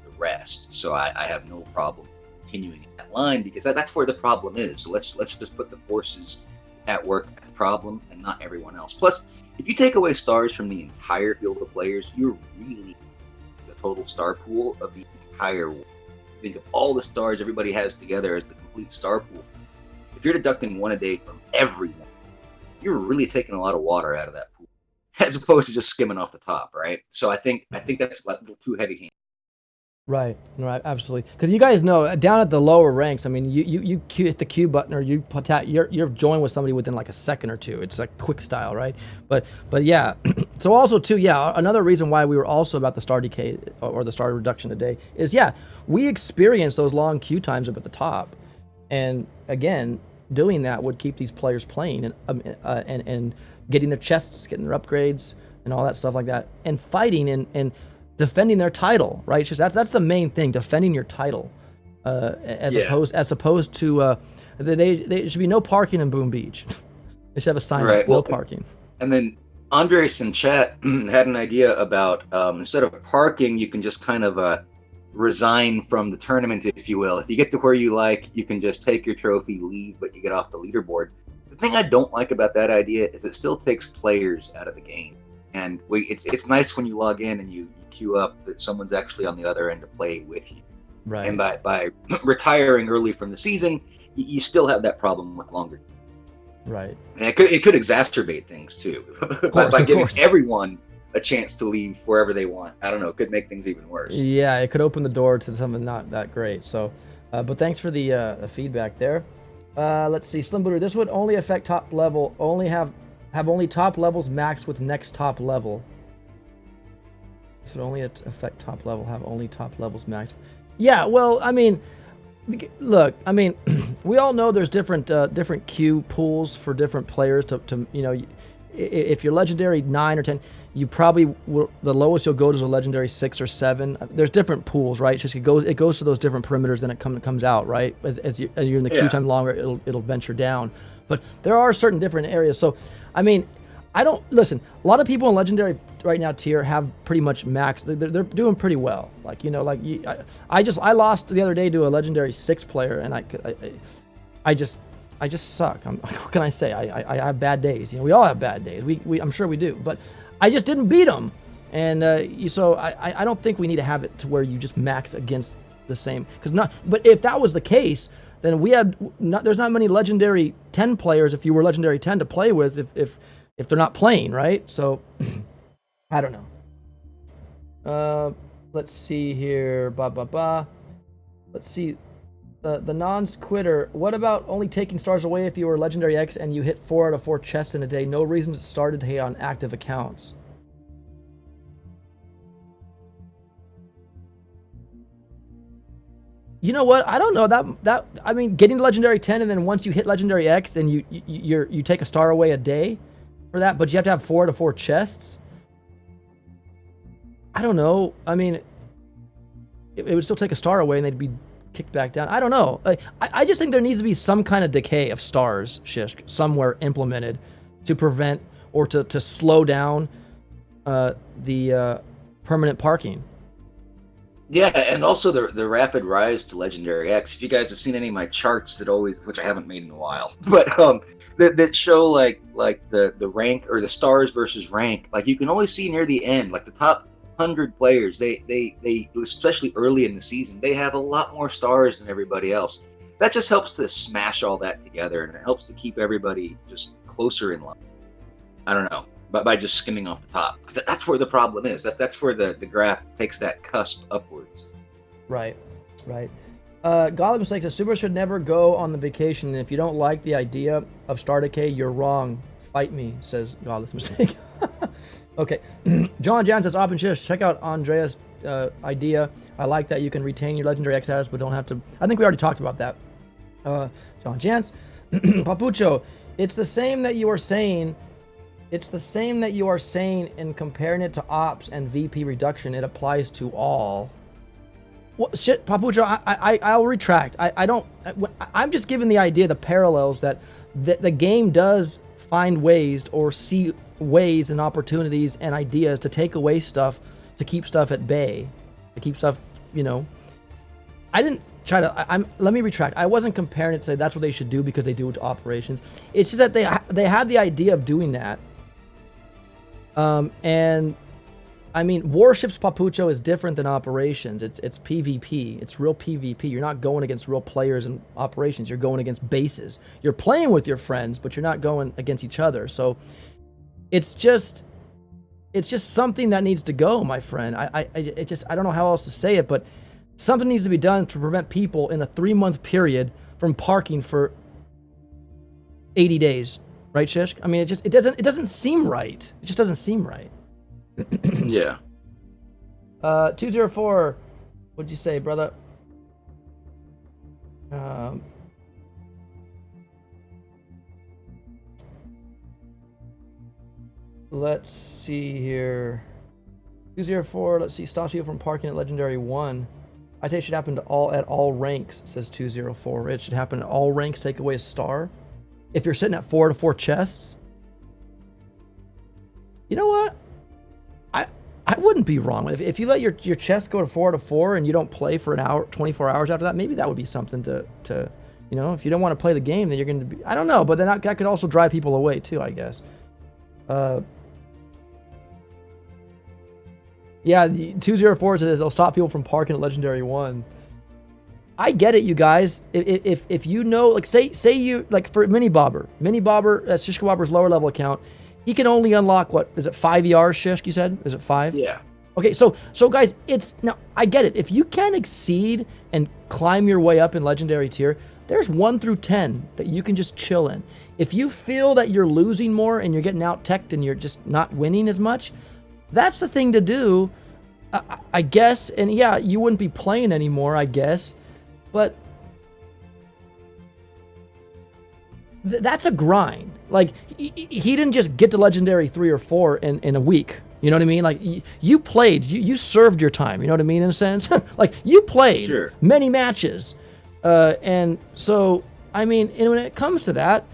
the rest. So I have no problem continuing in that line, because that's where the problem is. So let's just put the forces at work at the problem and not everyone else. Plus, if you take away stars from the entire field of players, you're really the total star pool of the entire world. Think of all the stars everybody has together as the complete star pool. If you're deducting one a day from everyone, you're really taking a lot of water out of that pool, as opposed to just skimming off the top, right? So I think that's a little too heavy-handed. Right, absolutely. Because you guys know, down at the lower ranks, I mean, you hit the Q button, or you're joined with somebody within like a second or two. It's like quick style, right? But yeah. So also too, yeah, another reason why we were also about the star decay or the star reduction today is, yeah, we experienced those long queue times up at the top, and again, doing that would keep these players playing and getting their chests, getting their upgrades, and all that stuff like that, and fighting and defending their title, right? That's the main thing, defending your title, as opposed to they should be no parking in Boom Beach. They should have a sign up, no parking. And then Andres in chat had an idea about instead of parking, you can just kind of resign from the tournament, if you will. If you get to where you like, you can just take your trophy, leave, but you get off the leaderboard. The thing I don't like about that idea is it still takes players out of the game. And it's nice when you log in and you queue up that someone's actually on the other end to play with you. Right. And by retiring early from the season, you still have that problem with longer. Right. And it could exacerbate things too. by giving everyone a chance to leave wherever they want. I don't know. It could make things even worse. Yeah, it could open the door to something not that great. So, but thanks for the feedback there. Let's see, Slim Booter. This would only affect top level. Only have only top levels maxed with next top level. This would only affect top level. Have only top levels maxed. Yeah. Well, I mean, look. I mean, we all know there's different queue pools for different players. To you know, if you're legendary 9 or 10. You probably will, the lowest you'll go to is a legendary 6 or 7. There's different pools, right? It's just it goes to those different perimeters, then it comes out, right? As you're in the queue time longer, it'll venture down. But there are certain different areas. So, I mean, I don't listen. A lot of people in legendary right now tier have pretty much maxed. They're doing pretty well. Like I lost the other day to a legendary 6 player, and I just suck. What can I say? I have bad days. You know, we all have bad days. I'm sure we do, but I just didn't beat them, and so I don't think we need to have it to where you just max against the same. But if that was the case, then there's not many legendary 10 players if you were legendary 10 to play with if they're not playing, right? So I don't know. Let's see here. Let's see. The non-quitter. What about only taking stars away if you were legendary X and you hit 4 out of 4 chests in a day? No reason to start a day on active accounts. You know what? I don't know that. I mean, getting legendary 10 and then once you hit legendary X, then you take a star away a day for that, but you have to have 4 out of 4 chests. I don't know. I mean, it would still take a star away and they'd be kicked back down. I don't know. I just think there needs to be some kind of decay of stars, Shish, somewhere implemented to prevent or to slow down the permanent parking. Yeah, and also the rapid rise to Legendary X. If you guys have seen any of my charts which I haven't made in a while, but that show like the rank or the stars versus rank, like you can always see near the end, like the top 100 players, they especially early in the season, they have a lot more stars than everybody else. That just helps to smash all that together, and it helps to keep everybody just closer in line. I don't know, but by just skimming off the top, because that's where the problem is. That's where the graph takes that cusp upwards. Right. Godly Mistake says Super should never go on the vacation, and if you don't like the idea of star decay, you're wrong. Fight me, says Godless Mistake. Okay. John Jan says, Op and Shish, check out Andreas idea. I like that you can retain your legendary X status, but don't have to. I think we already talked about that. John Jantz, Papucho, it's the same that you are saying. It's the same that you are saying in comparing it to ops and VP reduction. It applies to all. Well, shit, Papucho, I'll retract. I'm just giving the idea, the parallels that the game does find ways or see ways and opportunities and ideas to take away stuff, to keep stuff at bay, to keep stuff, I didn't try to, let me retract. I wasn't comparing it to say that's what they should do because they do it to operations. It's just that they had the idea of doing that. And I mean, Warships, Papucho, is different than operations. It's PvP. It's real PvP. You're not going against real players in operations. You're going against bases. You're playing with your friends, but you're not going against each other. So it's just something that needs to go, my friend. I don't know how else to say it, but something needs to be done to prevent people in a 3-month period from parking for 80 days. Right, Shishk? I mean, it doesn't seem right. It just doesn't seem right. Yeah. 204. What'd you say, brother? Let's see here. 204. Let's see. Stops people from parking at Legendary 1. I say it should happen to all ranks. Says 204. It should happen at all ranks. Take away a star. If you're sitting at 4 to 4 chests. You know what? I wouldn't be wrong. If you let your chest go to 4 to 4 and you don't play for an hour, 24 hours after that, maybe that would be something to if you don't want to play the game, then you're going to be, I don't know, but then that could also drive people away too, I guess. Yeah, the 204 says it'll stop people from parking at Legendary 1. I get it, you guys. If you know, like say you, like for Mini Bobber, that's Shishka Bobber's lower level account, he can only unlock, what, is it 5 ERs, Shishk, you said? Is it 5? Yeah. Okay, so guys, now, I get it. If you can exceed and climb your way up in Legendary tier, there's 1 through 10 that you can just chill in. If you feel that you're losing more and you're getting out-teched and you're just not winning as much, that's the thing to do, I guess. And yeah, you wouldn't be playing anymore, I guess. But that's a grind. Like, he didn't just get to Legendary 3 or 4 in a week. You know what I mean? Like, you played. You served your time. You know what I mean, in a sense? Like, you played many matches. And so, I mean, and when it comes to that,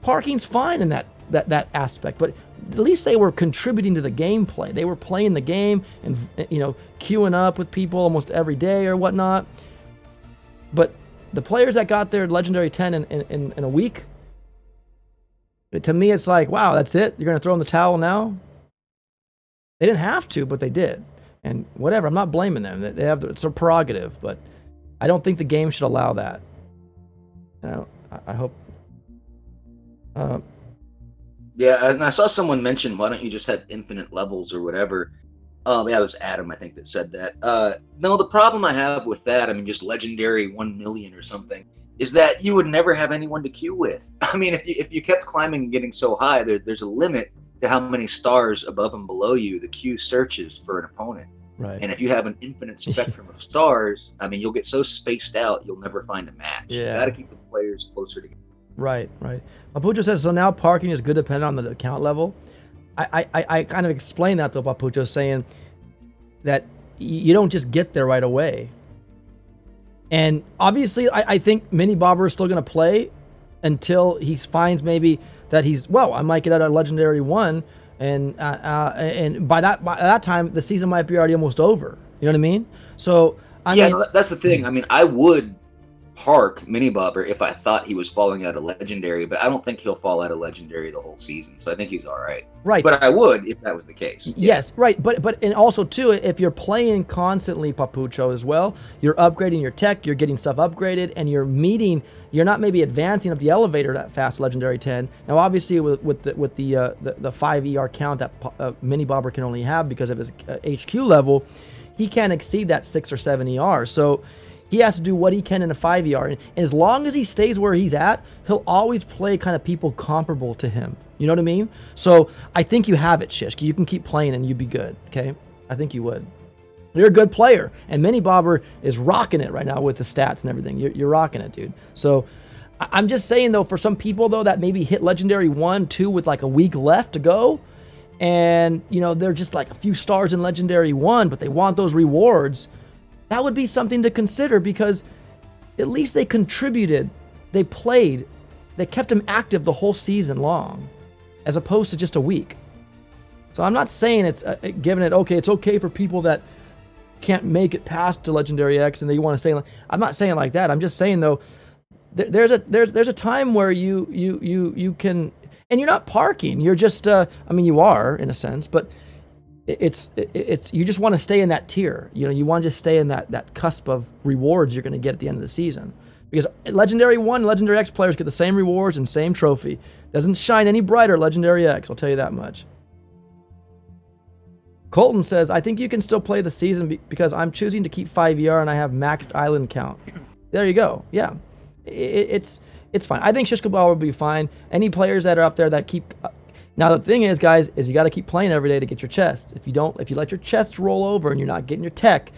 parking's fine in that aspect. But at least they were contributing to the gameplay. They were playing the game and, queuing up with people almost every day or whatnot. But the players that got their Legendary 10 in a week, to me, it's like, wow, that's it? You're going to throw in the towel now? They didn't have to, but they did. And whatever, I'm not blaming them. It's a prerogative, but I don't think the game should allow that. I hope. Yeah, and I saw someone mention, why don't you just have infinite levels or whatever? Yeah, it was Adam, I think, that said that. No, the problem I have with that, I mean, just Legendary 1 million or something, is that you would never have anyone to queue with. I mean, if you kept climbing and getting so high, there's a limit to how many stars above and below you the queue searches for an opponent. Right. And if you have an infinite spectrum of stars, I mean, you'll get so spaced out, you'll never find a match. Yeah. You got to keep the players closer together. Right. Papucho says, so now parking is good depending on the account level. I kind of explained that, though, Papucho, saying that you don't just get there right away. And obviously, I think Mini Bobber is still going to play until he finds maybe that I might get out of Legendary 1, and by that time, the season might be already almost over. You know what I mean? So, I mean, that's the thing. I mean, I would park Mini Bobber if I thought he was falling out of Legendary, but I don't think he'll fall out of Legendary the whole season, so I think he's all right. Right. But I would if that was the case. Yes, right. But and also, too, if you're playing constantly, Papucho, as well, you're upgrading your tech, you're getting stuff upgraded, and you're not maybe advancing up the elevator that fast, Legendary 10. Now, obviously, with the 5 ER count that Mini Bobber can only have because of his HQ level, he can't exceed that 6 or 7 ER. So he has to do what he can in a 5 ER. And as long as he stays where he's at, he'll always play kind of people comparable to him. You know what I mean? So I think you have it, Shishk. You can keep playing and you'd be good, okay? I think you would. You're a good player, and Mini Bobber is rocking it right now with the stats and everything. You're rocking it, dude. So I'm just saying, though, for some people, though, that maybe hit Legendary 1, 2 with like a week left to go, and, you know, they're just like a few stars in Legendary 1, but they want those rewards, that would be something to consider, because at least they contributed, they played, they kept him active the whole season long, as opposed to just a week. So I'm not saying it's giving it, okay, it's okay for people that can't make it past to Legendary X and they want to stay. I'm not saying like that. I'm just saying, though, there's a time where you can, and you're not parking. You're just, I mean, you are in a sense, but it's you just want to stay in that tier. You know, you want to just stay in that cusp of rewards you're going to get at the end of the season. Because Legendary 1 and Legendary X players get the same rewards and same trophy. Doesn't shine any brighter Legendary X, I'll tell you that much. Colton says, I think you can still play the season because I'm choosing to keep 5 ER and I have maxed island count. There you go. Yeah. It's fine. I think Shishka Ball will be fine. Any players that are up there that keep... Now, the thing is, guys, is you got to keep playing every day to get your chest. If you let your chest roll over and you're not getting your tech,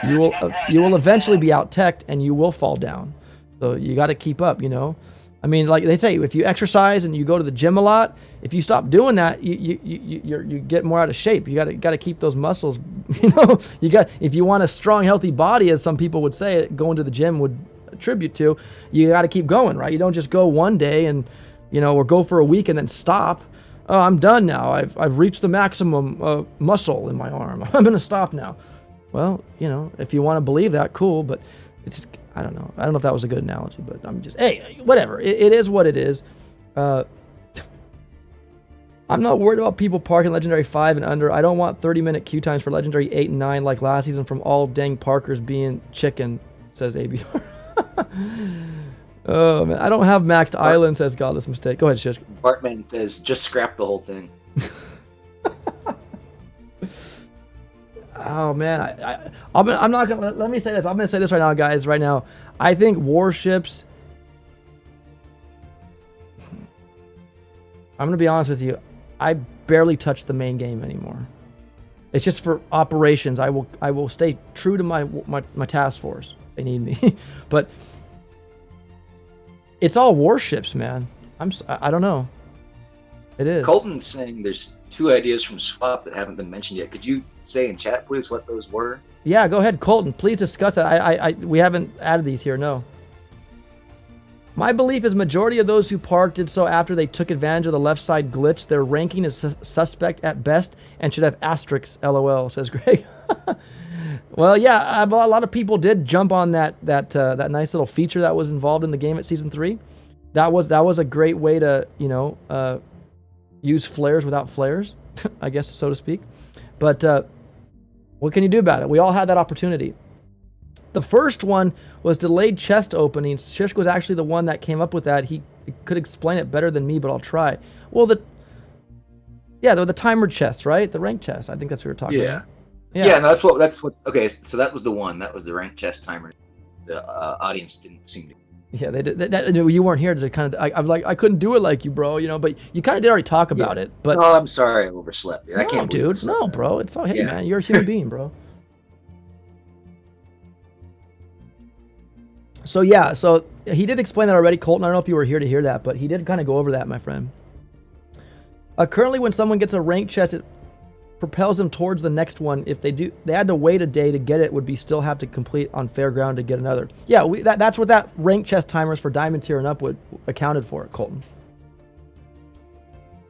you will eventually be out-teched and you will fall down. So you got to keep up, you know? I mean, like they say, if you exercise and you go to the gym a lot, if you stop doing that, you get more out of shape. You got to keep those muscles. You know, if you want a strong, healthy body, as some people would say, going to the gym would attribute to. You got to keep going, right? You don't just go one day and, you know, or go for a week and then stop. Oh, I'm done now. I've reached the maximum muscle in my arm. I'm gonna stop now. Well, you know, if you want to believe that, cool. But it's just, I don't know. I don't know if that was a good analogy, but I'm just, hey, whatever. It is what it is. I'm not worried about people parking Legendary 5 and under. I don't want 30-minute queue times for Legendary 8 and 9 like last season from all dang Parkers being chicken, says ABR. Oh, man. I don't have maxed island, says Godless Mistake. Go ahead, Shish. Bartman says, just scrap the whole thing. Oh, man. I'm not going to... Let me say this. I'm going to say this right now, guys. Right now. I think Warships... I'm going to be honest with you. I barely touch the main game anymore. It's just for operations. I will stay true to my task force. They need me. But it's all Warships, man. I don't know. It is. Colton's saying there's 2 ideas from Swap that haven't been mentioned yet. Could you say in chat, please, what those were? Yeah, go ahead, Colton. Please discuss that. We haven't added these here, no. My belief is majority of those who parked did so after they took advantage of the left side glitch. Their ranking is suspect at best and should have asterisks, LOL, says Greg. Well, yeah, a lot of people did jump on that nice little feature that was involved in the game at Season 3. That was a great way to, you know, use flares without flares, I guess, so to speak. But what can you do about it? We all had that opportunity. The first one was delayed chest openings. Shishk was actually the one that came up with that. He could explain it better than me, but I'll try. Well, the timer chest, right? The rank chest. I think that's what we were talking about. Yeah, no, that's what. Okay, so that was the one. That was the rank chest timer. The audience didn't seem to. Yeah, they did. You weren't here to kind of. I'm like, I couldn't do it like you, bro. You know, but you kind of did already talk about it. But no, I'm sorry, I overslept. I can't, dude. No, bro. It's all. Hey, man, you're a human being, bro. So yeah, so he did explain that already, Colton. I don't know if you were here to hear that, but he did kind of go over that, my friend. Currently, when someone gets a rank chest, it propels them towards the next one. If they had to wait a day to get it, would be still have to complete on Fairground to get another. Yeah, that's what that rank chest timers for Diamond tier and up would accounted for, Colton.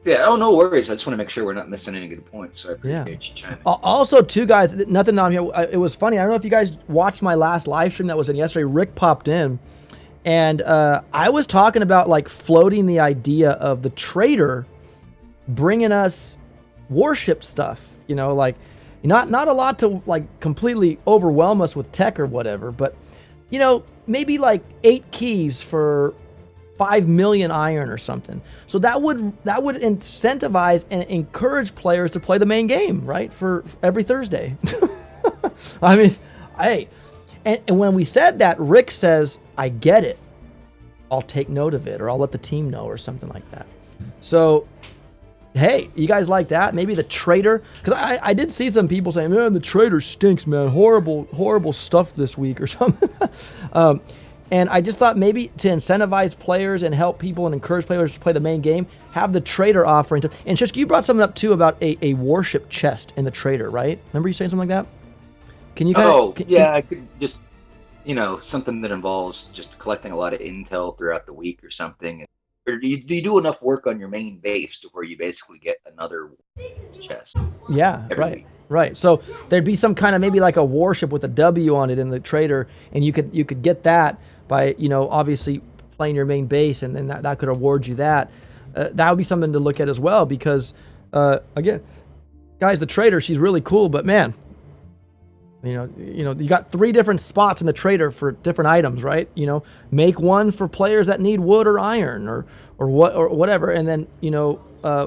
Yeah, oh, no worries. I just want to make sure we're not missing any good points. So I appreciate you chiming in. Also, too, guys, nothing on here. It was funny. I don't know if you guys watched my last live stream that was in yesterday. Rick popped in, and I was talking about like floating the idea of the trader bringing us Warship stuff. You know, like not a lot to like completely overwhelm us with tech or whatever, but you know, maybe like 8 keys for 5 million iron or something. So that would incentivize and encourage players to play the main game, right? For every Thursday. I mean, hey, and when we said that, Rick says, I get it. I'll take note of it, or I'll let the team know, or something like that. So hey, you guys like that? Maybe the trader, because I did see some people saying, man, the trader stinks, man. Horrible stuff this week or something. And I just thought maybe to incentivize players and help people and encourage players to play the main game, have the trader offering. And Shish, you brought something up too about a Warship chest in the trader, right? Remember you saying something like that? Can you I could just, something that involves just collecting a lot of intel throughout the week or something. Or do you do enough work on your main base to where you basically get another chest? Yeah, every week? Right. So there'd be some kind of maybe like a Warship with a W on it in the trader, and you could get that by obviously playing your main base, and then that could award you that. That would be something to look at as well, because again, guys, the trader, she's really cool, but man, you got 3 different spots in the trader for different items, right? Make one for players that need wood or iron or whatever, and then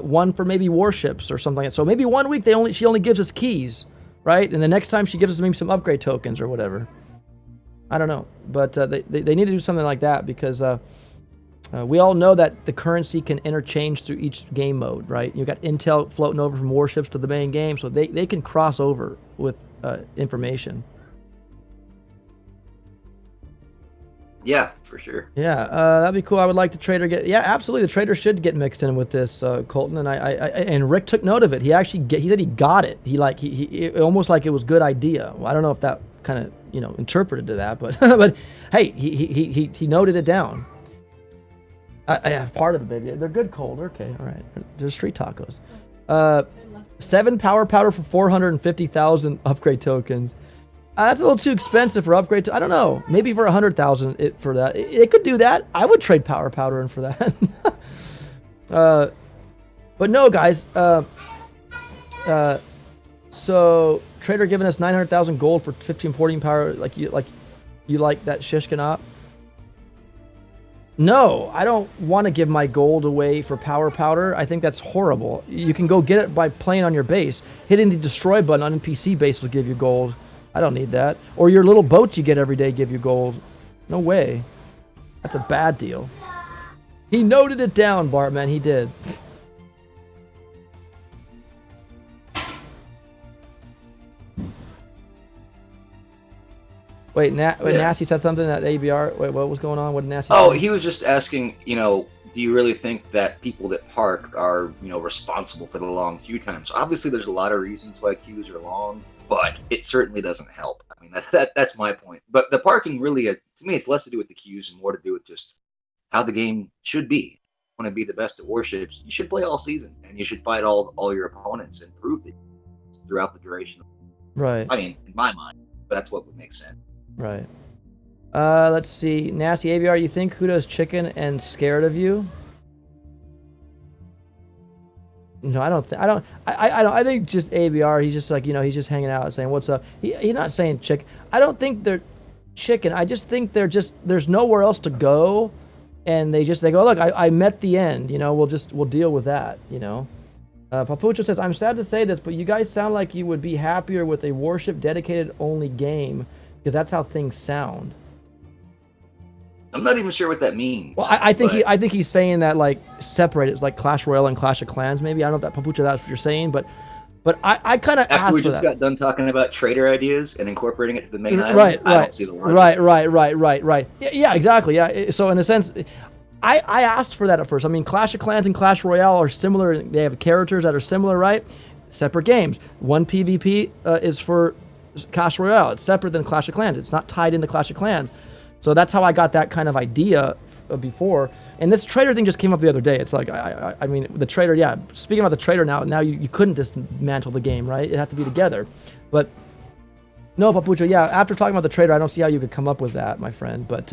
one for maybe warships or something like that. So maybe one week she only gives us keys, right? And the next time she gives us maybe some upgrade tokens or whatever. I don't know, but they need to do something like that, because we all know that the currency can interchange through each game mode, right? You got intel floating over from warships to the main game, so they can cross over with information. Yeah, for sure. Yeah, that'd be cool. I would like the trader yeah, absolutely. The trader should get mixed in with this, Colton, and and Rick took note of it. He said he got it. He almost like it was a good idea. Well, I don't know if that kind of interpreted to that, but but hey, he noted it down. Part of it, baby. They're good cold. Okay, all right. There's street tacos. 7 power powder for 450,000 upgrade tokens. That's a little too expensive for upgrade. I don't know. Maybe for 100,000 for that. It could do that. I would trade power powder in for that. But no, guys. So trader giving us 900,000 gold for 15-14 power. Like you like that Shishkin op? No, I don't want to give my gold away for power powder. I think that's horrible. You can go get it by playing on your base. Hitting the destroy button on NPC base will give you gold. I don't need that. Or your little boats you get every day give you gold. No way. That's a bad deal. He noted it down, Bartman. He did. Wait, Nasty said something at ABR. Wait, what was going on? What did Nasty say? He was just asking, do you really think that people that park are, responsible for the long queue times? Obviously, there's a lot of reasons why queues are long, but it certainly doesn't help. I mean, that's my point. But the parking really, to me, it's less to do with the queues and more to do with just how the game should be. If you want to be the best at Warships, you should play all season, and you should fight all your opponents and prove it throughout the duration. Right. I mean, in my mind, that's what would make sense. Right. Let's see. Nasty AVR, you think Huda's chicken and scared of you? No, I don't. I think just ABR. He's just like he's just hanging out, saying what's up. He's not saying chicken. I don't think they're chicken. I just think there's nowhere else to go, and they go, look, I met the end. We'll deal with that. Papucho says, I'm sad to say this, but you guys sound like you would be happier with a Warship dedicated only game, because that's how things sound. I'm not even sure what that means. Well, I think he's saying that like separate it, like Clash Royale and Clash of Clans. Maybe I don't know if that Papucho that's what you're saying, but I kind of after we just got done talking about trader ideas and incorporating it to the main island. Right. I don't see the logic. Right. Yeah, exactly. Yeah. So in a sense, I asked for that at first. I mean, Clash of Clans and Clash Royale are similar. They have characters that are similar, right? Separate games. One PvP is for Clash Royale. It's separate than Clash of Clans. It's not tied into Clash of Clans. So that's how I got that kind of idea before. And this trader thing just came up the other day. It's like, I mean, the trader, yeah. Speaking about the trader now you couldn't dismantle the game, right? It had to be together. But no, Papucho, yeah, after talking about the trader, I don't see how you could come up with that, my friend. But,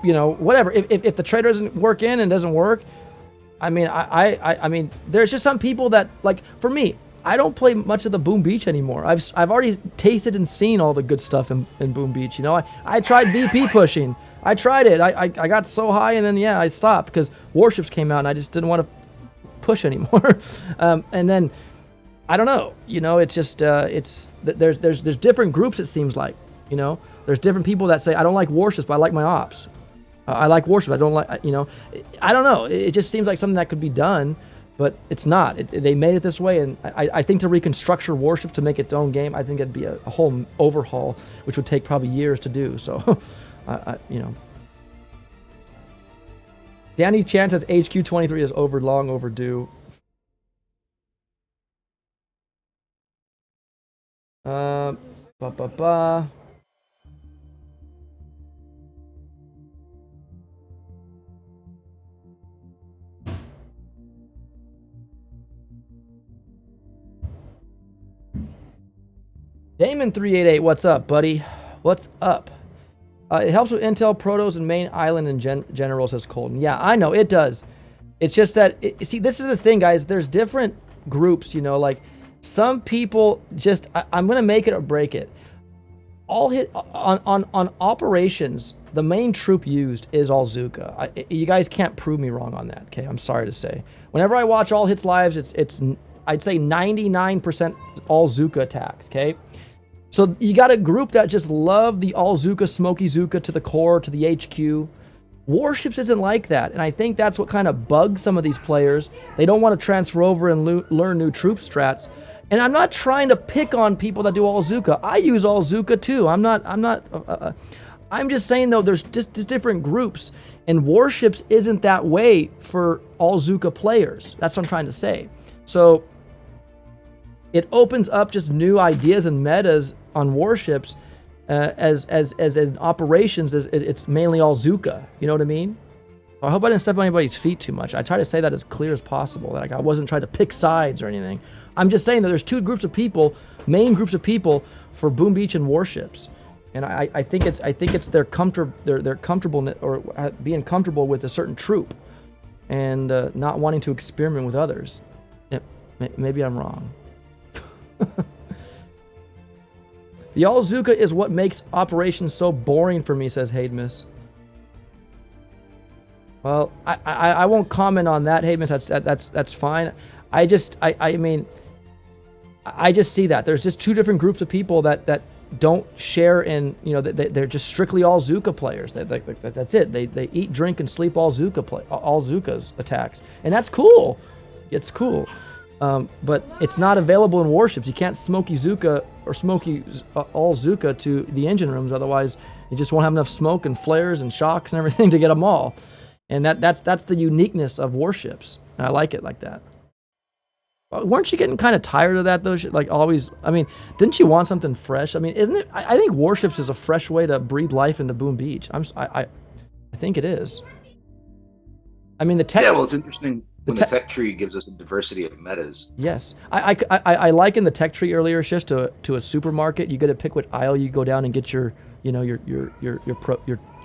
whatever. If the trader doesn't work in and doesn't work, I mean, I mean, there's just some people that, like, for me, I don't play much of the Boom Beach anymore. I've already tasted and seen all the good stuff in Boom Beach. I tried VP pushing. I tried it. I got so high, and then I stopped because Warships came out and I just didn't want to push anymore. And then I don't know. It's just there's different groups. It seems like there's different people that say I don't like Warships, but I like my ops. I like Warship. I don't like I don't know. It just seems like something that could be done. but it's not. They made it this way, and I think to reconstruct Warships to make its own game, I think it'd be a whole overhaul, which would take probably years to do. So, you know. Danny Chan says HQ23 is long overdue. Damon388, what's up, buddy? What's up? It helps with intel, protos, and main island and general, says Colton. Yeah, I know, it does. It's just that, see, this is the thing, guys. There's different groups, you know, like some people just, I'm going to make it or break it. All hit on operations, the main troop used is all Zuka. You guys can't prove me wrong on that, okay? I'm sorry to say. Whenever I watch All Hits lives, it's I'd say 99% all Zuka attacks, okay? So you got a group that just love the all Zuka, smoky Zuka to the core, to the HQ. Warships isn't like that, and I think that's what kind of bugs some of these players. They don't want to transfer over and learn new troop strats. And I'm not trying to pick on people that do all Zuka. I use all Zuka too. I'm just saying though, there's just different groups, and Warships isn't that way for all Zuka players. That's what I'm trying to say. So it opens up just new ideas and metas on Warships as in operations. It's mainly all Zuka. You know what I mean? I hope I didn't step on anybody's feet too much. I try to say that as clear as possible. Like I wasn't trying to pick sides or anything. I'm just saying that there's two groups of people, main groups of people for Boom Beach and Warships, and I think it's their comfortable or being comfortable with a certain troop, and not wanting to experiment with others. Maybe I'm wrong. The all Zuka is what makes operations so boring for me, says Hademus. Well, I won't comment on that, Hademus. That's fine. I mean, I just see that there's just two different groups of people that don't share in, you know, they're just strictly all Zuka players. That's it. They eat, drink, and sleep all Zuka's attacks, and that's cool. It's cool. But it's not available in Warships. You can't smoky Zuka or smoky all Zuka to the engine rooms. Otherwise, you just won't have enough smoke and flares and shocks and everything to get them all. And that's the uniqueness of Warships. And I like it like that. Weren't you getting kind of tired of that though? Like always, I mean, didn't you want something fresh? I mean, isn't it? I think Warships is a fresh way to breathe life into Boom Beach. I think it is. I mean, the tech. Yeah, well, it's interesting when the tech tree gives us a diversity of metas. Yes, I liken the tech tree earlier, just to a supermarket. You get to pick what aisle you go down and get your, you know, your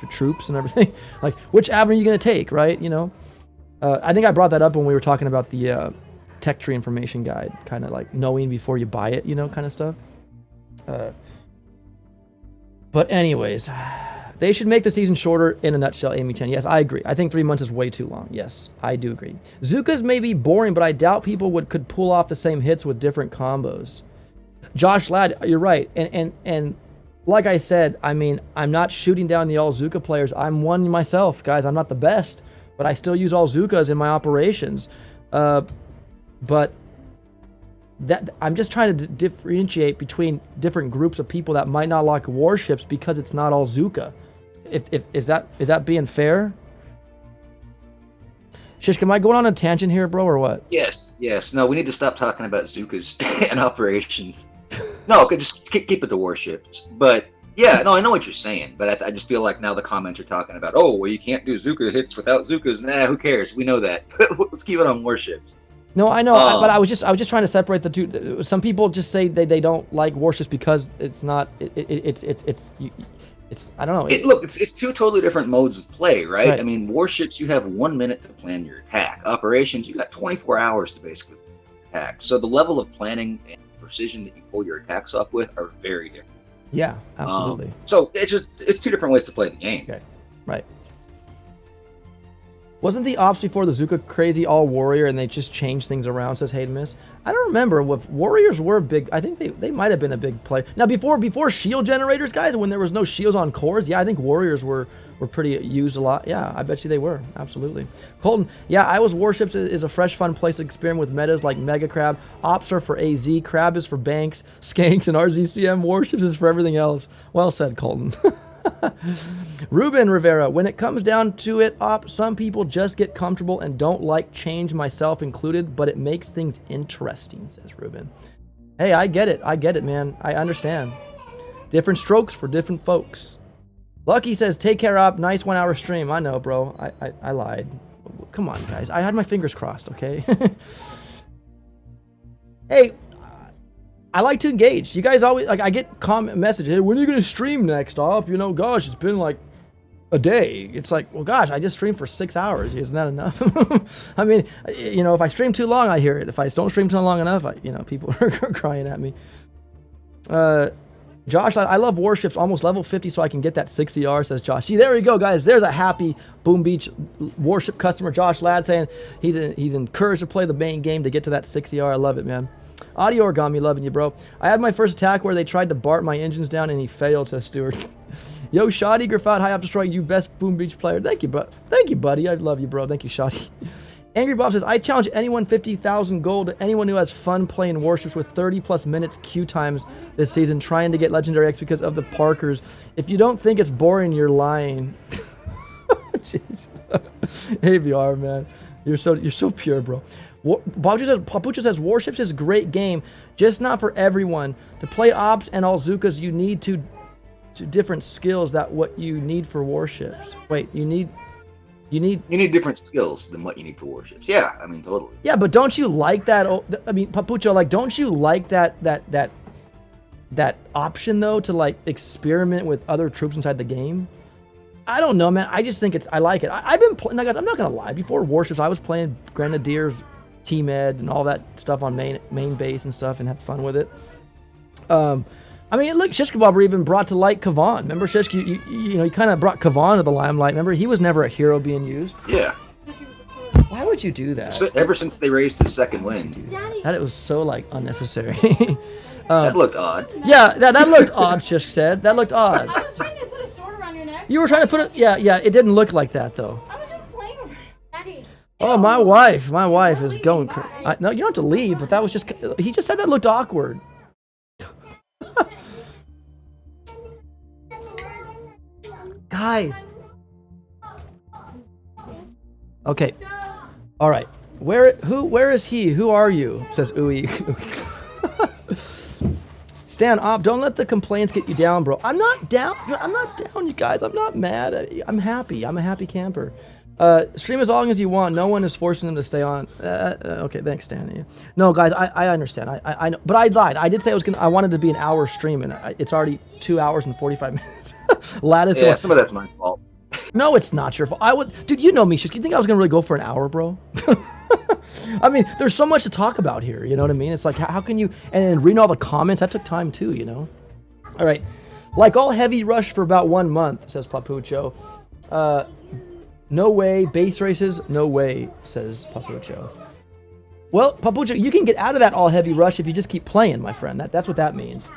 troops and everything. Like which avenue you're gonna take, right? You know, I think I brought that up when we were talking about the tech tree information guide, kind of like knowing before you buy it, you know, kind of stuff. But anyways, they should make the season shorter in a nutshell, Amy Chen. Yes, I agree. I think 3 months is way too long. Yes, I do agree. Zukas may be boring, but I doubt people could pull off the same hits with different combos. Josh Ladd, you're right. And like I said, I mean, I'm not shooting down the all Zuka players. I'm one myself, guys. I'm not the best, but I still use all Zukas in my operations. But that I'm just trying to differentiate between different groups of people that might not like Warships because it's not all Zuka. Is that being fair? Shish, am I going on a tangent here, bro, or what? Yes. No, we need to stop talking about Zukas and operations. No, just keep it to Warships. But yeah, no, I know what you're saying, but I just feel like now the comments are talking about, oh, well, you can't do Zuka hits without Zukas. Nah, who cares? We know that. Let's keep it on Warships. No, I know, but I was just trying to separate the two. Some people just say they don't like Warships because it's not. It's I don't know. It's two totally different modes of play, right? I mean, Warships, you have 1 minute to plan your attack. Operations, you got 24 hours to basically attack. So the level of planning and precision that you pull your attacks off with are very different. Yeah, absolutely. So it's two different ways to play the game. Okay, right. Wasn't the ops before the Zuka crazy all warrior and they just changed things around, says Hayden Miss? I don't remember. If warriors were big, I think they might have been a big player. Now, before shield generators, guys, when there was no shields on cores, yeah, I think warriors were pretty used a lot. Yeah, I bet you they were. Absolutely. Colton, yeah, I was Warships is a fresh, fun place to experiment with metas like Mega Crab. Ops are for AZ, Crab is for Banks, Skanks, and RZCM. Warships is for everything else. Well said, Colton. Ruben Rivera, when it comes down to it, some people just get comfortable and don't like change, myself included, but it makes things interesting, says Ruben. Hey, I get it, man. I understand. Different strokes for different folks. Lucky says, take care, Op. Nice 1 hour stream. I know, bro. I lied. Come on, guys. I had my fingers crossed, okay? Hey, I like to engage. You guys always, like, I get comment messages, hey, when are you going to stream next, Op? You know, gosh, it's been like a day. It's like, well, gosh, I just streamed for 6 hours. Isn't that enough? I mean, you know, if I stream too long, I hear it. If I don't stream too long enough, people are crying at me. Josh, I love Warships, almost level 50, so I can get that 6ER, says Josh. See, there we go, guys. There's a happy Boom Beach Warship customer, Josh Ladd, saying he's encouraged to play the main game to get to that 6ER. I love it, man. Audio Origami, loving you, bro. I had my first attack where they tried to BART my engines down, and he failed, says Stuart. Yo, Shoddy, Griffat, high up destroy, you best Boom Beach player. Thank you, buddy. I love you, bro. Thank you, Shoddy. Angry Bob says, I challenge anyone 50,000 gold, anyone who has fun playing Warships with 30+ minutes queue times this season, trying to get Legendary X because of the Parkers. If you don't think it's boring, you're lying. Jeez. AVR, man. You're so pure, bro. Papucha says, Warships is a great game, just not for everyone. To play Ops and all Zukas, you need to different skills that what you need for Warships. Wait, you need different skills than what you need for Warships. Yeah, I mean, totally. Yeah, but don't you like that? I mean, Papucho, like, don't you like that option though to like experiment with other troops inside the game? I don't know, man. I just think I like it. I've been playing. I'm not gonna lie. Before Warships, I was playing Grenadiers, Team Ed, and all that stuff on main base and stuff, and had fun with it. I mean, look, Shishka Bobber even brought to light Kavan. Remember, Shishka, you kind of brought Kavan to the limelight. Remember, he was never a hero being used. Yeah. Why would you do that? Ever since they raised his second wind. That it was so, like, unnecessary. That looked odd. Yeah, that looked odd, Shishk said. That looked odd. I was trying to put a sword around your neck. You were trying to put it... Yeah, it didn't look like that, though. I was just playing with Daddy. Oh, my wife is going... No, you don't have to leave, but that was just... He just said that looked awkward. Guys. Okay. All right. Where is he? Who are you? Says Ooey. Stan Op, don't let the complaints get you down, bro. I'm not down, you guys. I'm not mad. I'm happy. I'm a happy camper. Stream as long as you want. No one is forcing them to stay on. Okay, thanks, Stan. No, guys, I understand. I know, but I lied. I did say I wanted to be an hour stream, and it's already 2 hours and 45 minutes. Lattice. Yeah, some of that's my fault. No, it's not your fault. Dude, you know me, Shish. You think I was gonna really go for an hour, bro? I mean, there's so much to talk about here. You know what I mean? It's like, how can you? And then reading all the comments, that took time too. You know. All right. Like all heavy rush for about 1 month, says Papucho. No way. Base races, no way, says Papucho. Well, Papucho, you can get out of that all heavy rush if you just keep playing, my friend. That's what that means.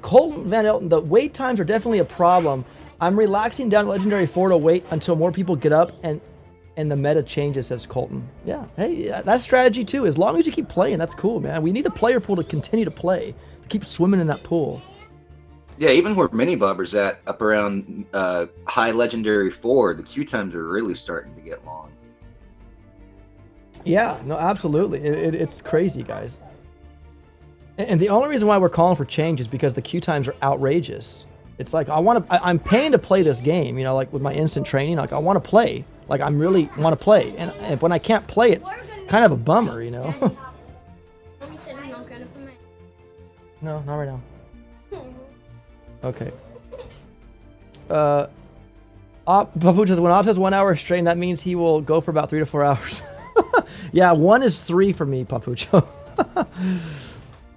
Colton Van Elton, the wait times are definitely a problem. I'm relaxing down Legendary 4 to wait until more people get up and the meta changes, says Colton. Yeah, hey, that's strategy too. As long as you keep playing, that's cool, man. We need the player pool to continue to play, to keep swimming in that pool. Yeah, even where Mini Bobber's at, up around high Legendary 4, the queue times are really starting to get long. Yeah, no, absolutely. It's crazy, guys. And the only reason why we're calling for change is because the queue times are outrageous. It's like, I'm paying to play this game, you know, like with my instant training, like I want to play. Like I really want to play. And if when I can't play, it's kind of a bummer, you know? No, not right now. Okay. Papu says, when Ops has 1 hour strain, that means he will go for about 3 to 4 hours. Yeah, 1 is 3 for me, Papucho.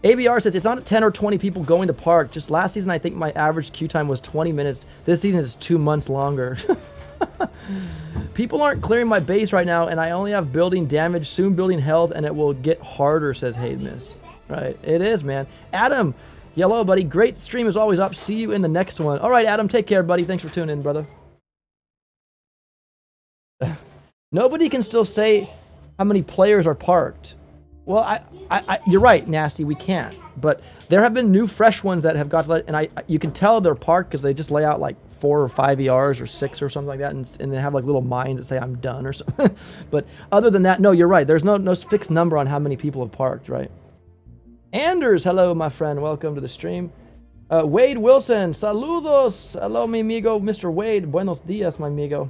ABR says, it's not 10 or 20 people going to park. Just last season, I think my average queue time was 20 minutes. This season is 2 months longer. People aren't clearing my base right now, and I only have building damage, soon building health, and it will get harder, says Hayden. Right, it is, man. Adam, hello, buddy. Great stream is always up. See you in the next one. All right, Adam, take care, buddy. Thanks for tuning in, brother. Nobody can still say how many players are parked. Well, you're right, Nasty. We can't. But there have been new, fresh ones that have got to let, and you can tell they're parked because they just lay out like 4 or 5 ERs or 6 or something like that, and they have like little mines that say I'm done or something. But other than that, no, you're right. There's no fixed number on how many people have parked, right? Anders, hello, my friend. Welcome to the stream. Wade Wilson, saludos. Hello, mi amigo, Mr. Wade. Buenos dias, my amigo.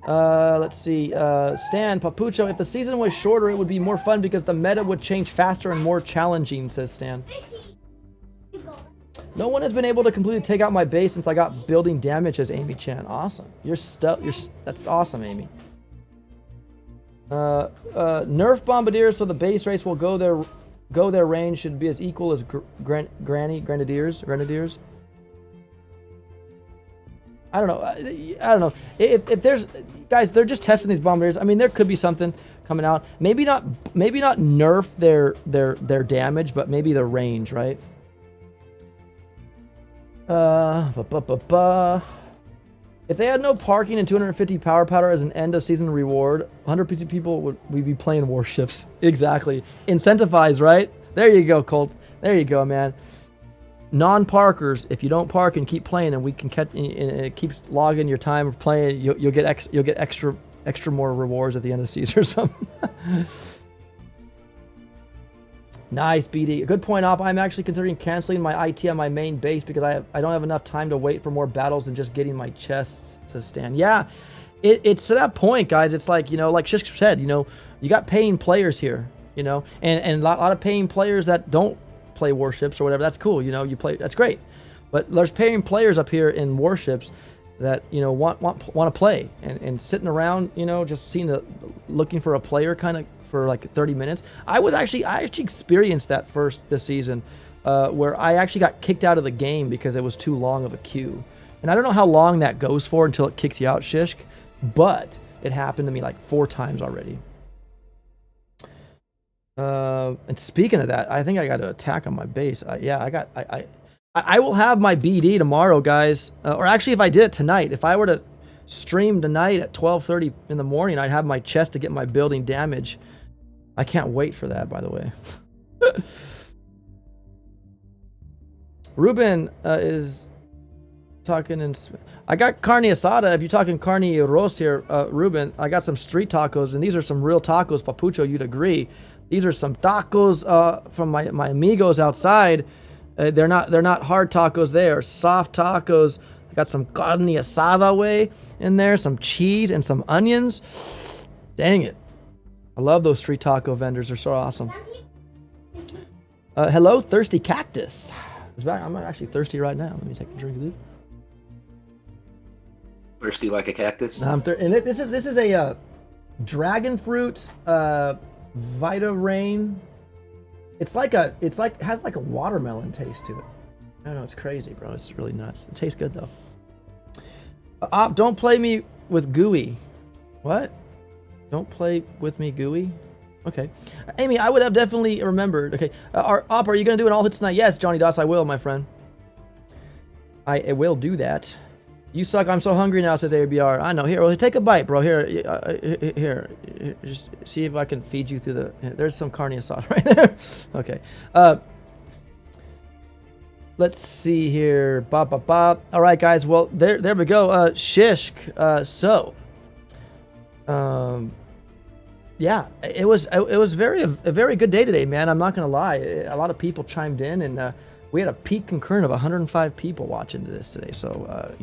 Let's see. Stan Papucho, if the season was shorter, it would be more fun because the meta would change faster and more challenging, says Stan. No one has been able to completely take out my base since I got building damage, as Amy Chan. Awesome. That's awesome, Amy. Nerf bombardiers, so the base race will go their range should be as equal as grenadiers. I don't know. If there's guys, they're just testing these bombardiers. I mean, there could be something coming out. Maybe not nerf their damage, but maybe their range, right? If they had no parking and 250 power powder as an end of season reward, 100 people would be playing Warships. Exactly. Incentivize, right? There you go, Colt. There you go, man. Non-parkers, if you don't park and keep playing, and we can catch, and it keeps logging your time of playing, you'll get extra more rewards at the end of the season or something. Nice, BD. Good point, Op. I'm actually considering canceling my IT on my main base because I don't have enough time to wait for more battles than just getting my chests, says Stan. Yeah, it's to that point, guys. It's like, like Shish said, you got paying players here, and a lot of paying players that don't play Warships or whatever. That's cool, you play, that's great. But there's paying players up here in Warships that, want to play and sitting around, just looking for a player kind of for like 30 minutes. I actually experienced that this season, where I actually got kicked out of the game because it was too long of a queue. And I don't know how long that goes for until it kicks you out, Shishk, but it happened to me like 4 times already. And speaking of that, I think I got to attack on my base. I will have my BD tomorrow, guys. Or actually, if I did it tonight, if I were to stream tonight at 12:30 in the morning, I'd have my chest to get my building damage. I can't wait for that, by the way. Ruben is talking in... I got carne asada. If you're talking carne ros here, Ruben, I got some street tacos, and these are some real tacos, Papucho, you'd agree. These are some tacos from my amigos outside. They're not hard tacos. They are soft tacos. I got some carne asada way in there, some cheese and some onions. Dang it. I love those street taco vendors. They're so awesome. Hello, Thirsty Cactus. I'm actually thirsty right now. Let me take a drink of this. Thirsty like a cactus. And this is a dragon fruit Vita Rain. It has like a watermelon taste to it. I don't know, it's crazy, bro. It's really nuts. It tastes good though. Don't play me with gooey. What? Don't play with me gooey? Okay. Amy, I would have definitely remembered. Okay. Are you going to do an all hits tonight? Yes, Johnny Doss, I will, my friend. I will do that. You suck. I'm so hungry now, says ABR. I know. Here, well, take a bite, bro. Here. Just see if I can feed you through the... There's some carne asada right there. Okay. Let's see here. All right, guys. Well, there we go. Shishk. Yeah, it was a very good day today, man. I'm not gonna lie. A lot of people chimed in, and we had a peak concurrent of 105 people watching this today. So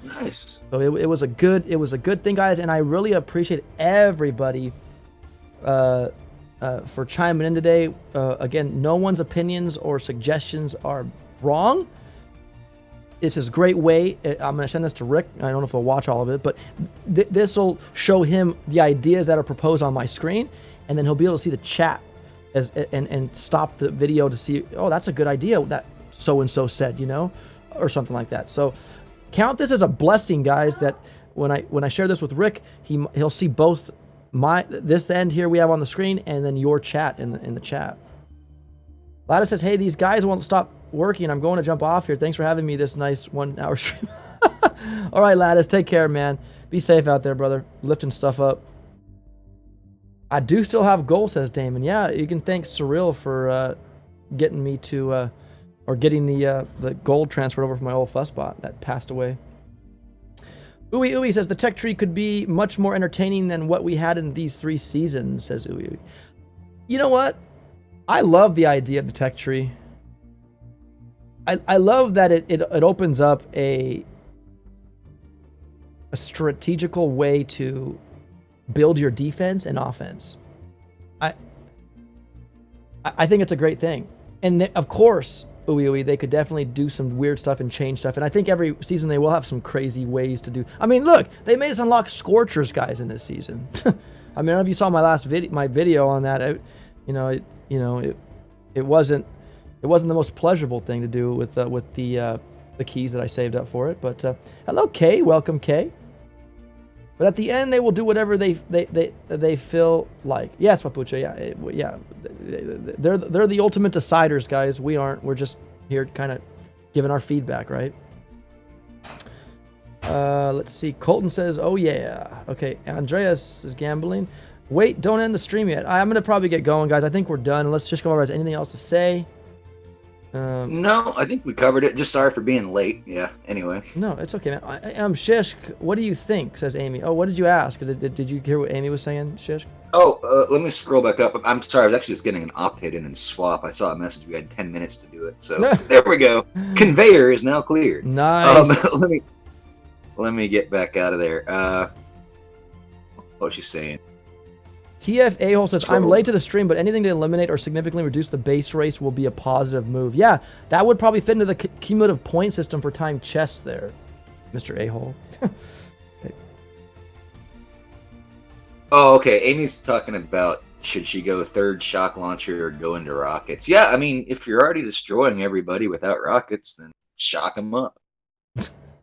Nice. So it was a good thing, guys, and I really appreciate everybody for chiming in today. Again, no one's opinions or suggestions are wrong. It's a great way. I'm going to send this to Rick. I don't know if he'll watch all of it, but this will show him the ideas that are proposed on my screen, and then he'll be able to see the chat and stop the video to see, oh, that's a good idea that so-and-so said, or something like that. So count this as a blessing, guys, that when I share this with Rick, he'll see both this end here we have on the screen and then your chat in the chat. Lada says, hey, these guys won't stop working. I'm going to jump off here. Thanks for having me this nice 1 hour stream. All right, Lattice, take care, man. Be safe out there, brother. Lifting stuff up. I do still have gold, says Damon. Yeah, you can thank Cyril for getting me to, or getting the gold transferred over from my old fussbot that passed away. Ooey Ooey says, the tech tree could be much more entertaining than what we had in these 3 seasons, says Ooey Ooey. You know what? I love the idea of the tech tree. I love that it opens up a strategical way to build your defense and offense. I think it's a great thing. And of course, Ooey Ooey, they could definitely do some weird stuff and change stuff. And I think every season they will have some crazy ways to do. I mean, look, they made us unlock Scorchers, guys, in this season. I mean, I don't know if you saw my video on that. It wasn't the most pleasurable thing to do with the keys that I saved up for it. But hello, Kay. Welcome, Kay. But at the end, they will do whatever they feel like. Yes, Papucha. Yeah. They're the ultimate deciders, guys. We aren't. We're just here, kind of giving our feedback, right? Let's see. Colton says, "Oh yeah." Okay. Andreas is gambling. Wait, don't end the stream yet. I'm gonna probably get going, guys. I think we're done. Let's just go over. Has anything else to say? No, I think we covered it. Just sorry for being late. Yeah, anyway. No, it's okay, man. Shishk, what do you think, says Amy. Oh, what did you ask? Did you hear what Amy was saying, Shishk? Oh, let me scroll back up. I'm sorry, I was actually just getting an op hit in and swap. I saw a message. We had 10 minutes to do it. So there we go. Conveyor is now cleared. Nice. Let me get back out of there. What was she saying? TF A-hole says, I'm late to the stream, but anything to eliminate or significantly reduce the base race will be a positive move. Yeah, that would probably fit into the cumulative point system for time chests there, Mr. A-hole. Okay. Oh, okay. Amy's talking about should she go third shock launcher or go into rockets. Yeah, I mean, if you're already destroying everybody without rockets, then shock them up.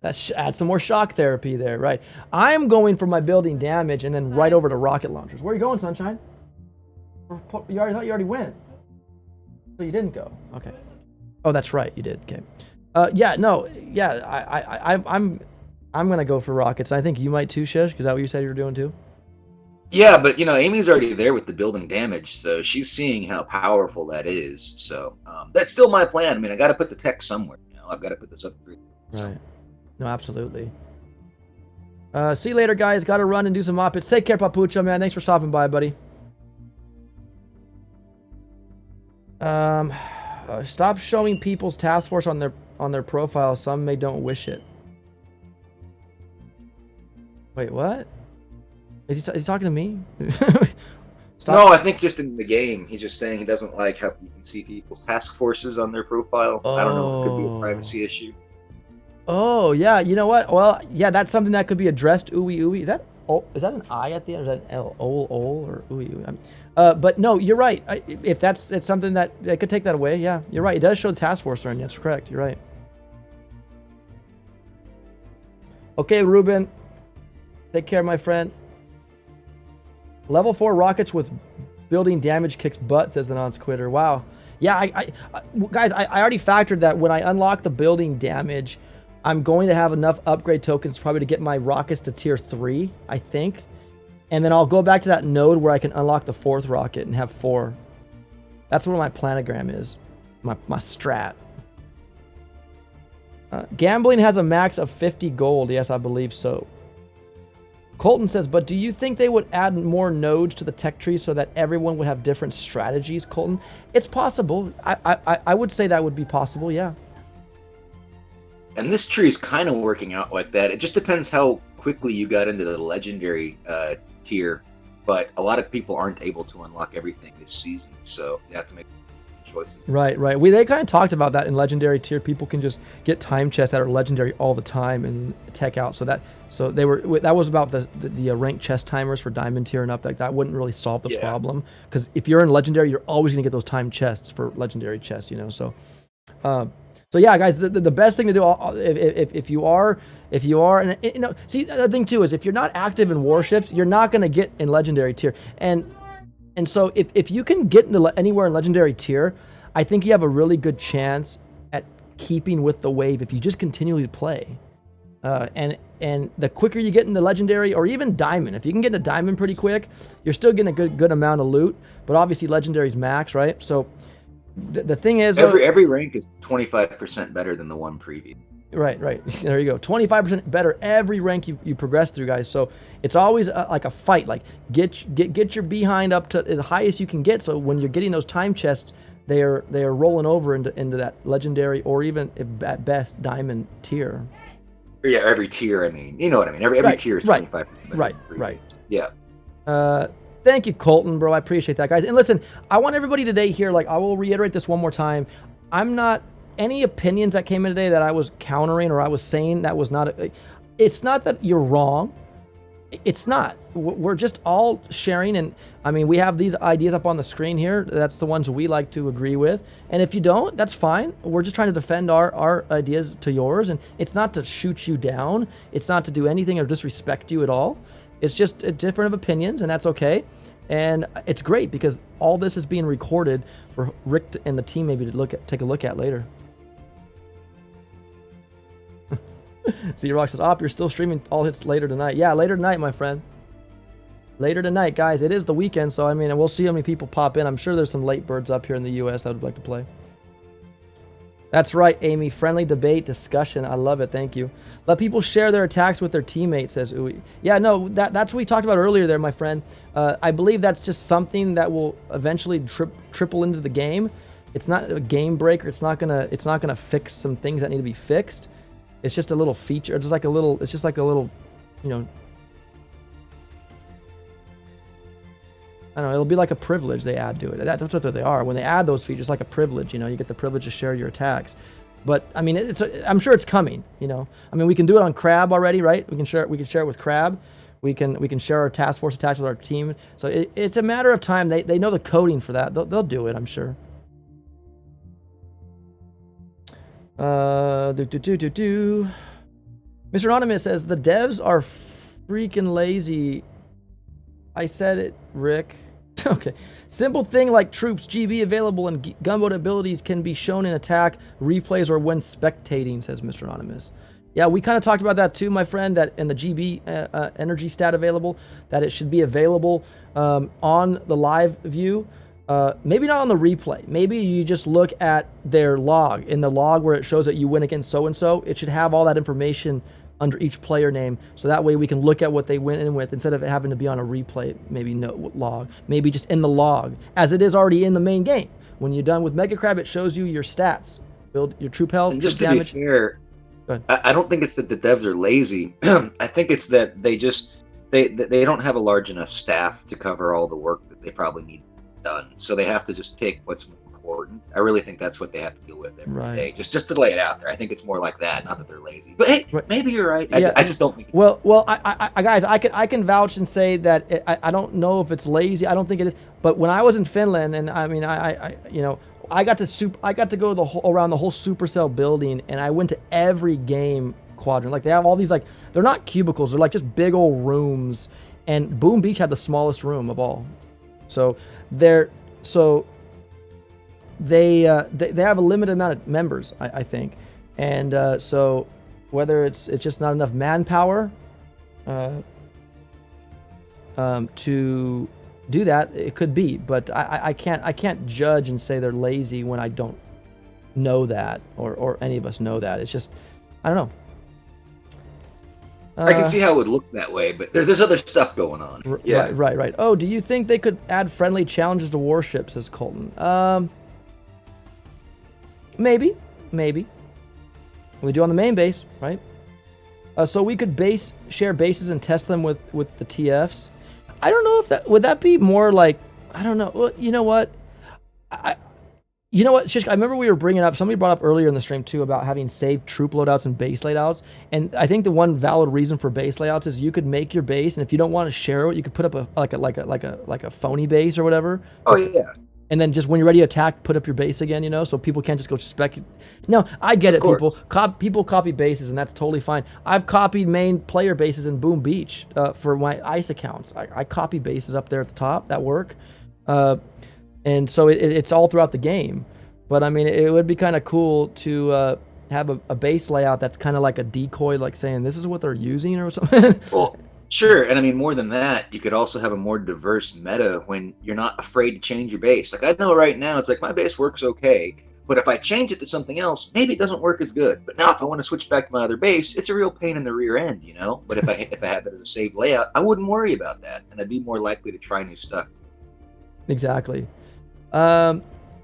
Add some more shock therapy there, right? I'm going for my building damage and then right over to rocket launchers. Where are you going, Sunshine? You thought you already went. So you didn't go. Okay. Oh, that's right. You did. Okay. I'm gonna go for rockets. I think you might too, Shish. Is that what you said you were doing too? Yeah, but Amy's already there with the building damage, so she's seeing how powerful that is. So that's still my plan. I mean, I got to put the tech somewhere. I've got to put this upgrade. Right. No, absolutely. See you later, guys. Got to run and do some op-its. Take care, Papucha, man. Thanks for stopping by, buddy. Stop showing people's task force on their profile. Some may don't wish it. Wait, what? Is he talking to me? Stop. No, I think just in the game. He's just saying he doesn't like how you can see people's task forces on their profile. Oh. I don't know. It could be a privacy issue. Oh, yeah. You know what? Well, yeah, that's something that could be addressed. Ooey, ooey. Is that an I at the end? Or is that an L? Ol, or ooey, ooey? But no, you're right. If it's something that could take that away, yeah, you're right. It does show the task force there, and that's correct. You're right. Okay, Ruben. Take care, my friend. Level 4 rockets with building damage kicks butt, says the non-quitter. Wow. Yeah, guys, I already factored that when I unlock the building damage, I'm going to have enough upgrade tokens probably to get my rockets to tier 3, I think. And then I'll go back to that node where I can unlock the 4th rocket and have 4. That's what my planogram is. My strat. Gambling has a max of 50 gold. Yes, I believe so. Colton says, but do you think they would add more nodes to the tech tree so that everyone would have different strategies, Colton? It's possible. I would say that would be possible, yeah. And this tree is kind of working out like that. It just depends how quickly you got into the legendary tier. But a lot of people aren't able to unlock everything this season, so you have to make choices. Right. They kind of talked about that in legendary tier. People can just get time chests that are legendary all the time and tech out. That was about the ranked chest timers for diamond tier and up. Like that wouldn't really solve the problem, because if you're in legendary, you're always gonna get those time chests for legendary chests. So So yeah, guys, the best thing to do if you are, and see, the thing too is if you're not active in warships, you're not going to get in legendary tier, and so if you can get into anywhere in legendary tier, I think you have a really good chance at keeping with the wave if you just continually play. And the quicker you get into legendary or even diamond, if you can get into diamond pretty quick, you're still getting a good amount of loot. But obviously legendary's max, right? So the thing is, every rank is 25% better than the one previous. Right. There you go. 25% better every rank you progress through, guys. So it's always like a fight. Like get your behind up to the highest you can get. So when you're getting those time chests, they are rolling over into that legendary or even at best diamond tier. Yeah, every tier. I mean, you know what I mean. Every tier is 25%. Better. Right. Yeah. Thank you, Colton, bro. I appreciate that, guys. And listen, I want everybody today here. Like, I will reiterate this one more time. I'm not. Any opinions that came in today that I was countering or I was saying that was not, it's not that you're wrong. It's not. We're just all sharing. And I mean, we have these ideas up on the screen here. That's the ones we like to agree with. And if you don't, that's fine. We're just trying to defend our ideas to yours. And it's not to shoot you down. It's not to do anything or disrespect you at all. It's just a different of opinions, and that's okay. And it's great because all this is being recorded for Rick and the team maybe to take a look at later. Z-Rock says, you're still streaming all hits later tonight. Yeah, later tonight, my friend. Later tonight, guys. It is the weekend, so I mean, we'll see how many people pop in. I'm sure there's some late birds up here in the U.S. that would like to play. That's right, Amy. Friendly debate, discussion. I love it. Thank you. Let people share their attacks with their teammates, says Uwe. Yeah, no, that's what we talked about earlier there, my friend. I believe that's just something that will eventually triple into the game. It's not a game breaker. It's not gonna fix some things that need to be fixed. It's just a little feature. It's just like a little, you know, I don't know, it'll be like a privilege they add to it. That's what they are. When they add those features, like a privilege, you know, you get the privilege to share your attacks. But I mean, I'm sure it's coming, you know. I mean, we can do it on Crab already, right? We can share it with Crab. We can share our task force attacks with our team. So it's a matter of time. They know the coding for that. They'll do it, I'm sure. Mr. Anonymous says the devs are freaking lazy. I said it, Rick. Okay. Simple thing like troops, GB available, and gunboat abilities can be shown in attack, replays, or when spectating, says Mr. Anonymous. Yeah, we kind of talked about that too, my friend, that in the GB energy stat available, that it should be available on the live view. Maybe not on the replay. Maybe you just look at their log. In the log where it shows that you win against so-and-so, it should have all that information under each player name. So that way we can look at what they went in with instead of it having to be on a replay, maybe no log. Maybe just in the log, as it is already in the main game. When you're done with Mega Crab, it shows you your stats. Build your troop health, and just to damage. be fair, I don't think it's that the devs are lazy. I think it's that they don't have a large enough staff to cover all the work that they probably need done. So they have to just pick what's important. I really think that's what they have to deal with every day. Just to lay it out there. I think it's more like that, not that they're lazy. But hey, maybe you're right. I just don't think it's well, guys, I can vouch and say that I don't know if it's lazy. I don't think it is. But when I was in Finland, and I mean, I got to go around the whole Supercell building, and I went to every game quadrant. Like, they have all these, like, they're not cubicles, they're like just big old rooms. And Boom Beach had the smallest room of all. So they have a limited amount of members, I think, and so whether it's just not enough manpower to do that, it could be, but I can't judge and say they're lazy when I don't know that, or any of us know that. It's just, I don't know. I can see how it would look that way, but there's other stuff going on. Yeah. Right. Oh, do you think they could add friendly challenges to warships, says Colton? Maybe. We do on the main base, right? So we could share bases and test them with the TFs. I don't know if would that be more like, I don't know. Well, you know what? Shishka, I remember we were bringing up, somebody brought up earlier in the stream too about having saved troop loadouts and base layouts. And I think the one valid reason for base layouts is you could make your base, and if you don't want to share it, you could put up a phony base or whatever. Oh yeah. and then just when you're ready to attack, put up your base again, you know, so people can't just go spec. No, I get it, people. People copy bases, and that's totally fine. I've copied main player bases in Boom Beach for my ice accounts. I copy bases up there at the top that work, and so it's all throughout the game. But I mean, it would be kind of cool to have a base layout that's kind of like a decoy, like saying this is what they're using or something. Well, sure, and I mean more than that, you could also have a more diverse meta when you're not afraid to change your base. Like I know right now, it's like my base works okay, but if I change it to something else, maybe it doesn't work as good. But now if I want to switch back to my other base, it's a real pain in the rear end, you know. But if I had that as a saved layout, I wouldn't worry about that, and I'd be more likely to try new stuff. Exactly.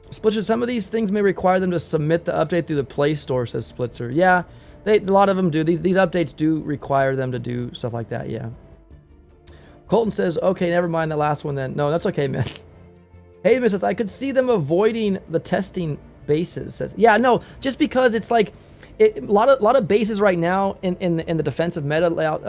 Splitzer, some of these things may require them to submit the update through the Play Store, says Splitzer. Yeah, a lot of them do. These updates do require them to do stuff like that, yeah. Colton says, okay, never mind the last one then. No, that's okay, man. Hayden says, I could see them avoiding the testing bases. Says, yeah, no, just because it's like, a lot of bases right now in the defensive meta layout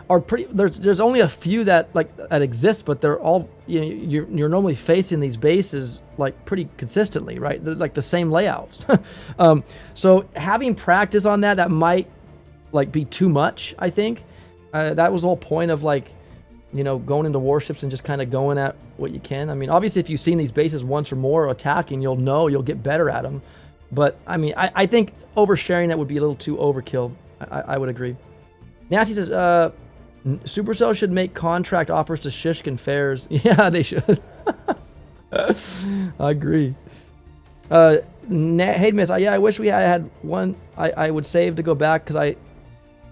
are pretty. There's only a few that exist, but they're all you're normally facing these bases like pretty consistently, right? They're like the same layouts. So having practice on that might like be too much. I think that was the whole point of like going into warships and just kind of going at what you can. I mean, obviously, if you've seen these bases once or more attacking, you'll get better at them. But, I mean, I think oversharing that would be a little too overkill. I would agree. Nasty says, Supercell should make contract offers to Shishkin fairs. Yeah, they should. I agree. Hey, Miss, yeah, I wish we had one I would save to go back because I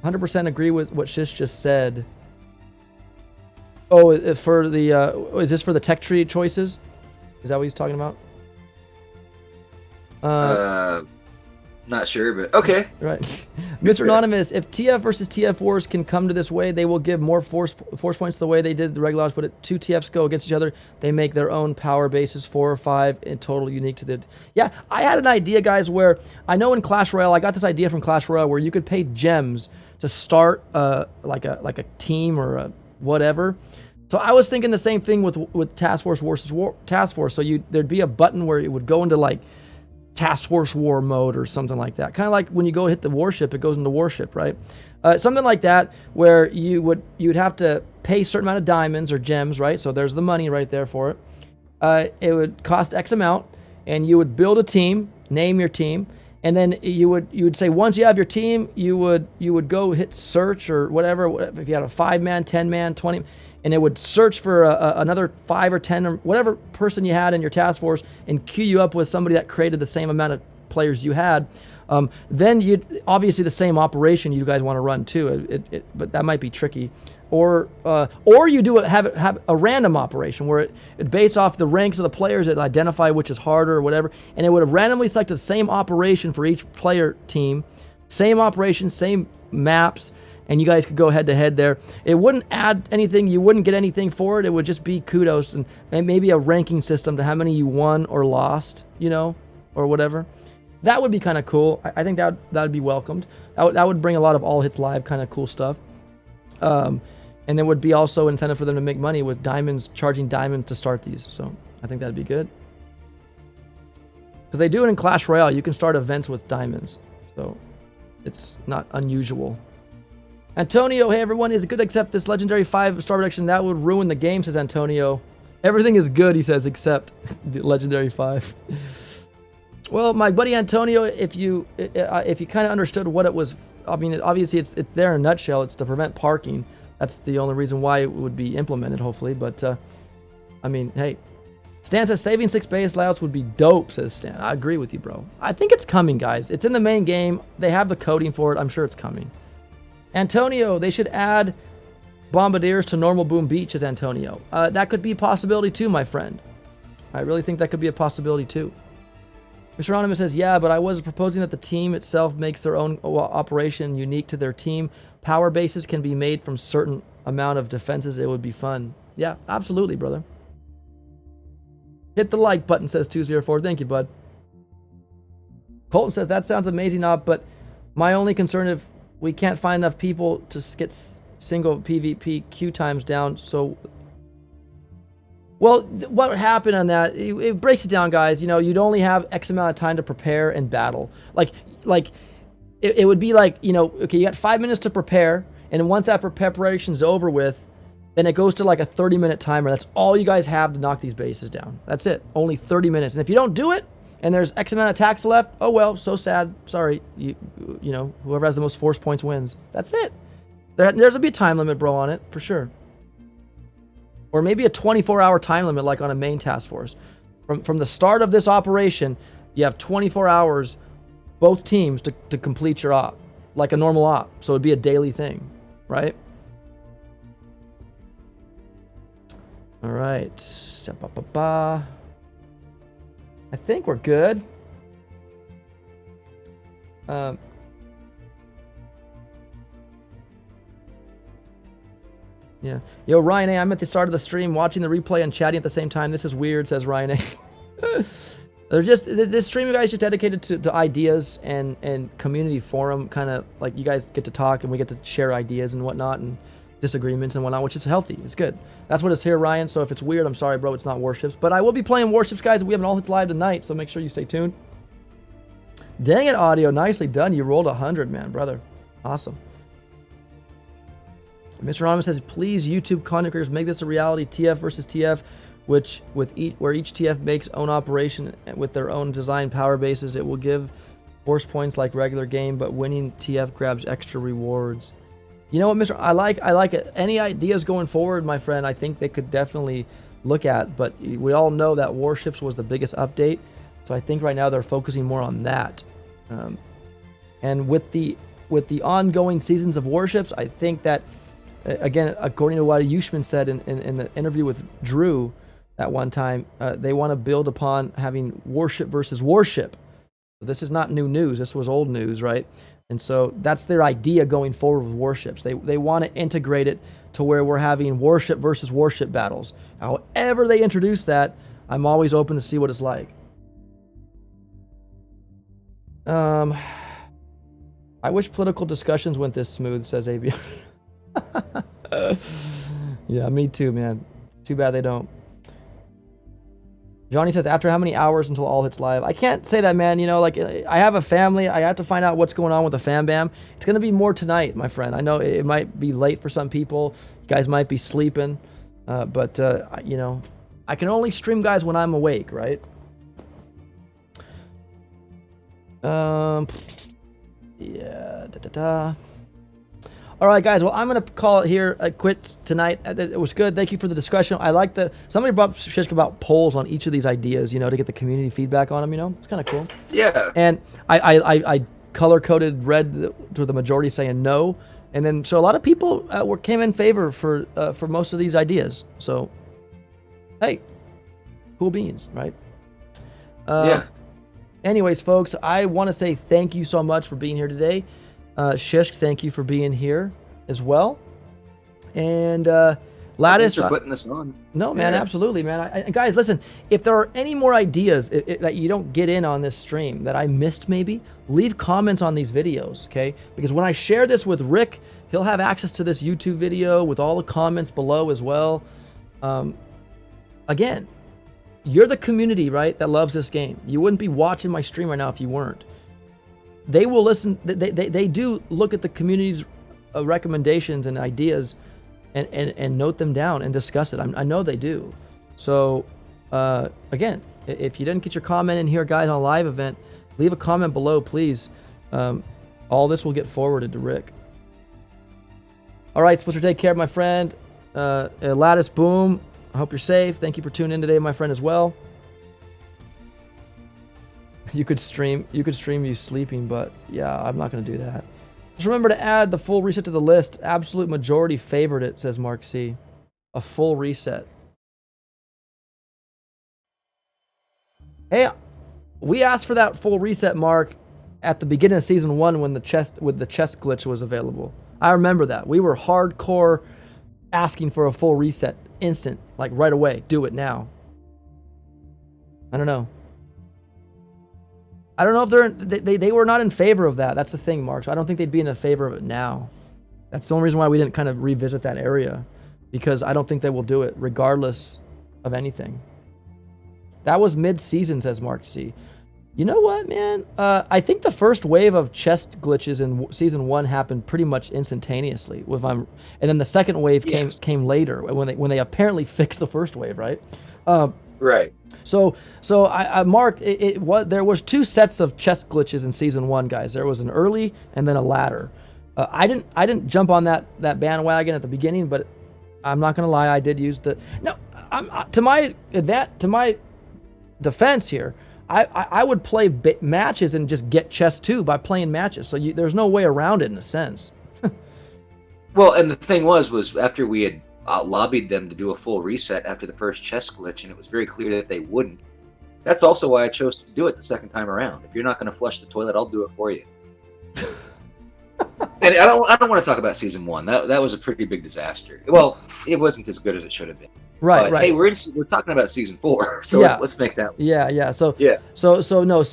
100% agree with what Shish just said. Oh, for the, is this for the tech tree choices? Is that what he's talking about? Not sure, but okay. Right. Mr. Anonymous, if TF versus TF wars can come to this way, they will give more force points the way they did the regulars, but if two TFs go against each other, they make their own power bases, 4 or 5 in total unique to the... Yeah, I had an idea, guys, where I know in Clash Royale, I got this idea from Clash Royale where you could pay gems to start like a team or a whatever. So I was thinking the same thing with Task Force versus Task Force. So there'd be a button where it would go into like Task Force War mode or something like that. Kind of like when you go hit the Warship, it goes into Warship, right? Something like that where you'd have to pay a certain amount of diamonds or gems, right? So there's the money right there for it. It would cost X amount, and you would build a team, name your team, and then you would say once you have your team, you would go hit search or whatever. If you had a 5-man, 10-man, 20, and it would search for another 5 or 10 or whatever person you had in your task force and queue you up with somebody that created the same amount of players you had. Then you'd obviously the same operation you guys want to run too. But that might be tricky. Or you have a random operation where it based off the ranks of the players, it identify which is harder or whatever, and it would have randomly selected the same operation for each player team, same operation, same maps. And you guys could go head to head there. It wouldn't add anything. You wouldn't get anything for it. It would just be kudos and maybe a ranking system to how many you won or lost, or whatever. That would be kind of cool. I think that would be welcomed. That would bring a lot of all hits live kind of cool stuff. And there would be also incentive for them to make money with diamonds, charging diamonds to start these. So I think that'd be good. Because they do it in Clash Royale. You can start events with diamonds. So it's not unusual. Antonio, hey everyone, is it good to accept this legendary 5-star reduction? That would ruin the game, says Antonio. Everything is good, he says, except the legendary 5. Well, my buddy Antonio, if you kind of understood what it was, I mean, obviously it's there in a nutshell. It's to prevent parking. That's the only reason why it would be implemented, hopefully. But I mean, hey, Stan says saving 6 base layouts would be dope, says Stan. I agree with you, bro. I think it's coming, guys. It's in the main game. They have the coding for it. I'm sure it's coming. Antonio, they should add bombardiers to normal Boom Beach, as Antonio. That could be a possibility too, my friend. I really think that could be a possibility too. Mr. Anonymous says, yeah, but I was proposing that the team itself makes their own operation unique to their team. Power bases can be made from certain amount of defenses. It would be fun. Yeah, absolutely, brother. Hit the like button, says 204. Thank you, bud. Colton says, that sounds amazing, but my only concern if we can't find enough people to get single PvP queue times down, so Well, what would happen on that, it breaks it down, guys. You know, you'd only have X amount of time to prepare and battle. Like it would be like, you know, okay, you got 5 minutes to prepare, and once that preparation's over with, then it goes to like a 30-minute timer. That's all you guys have to knock these bases down. That's it. Only 30 minutes. And if you don't do it, and there's X amount of attacks left, oh well, so sad. Sorry. You know, whoever has the most force points wins. There's a be a time limit, bro, on it, for sure. Or maybe a 24-hour time limit like on a main task force. From the start of this operation, you have 24 hours, both teams, to complete your op. Like a normal op. So it'd be a daily thing, right? All right. I think we're good. Yeah. Yo, Ryan A, I'm at the start of the stream watching the replay and chatting at the same time. This is weird, says Ryan A. This stream, guys, just dedicated to ideas and community forum, kind of like you guys get to talk and we get to share ideas and whatnot and disagreements and whatnot, which is healthy. It's good. That's what it's here, Ryan. So if it's weird, I'm sorry, bro. It's not Warships. But I will be playing Warships, guys. We have an all hits live tonight, so make sure you stay tuned. Dang it, audio. Nicely done. You rolled 100, man, brother. Awesome. Mr. Ramos says, please, YouTube content creators, make this a reality. TF versus TF, where each TF makes own operation with their own design power bases. It will give force points like regular game, but winning TF grabs extra rewards. You know what, Mr. I like it. Any ideas going forward, my friend, I think they could definitely look at, but we all know that Warships was the biggest update, so I think right now they're focusing more on that. And with the ongoing seasons of Warships, I think that, again, according to what Yushman said in the interview with Drew at one time, they want to build upon having Warship versus Warship. This is not new news. This was old news, right? And so that's their idea going forward with Warships. They want to integrate it to where we're having Warship versus Warship battles. However they introduce that, I'm always open to see what it's like. I wish political discussions went this smooth, says AB. Yeah, me too, man. Too bad they don't. Johnny says, after how many hours until all hits live? I can't say that, man. You know, like, I have a family. I have to find out what's going on with the fam bam. It's going to be more tonight, my friend. I know it might be late for some people. You guys might be sleeping. But you know, I can only stream, guys, when I'm awake, right? Yeah. All right, guys. Well, I'm gonna call it here quits tonight. It was good. Thank you for the discussion. I like somebody brought up Shishk about polls on each of these ideas. You know, to get the community feedback on them. You know, it's kind of cool. Yeah. And I color coded red to the majority saying no, and then so a lot of people came in favor for most of these ideas. So, hey, cool beans, right? Yeah. Anyways, folks, I want to say thank you so much for being here today. Shishk, thank you for being here as well. And Lattice, thanks for putting this on. No, man, Yeah. absolutely, man. Guys, listen, if there are any more ideas that you don't get in on this stream that I missed maybe, leave comments on these videos, okay? Because when I share this with Rick, he'll have access to this YouTube video with all the comments below as well. Again, you're the community, right, that loves this game. You wouldn't be watching my stream right now if you weren't. They will listen. They do look at the community's recommendations and ideas and note them down and discuss it. I know they do. So, again, if you didn't get your comment in here, guys, on a live event, leave a comment below, please. All this will get forwarded to Rick. All right, Spencer, take care, my friend. Lattice, boom. I hope you're safe. Thank you for tuning in today, my friend, as well. You could stream you sleeping, but yeah, I'm not going to do that. Just remember to add the full reset to the list. Absolute majority favored it, says Mark C. A full reset. Hey, we asked for that full reset, Mark, at the beginning of season 1 when the chest glitch was available. I remember that. We were hardcore asking for a full reset, instant, like right away. Do it now. I don't know. I don't know if they were not in favor of that. That's the thing, Mark. So I don't think they'd be in favor of it now. That's the only reason why we didn't kind of revisit that area, because I don't think they will do it regardless of anything. That was mid-season, says Mark C. You know what, man? I think the first wave of chest glitches in season 1 happened pretty much instantaneously. And then the second wave came later when they apparently fixed the first wave, right? Right. So Mark, there was 2 sets of chest glitches in season 1, guys. There was an early and then a latter. I didn't jump on that bandwagon at the beginning, but I'm not gonna lie, I did use to my defense here. I would play matches and just get chests too by playing matches. So there's no way around it in a sense. Well, and the thing was after we had lobbied them to do a full reset after the first chest glitch, and it was very clear that they wouldn't. That's also why I chose to do it the second time around. If you're not going to flush the toilet, I'll do it for you. And I don't want to talk about season 1. That was a pretty big disaster. Well, it wasn't as good as it should have been. Right, right. Hey, we're talking about season 4, so let's make that. Yeah. So no.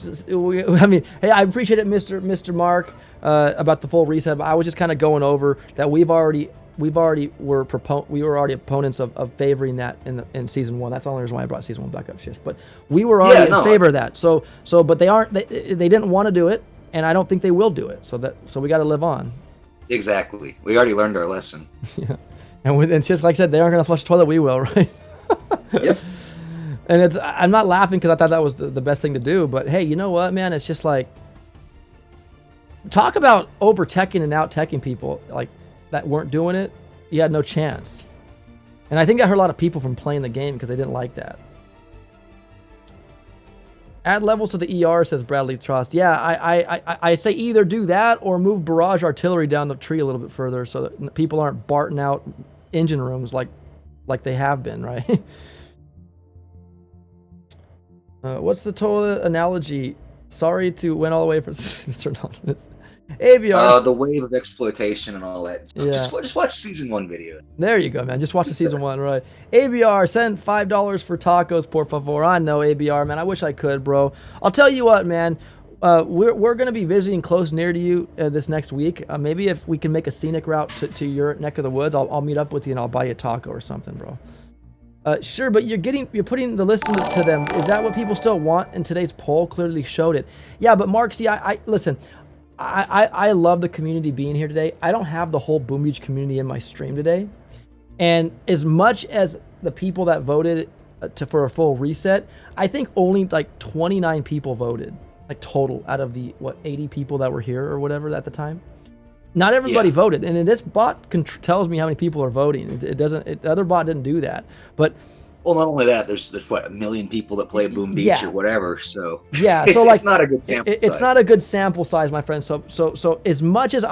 I mean, hey, I appreciate it, Mr. Mark, about the full reset. But I was just kind of going over that we were already opponents of favoring that in season 1. That's the only reason why I brought season 1 back up, Shish. But we were already in favor of that. So but they didn't want to do it, and I don't think they will do it. So we got to live on. Exactly. We already learned our lesson. Yeah. And just like I said, they aren't going to flush the toilet. We will, right? Yep. And I'm not laughing because I thought that was the best thing to do. But hey, you know what, man? It's just like, talk about over-teching and out-teching people like that weren't doing it. You had no chance. And I think that hurt a lot of people from playing the game because they didn't like that. Add levels to the ER, says Bradley Trost. Yeah, I say either do that or move barrage artillery down the tree a little bit further so that people aren't barting out engine rooms like they have been, right? What's the toilet analogy? Sorry to went all the way for Mr. Anonymous. AVR. The wave of exploitation and all that. Yeah. Just watch season 1 video. There you go, man. Just watch the season 1, right? ABR, send $5 for tacos, por favor. I know, ABR, man. I wish I could, bro. I'll tell you what, man. We're going to be visiting close near to you this next week. Maybe if we can make a scenic route to your neck of the woods, I'll meet up with you and I'll buy you a taco or something, bro. Sure, but you're putting the list to them. Is that what people still want? And today's poll clearly showed it. Yeah, but Mark, see, listen. I love the community being here today. I don't have the whole Boom Beach community in my stream today. And as much as the people that voted for a full reset, I think only like 29 people voted, like total out of the, 80 people that were here or whatever at the time. Not everybody voted. And this bot tells me how many people are voting. The other bot didn't do that. But well, not only that, there's what, 1 million people that play Boom Beach or whatever. So it's not a good sample size. It's not a good sample size, my friend. So as much as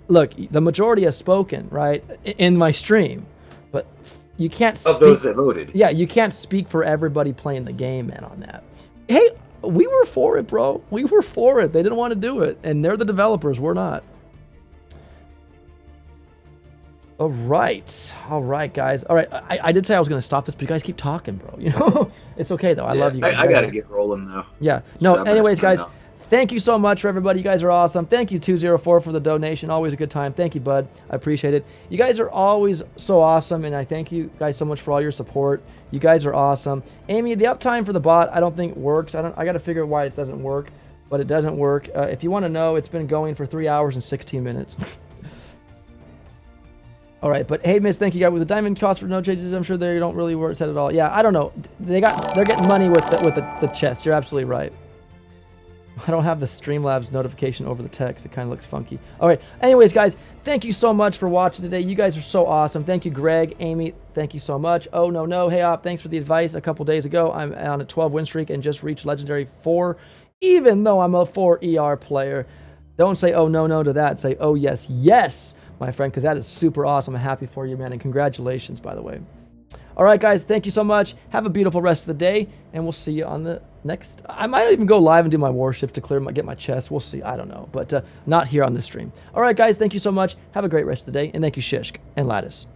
look, the majority has spoken, right, in my stream, but you can't speak, of those that voted. Yeah, you can't speak for everybody playing the game, man, on that. Hey, we were for it, bro. We were for it. They didn't want to do it, and they're the developers. We're not. All right, guys. All right, I did say I was going to stop this, but you guys keep talking, bro. You know, it's okay though. I love you guys. I got to get rolling though. Yeah. No. Anyways, guys, thank you so much for everybody. You guys are awesome. Thank you 204 for the donation. Always a good time. Thank you, bud. I appreciate it. You guys are always so awesome, and I thank you guys so much for all your support. You guys are awesome. Amy, the uptime for the bot I don't think works. I got to figure out why it doesn't work, but it doesn't work. If you want to know, it's been going for 3 hours and 16 minutes. All right, but hey, Miss, thank you, guys. With the diamond cost for no changes, I'm sure they don't really work set at all. Yeah, I don't know. They're getting money with the chest. You're absolutely right. I don't have the Streamlabs notification over the text. It kind of looks funky. All right. Anyways, guys, thank you so much for watching today. You guys are so awesome. Thank you, Greg, Amy. Thank you so much. Oh no. Hey, Op, thanks for the advice. A couple days ago, I'm on a 12 win streak and just reached legendary 4, even though I'm a 4 ER player. Don't say oh no to that. Say oh yes, my friend, because that is super awesome. I'm happy for you, man, and congratulations, by the way. All right, guys, thank you so much. Have a beautiful rest of the day, and we'll see you on the next. I might even go live and do my warships to get my chest. We'll see. I don't know, but not here on this stream. All right, guys, thank you so much. Have a great rest of the day, and thank you, Shishk and Lattice.